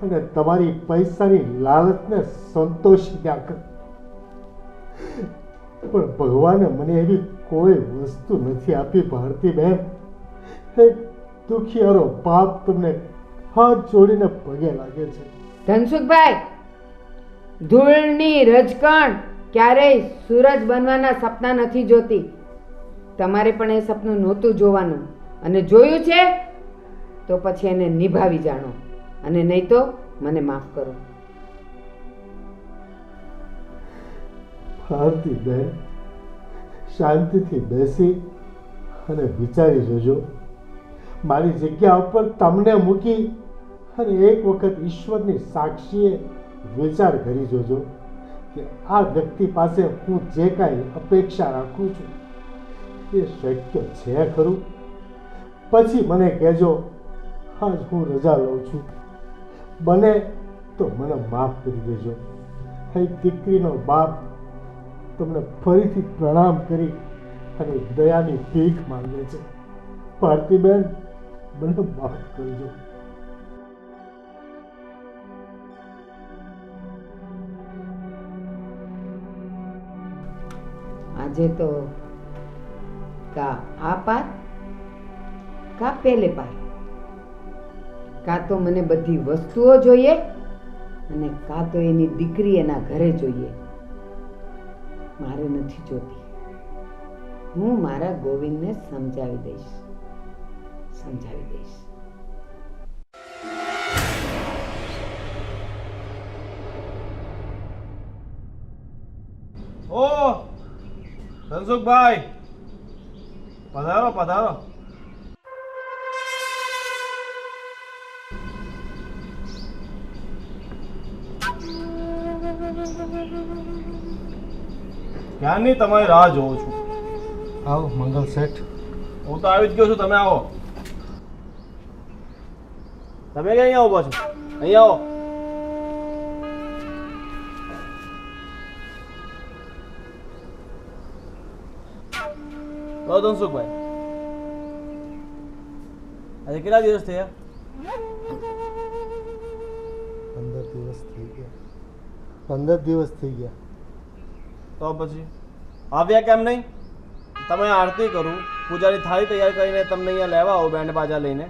અને તમારી પૈસાની લાલચને સંતોષી દ્યા કર. પણ ભગવાને મને એવી કોઈ વસ્તુ નથી આપી. ભારતીબેન, એક દુખિયારો બાપ તમને હાથ જોડીને પગે લાગે છે. ધનસુખભાઈ, ધૂળની રજકણ ક્યારેય સૂરજ બનવાના સપના નથી જોતી. તમારે પણ એ સપનું નહોતું જોવાનું, અને જોયું છે તો પછી એને નિભાવી જાણો, અને નહીં તો મને માફ કરો. ભારતીબેન, શાંતિથી બેસી અને વિચારી જોજો. મારી જગ્યા ઉપર તમને મૂકી અને એક વખત ઈશ્વરની સાક્ષીએ વિચાર કરી જોજો કે આ વ્યક્તિ પાસે હું જે કાંઈ અપેક્ષા રાખું છું એ શક્ય છે ખરું? પછી મને કહેજો, આજ હું રજા લઉં છું. બને તો મને માફ કરી દેજો. એક દીકરીનો બાપ તમને ફરીથી પ્રણામ કરી અને દયાની ભીખ માંગે છે. ભારતીબેન, મને માફ કરજો. આજે તો કા આ પાર કા પેલે પાર, કા તો મને બધી વસ્તુઓ જોઈએ અને કા તો એની દીકરી એના ઘરે જોઈએ. મારે નથી જોતી. હું મારા ગોવિંદને સમજાવી દઈશ. ઓ ધનસુખભાઈ, પધારો પધારો. ક્યારની તમારી રાહ જોઉં છું. આવો મંગલ શેઠ. હું તો આવી જ ગયો છું, તમે આવો. તમે ક્યાં અહીંયા ઉભા છો? અહીંયા આવો. તો ધનસુખભાઈ, આજે કેટલા દિવસ થયા? 15 દિવસ થઈ ગયા. તો પછી આવ્યા કેમ નહીં? તમે આરતી કરું, પૂજાની થાળી તૈયાર કરીને તમને અહીંયા લેવા આવો બેન્ડ બાજા લઈને.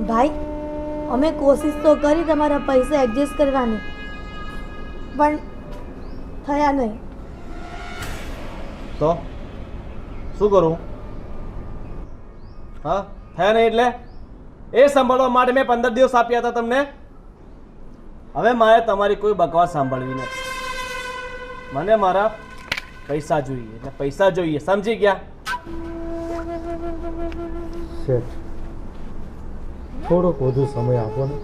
ભાઈ, અમે કોશિશ તો કરી તમારા પૈસા એડજસ્ટ કરવાની, પણ થયા નહીં. તો શું કરું? હા, થયા નહીં એટલે એ સાંભળવા માટે મેં 15 દિવસ આપ્યા હતા તમને. હવે મારે તમારી કોઈ બકવાસ સાંભળવી નથી. મને મારા પૈસા જોઈએ, એટલે પૈસા જોઈએ, સમજી ગયા? શેઠ, થોડોક વધુ સમય આપો ને.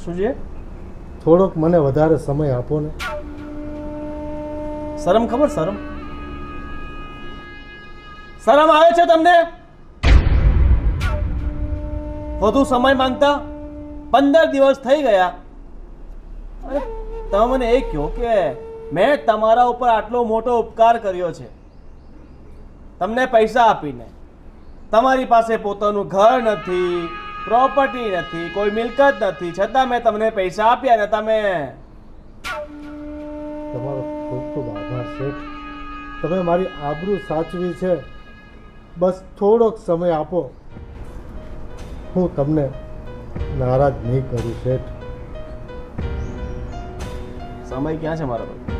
શું છે? થોડોક મને વધારે સમય આપો ને. શરમ ખબર? શરમ આવે છે તમને? વધુ સમય માંગતા 15 દિવસ થઈ ગયા. અરે તમે મને એ કહો કે મેં તમારા ઉપર આટલો મોટો ઉપકાર કર્યો છે, તમને પૈસા આપીને. તમારી પાસે પોતાનું ઘર નથી, પ્રોપર્ટી નથી, કોઈ મિલકત નથી, છતાં મેં તમને પૈસા આપ્યા ને તમે. તમારો ખૂબ ખૂબ આભાર શેઠ. તમે મારી આબરૂ સાચવી છે. બસ થોડોક સમય આપો. હું તમને નારાજ નહીં કરું શેઠ. સમય ક્યાં છે મારો ભાઈ?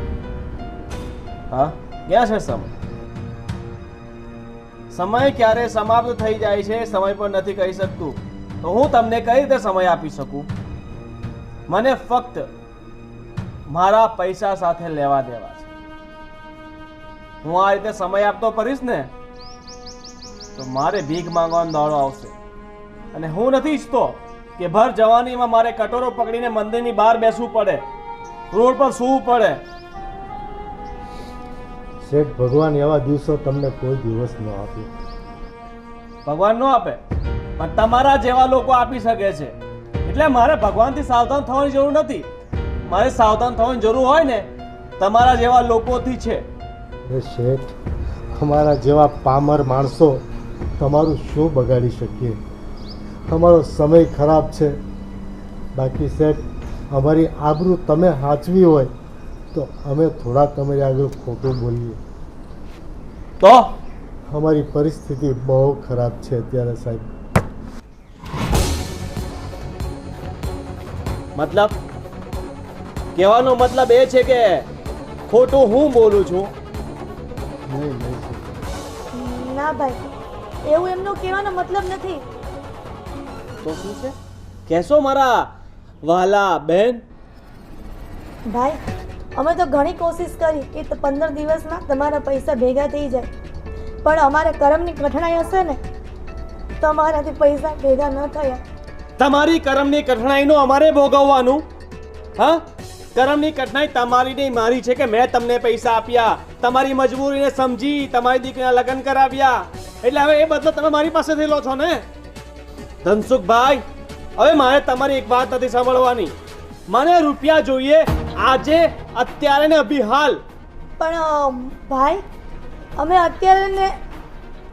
હા, ક્યાં છે સમય? સમય ક્યારે સમાપ્ત થઈ જાય છે સમય પણ નથી કહી શકતું. તો હું તમને કઈ રીતે સમય આપી શકું? મને ફક્ત મારા પૈસા સાથે લેવા દેવા છે. હું આ રીતે સમય આપતો ફરીશ ને તો મારે ભીખ માંગવાનો દાડો આવશે. અને હું નથી ઈચ્છતો કે ભર જવાનીમાં મારે કટોરો પકડીને મંદિરની બહાર બેસવું પડે, રોડ પર સૂવું પડે. શેઠ, ભગવાન એવા દિવસો તમને કોઈ દિવસ ન આપે. ભગવાન નો આપે પણ તમારા જેવા લોકો આપી શકે છે. એટલે મારે ભગવાનથી સાવધાન થવાની જરૂર નથી. મારે સાવધાન થવાની જરૂર હોય ને તમારા જેવા લોકોથી છે. અરે શેઠ, અમારા જેવા પામર માણસો તમારું શું બગાડી શકીએ? અમારો સમય ખરાબ છે. બાકી શેઠ, અમારી આબરૂ તમે સાચવી હોય તો અમે થોડા તમારી આગળ ખોટું બોલીએ. તો અમારી પરિસ્થિતિ બહુ ખરાબ છે અત્યારે સાહેબ. મતલબ કહેવાનો મતલબ એ છે કે ખોટું હું બોલું છું? નહીં નહીં શેઠ. ના ભાઈ, એવું એમનો કહેવાનો મતલબ નથી. તો શું છે? કહેશો મારા વહાલા બેન? ભાઈ, અમે તો ઘણી કોશિશ કરી કે 15 દિવસમાં તમારા પૈસા ભેગા થઈ જાય, પણ અમારે કરમની કઠણાઈ હશે ને તો અમારાથી પૈસા ભેગા ન થયા. તમારી કરમની કઠણાઈનું અમારે ભોગવવાનું? હા, કરમની કઠણાઈ તમારી નહીં મારી છે કે મેં તમને પૈસા આપ્યા, તમારી મજબૂરીને સમજી તમારી દીકરીના લગ્ન કરાવ્યા. એટલે હવે એ બદલો તમે મારી પાસેથી લો છો ને? ધનસુખભાઈ, હવે મારે તમારી એક વાત નથી સાંભળવાની. મને રૂપિયા જોઈએ આજે, અત્યારે ને અભિહાલ. પણ ભાઈ, અમે અત્યારે ને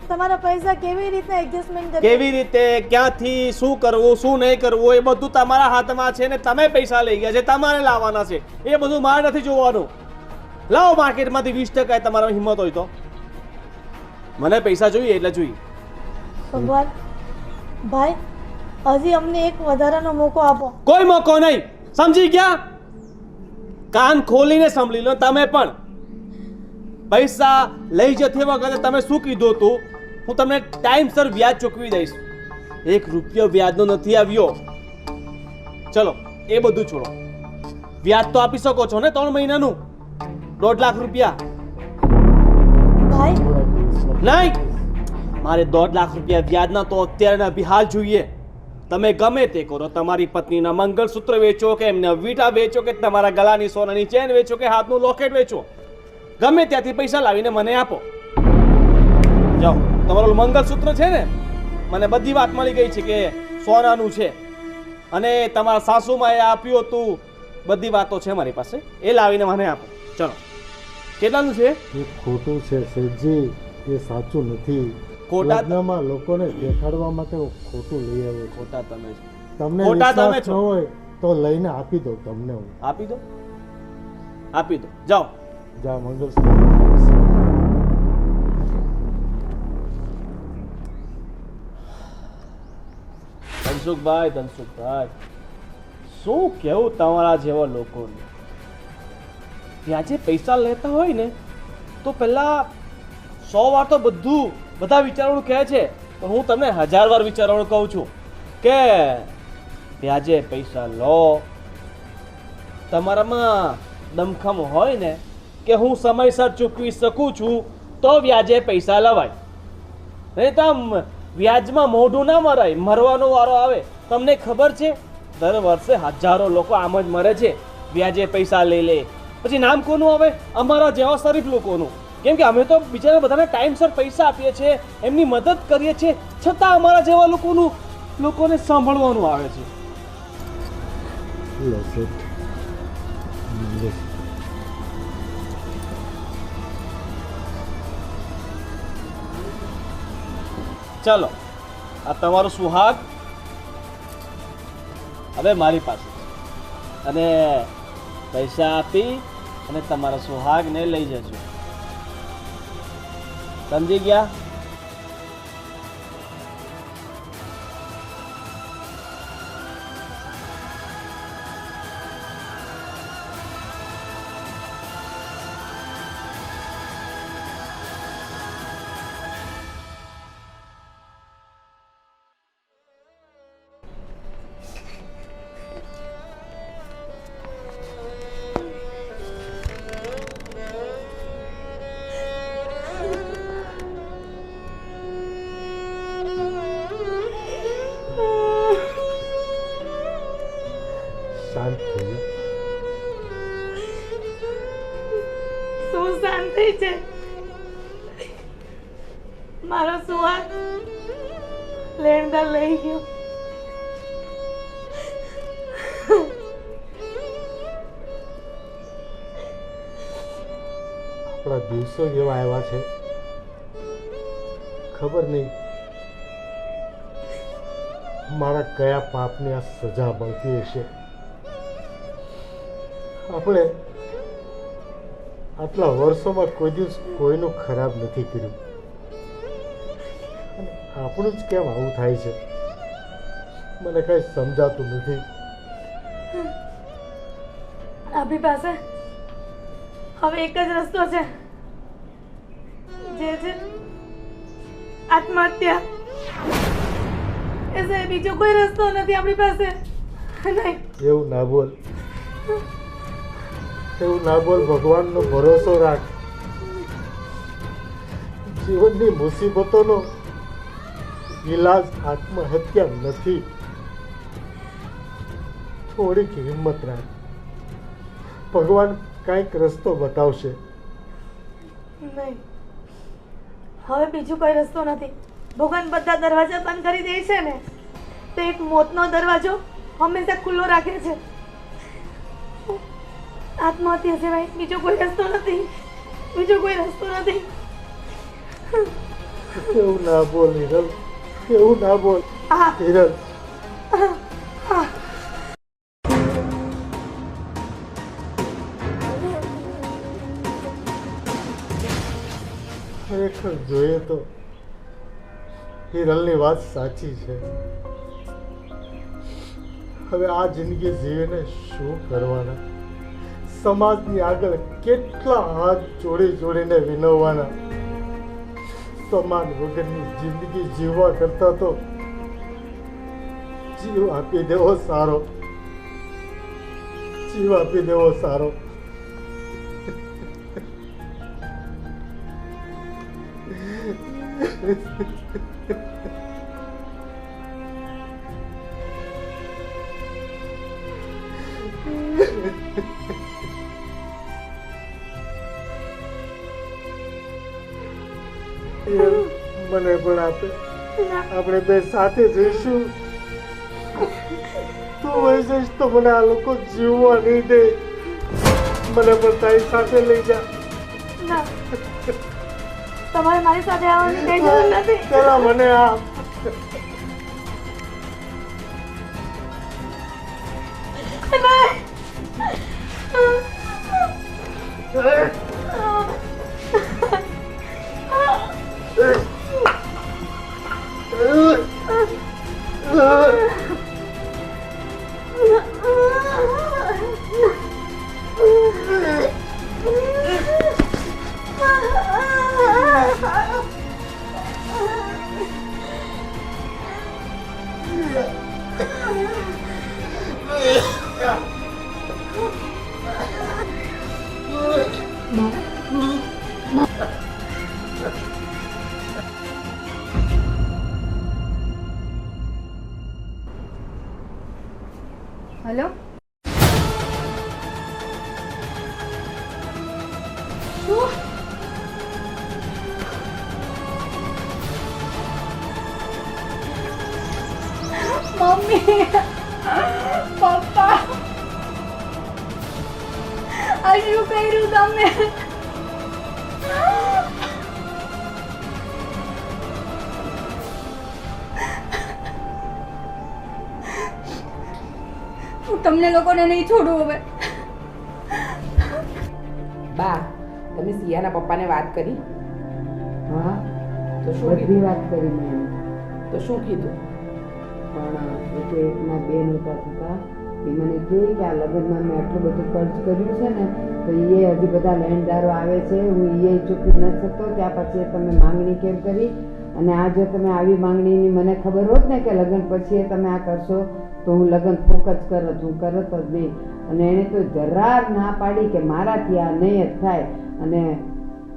તમારા પૈસા કેવી રીતે એડજસ્ટમેન્ટ કરીએ? કેવી રીતે, ક્યાંથી, શું કરવું શું નહીં કરવું એ બધું તમારા હાથમાં છે ને તમે પૈસા લઈ ગયા છે, તમારે લાવવાના છે. એ બધું મારે નથી જોવાનું. લાવો માર્કેટમાંથી 20% તમારા હિંમત હોય તો. મને પૈસા જોઈએ એટલે જોઈએ. ભગવાન, ભાઈ હજી અમને એક વધારાનો મોકો આપો. કોઈ મોકો નહીં, સમજી ગયા? કાન ખોલીને સાંભળી લો તમે પણ. પૈસા લઈ જતી વખતે તમે શું કીધું હતું? હું તમને ટાઈમસર વ્યાજ ચૂકવી દઈશ. 1 રૂપિયો વ્યાજનો નથી આવ્યો. ચલો એ બધું છોડો. વ્યાજ તો આપી શકો છો ને 3 મહિનાનું 1.5 લાખ રૂપિયા? ભાઈ, નહીં, મારે 1.5 લાખ રૂપિયા વ્યાજના તો અત્યારે બિહાલ જોઈએ. તમે ગમે તે કરો, તમારી પત્નીના મંગળસૂત્ર વેચો કે એમને વીંટા વેચો કે તમારા ગળાની સોનાની ચેન વેચો કે હાથનું લોકેટ વેચો, ગમે ત્યાંથી પૈસા લાવીને મને આપો. જાઓ, તમારું મંગળસૂત્ર છે ને, મને બધી વાત મળી ગઈ છે કે સોનાનું છે, અને તમારા સાસુમાએ આપ્યું હતું, બધી વાતો છે મારી પાસે. એ લાવીને મને આપો. ચલો, કેટલાનું છે? એ ખોટું છે શેઠજી, એ સાચું નથી. ખોટા લગ્નમાં લોકોને દેખાડવા માટે હું ખોટું લઈ આવ્યો છું. ખોટા તમે છો. તમને ખોટા તમે વિશ્વાસ ન છો. હોય તો લઈને આપી દઉં તમને હું. આપી દો, આપી દો. જાઓ. જા મંગળસૂત્ર. ધનસુખભાઈ, શું કેવું તમારા જેવા લોકોને? વ્યાજે પૈસા લેતા હોય ને તો પહેલા 100 વાર તો બધા વિચારવાનું કહે છે, પણ હું તમને 1000 વાર વિચારવાનું કહું છું કે વ્યાજે પૈસા લો. તમારામાં દમખમ હોય ને કે હું સમયસર ચૂકવી શકું છું તો વ્યાજે પૈસા લવાય. નહીં તો વ્યાજમાં મોઢું ના મરાય, મરવાનો વારો આવે. તમને ખબર છે દર વર્ષે હજારો લોકો આમ જ મરે છે, વ્યાજે પૈસા લઈ લે. પછી નામ કોનું આવે? અમારા જેવા શરીફ લોકોનું. કેમ કે અમે તો બિચારા બધાને ટાઈમસર પૈસા આપીએ છીએ, એમની મદદ કરીએ છીએ, છતાં અમારા જેવા લોકોને સાંભળવાનું આવે છે. લો શેઠ. ચાલો, આ તમારો સુહાગ હવે મારી પાસે છે, અને પૈસા આપી અને તમારા સુહાગને લઈ જજો. સમજી ગયા? થઈ છે. મારો સુહાગ લેણદાર લઈ ગયો. આપણા દિવસો જેવા આવ્યા છે, ખબર નહીં મારા કયા પાપની આ સજા મળતી હશે. આપણે આટલા વર્ષોમાં કોઈ દિવસ કોઈનું ખરાબ નથી કર્યું, અને આપણું જ કેમ આવું થાય છે મને કઈ સમજાતું નથી. આપણી પાસે હવે એક જ રસ્તો છે, જે છે આત્મહત્યા. એ સાહેબ, બીજો કોઈ રસ્તો નથી આપણી પાસે. નહીં, એવું ના બોલ, એવું ના બોલ. ભગવાનનો ભરોસો રાખ. જીવનની મુસીબતોનો ઈલાજ આત્મહત્યા નથી. થોડીક હિંમત રાખ, ભગવાન કાંઈક રસ્તો બતાવશે. નહીં, હવે બીજું કોઈ રસ્તો નથી. ભગવાન બધા દરવાજા બંધ કરી દે છે ને, તો એક મોતનો દરવાજો હંમેશા ખુલ્લો રાખે છે. આત્મહત્યા સિવાય બીજો કોઈ રસ્તો નથી, બીજો કોઈ રસ્તો નથી. એવું ના બોલ હિરલ, એવું ના બોલ હા. હિરલ. ખરેખર જોઈએ તો હિરલની વાત સાચી છે. હવે આ જિંદગી જીવીને શું કરવાના? સમાજની આગળ કેટલા હાથ જોડી જોડીને વિનવવાના? સમાન વગરની જિંદગી જીવવા કરતા તો જીવ આપી દેવો સારો, જીવ આપી દેવો સારો. મને પણ આપે, આપણે બે સાથે જઈશું. તું વહી જઈશ તો મને આ લોકો જીવવા નહીં દે. મને પણ તારી સાથે લઈ જા. ના, તમારે મારી સાથે આવવાની કઈ જરૂર નથી. પેલા મને આ હેલો, મમ્મી, પપ્પા, આ શું કર્યું તમે? હું તમને લોકોને નહીં છોડું હવે. બા, તમે સિયાના પપ્પાને વાત કરી? હા, તો શું બધી કીધું? વાત કરી મેં. તો શું કીધું? પણ એ તો એકના બે નહોતા થતા. એ મને કહે કે આ લગ્નમાં મેં આટલું બધું ખર્ચ કર્યું છે ને, તો એ હજી બધા લેણદારો આવે છે, હું એ ચૂકવી ન શકતો. ત્યાં પછી તમે માંગણી કેમ કરી? અને આ જો તમે આવી માંગણીની મને ખબર હોત ને કે લગ્ન પછી તમે આ કરશો, તો હું લગ્ન ફોક જ કરત, હું કરત જ નહીં. અને એણે તો જરા ના પાડી કે મારાથી આ નહીં જ થાય. અને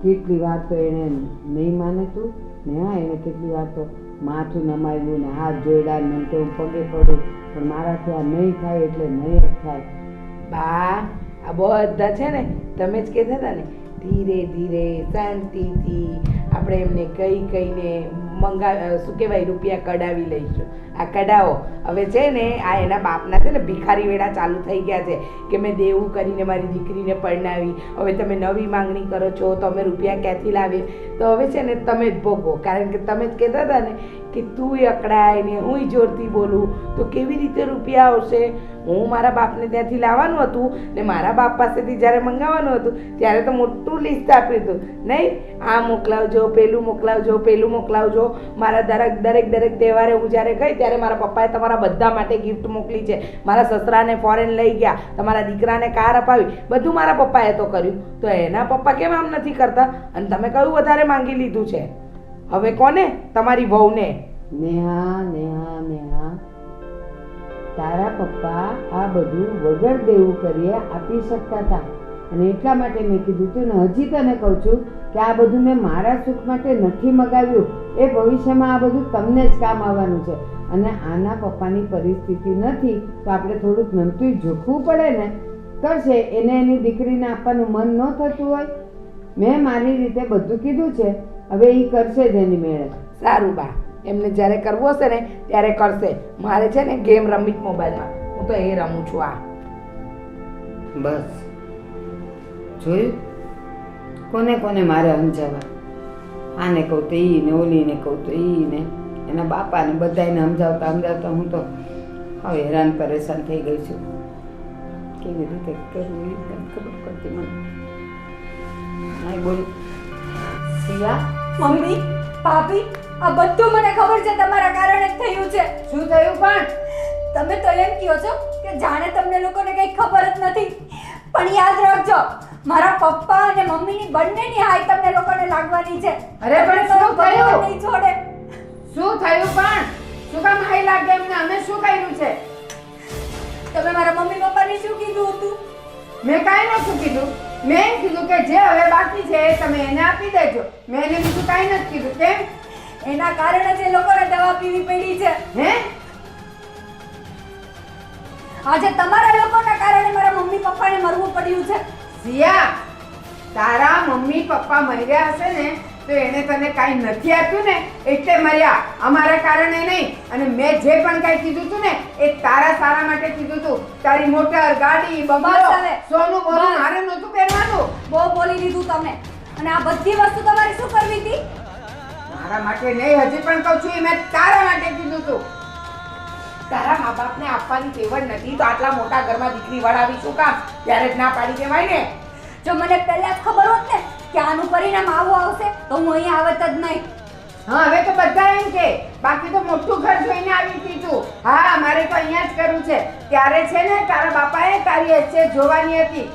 કેટલી વાર તો એણે નહીં માને તું ને. હા, એણે કેટલી વાર તો માથું નમાવ્યું ને હાથ જોડ્યા ને કે હું પગે પડું, પણ મારાથી આ નહીં થાય એટલે નહીં જ થાય. બા, આ બધા છે ને તમે જ કહેતા હતા ને ધીરે ધીરે શાંતિથી આપણે એમને કહીને શું કહેવાય રૂપિયા કઢાવી લઈશું. આ કઢાવો. હવે છે ને આ એના બાપના છે ને ભિખારી વેળા ચાલુ થઈ ગયા છે કે મેં દેવું કરીને મારી દીકરીને પરણાવી, હવે તમે નવી માંગણી કરો છો તો અમે રૂપિયા ક્યાંથી લાવીએ? તો હવે છે ને તમે જ ભોગવો, કારણ કે તમે જ કહેતા હતા ને કે તું અકળાય ને હું જોરથી બોલું તો કેવી રીતે રૂપિયા આવશે? હું મારા બાપને ત્યાંથી લાવવાનું હતું ને મારા બાપ પાસેથી જ્યારે મંગાવવાનું હતું ત્યારે તો મોટું લિસ્ટ આપ્યું હતું, નહીં આ મોકલાવજો, પેલું મોકલાવજો, પેલું મોકલાવજો. મારા દરેક તહેવારે હું જ્યારે ગઈ ત્યારે મારા પપ્પાએ તમારા બધા માટે ગિફ્ટ મોકલી છે. મારા સસરાને ફોરેન લઈ ગયા, તમારા દીકરાને કાર અપાવી, બધું મારા પપ્પાએ તો કર્યું. તો એના પપ્પા કેમ આમ નથી કરતા? અને તમે કયું વધારે માંગી લીધું છે? હવે કોને? તમારી વહુને. નેહા, તારા પપ્પા આ બધું વગર દેવું કરીએ આપી શકતા હતા, અને એટલા માટે મેં કીધું તું ને હજી તને કહું છું કે આ બધું મેં મારા સુખ માટે નથી મગાવ્યું. એ ભવિષ્યમાં આ બધું તમને જ કામ આવવાનું છે. અને આના પપ્પાની પરિસ્થિતિ નથી તો આપણે થોડુંક નમતું જોખવું પડે ને. કરશે, એને એની દીકરીને આપવાનું મન ન થતું હોય? મેં મારી રીતે બધું કીધું છે, હવે એ કરશે જ એની મેળે. સારું બા, એમને જ્યારે કરવું હશે ને ત્યારે કરશે. મારે છે ને ગેમ રમી મોબાઈલમાં, હું તો એ રમું છું. આ બસ જોયું, કોને કોને મારે સમજાવવા? આને કહું તો ઈ ને, ઓલીને કહું તો ઈ ને, એના બાપાને બધાને સમજાવતા હું તો હવે હેરાન પરેશાન થઈ ગઈ છું. કેવી રીતે કરવું એ નથી ખબર પડતી મને. નહીં બોલ સિયા. મમ્મી, ભાભી, આ બધું મને ખબર છે તમારા કારણે જ થયું છે. શું થયું? પણ તમે તો એમ કહો છો કે જાણે તમને લોકોને કંઈ ખબર જ નથી, પણ યાદ રાખજો મારા પપ્પા અને મમ્મીની બંનેની હાય તમને લોકોને લાગવાની છે. અરે પણ શું થયું? નહીં છોડે. શું થયું? પણ શું કામ હાઈ લાગે એમને? અમે શું કર્યું છે? તમે મારા મમ્મી પપ્પાને શું કીધું હતું? મેં કાંઈ નતું કીધું. મેં એમ કીધું કે જે હવે બાકી છે એ તમે એને આપી દેજો. મેં એને બીજું કાંઈ નથી કીધું. કેમ? એના કારણે જે લોકોને દવા પીવી પડી છે. હે? આજે તમારા લોકોના કારણે મારા મમ્મી પપ્પાને મરવું પડ્યું છે. સિયા, તારા મમ્મી પપ્પા મર્યા હશે ને તો એને તને કાંઈ નથી આપ્યું ને એટલે મર્યા, અમારા કારણે નહીં. અને મેં જે પણ કાંઈ કીધું હતું ને એ તારા સારા માટે કીધું હતું. તારી મોટર, ગાડી, બંગલો, બસ હવે. સોનું બોનું બસ. મારે નહોતું પહેરવાનું. બહુ બોલી લીધું તમે. અને આ બધી વસ્તુ તમારે શું કરવી હતી? મારા માટે નહીં, હજી પણ કહું છું, એ મેં તારા માટે કીધું હતું. તારા મા બાપને આપવાની તેવડ નથી તો આટલા મોટા ઘરમાં દીકરી વળાવી શું કામ? ત્યારે જ ના પાડી દેવાય ને. જો મને પહેલા જ ખબર હોત ને કે આનું પરિણામ આવું આવશે તો હું અહીંયા આવત જ નહીં. હા, હવે તો બધા એમ કે બાકી તો મોટું ઘર જોઈને આવી હતી તું. હા, મારે તો અહીંયા જ કરવું છે. ત્યારે છે ને તારા બાપાએ તારી એસ્ટેટ જોવાની હતી.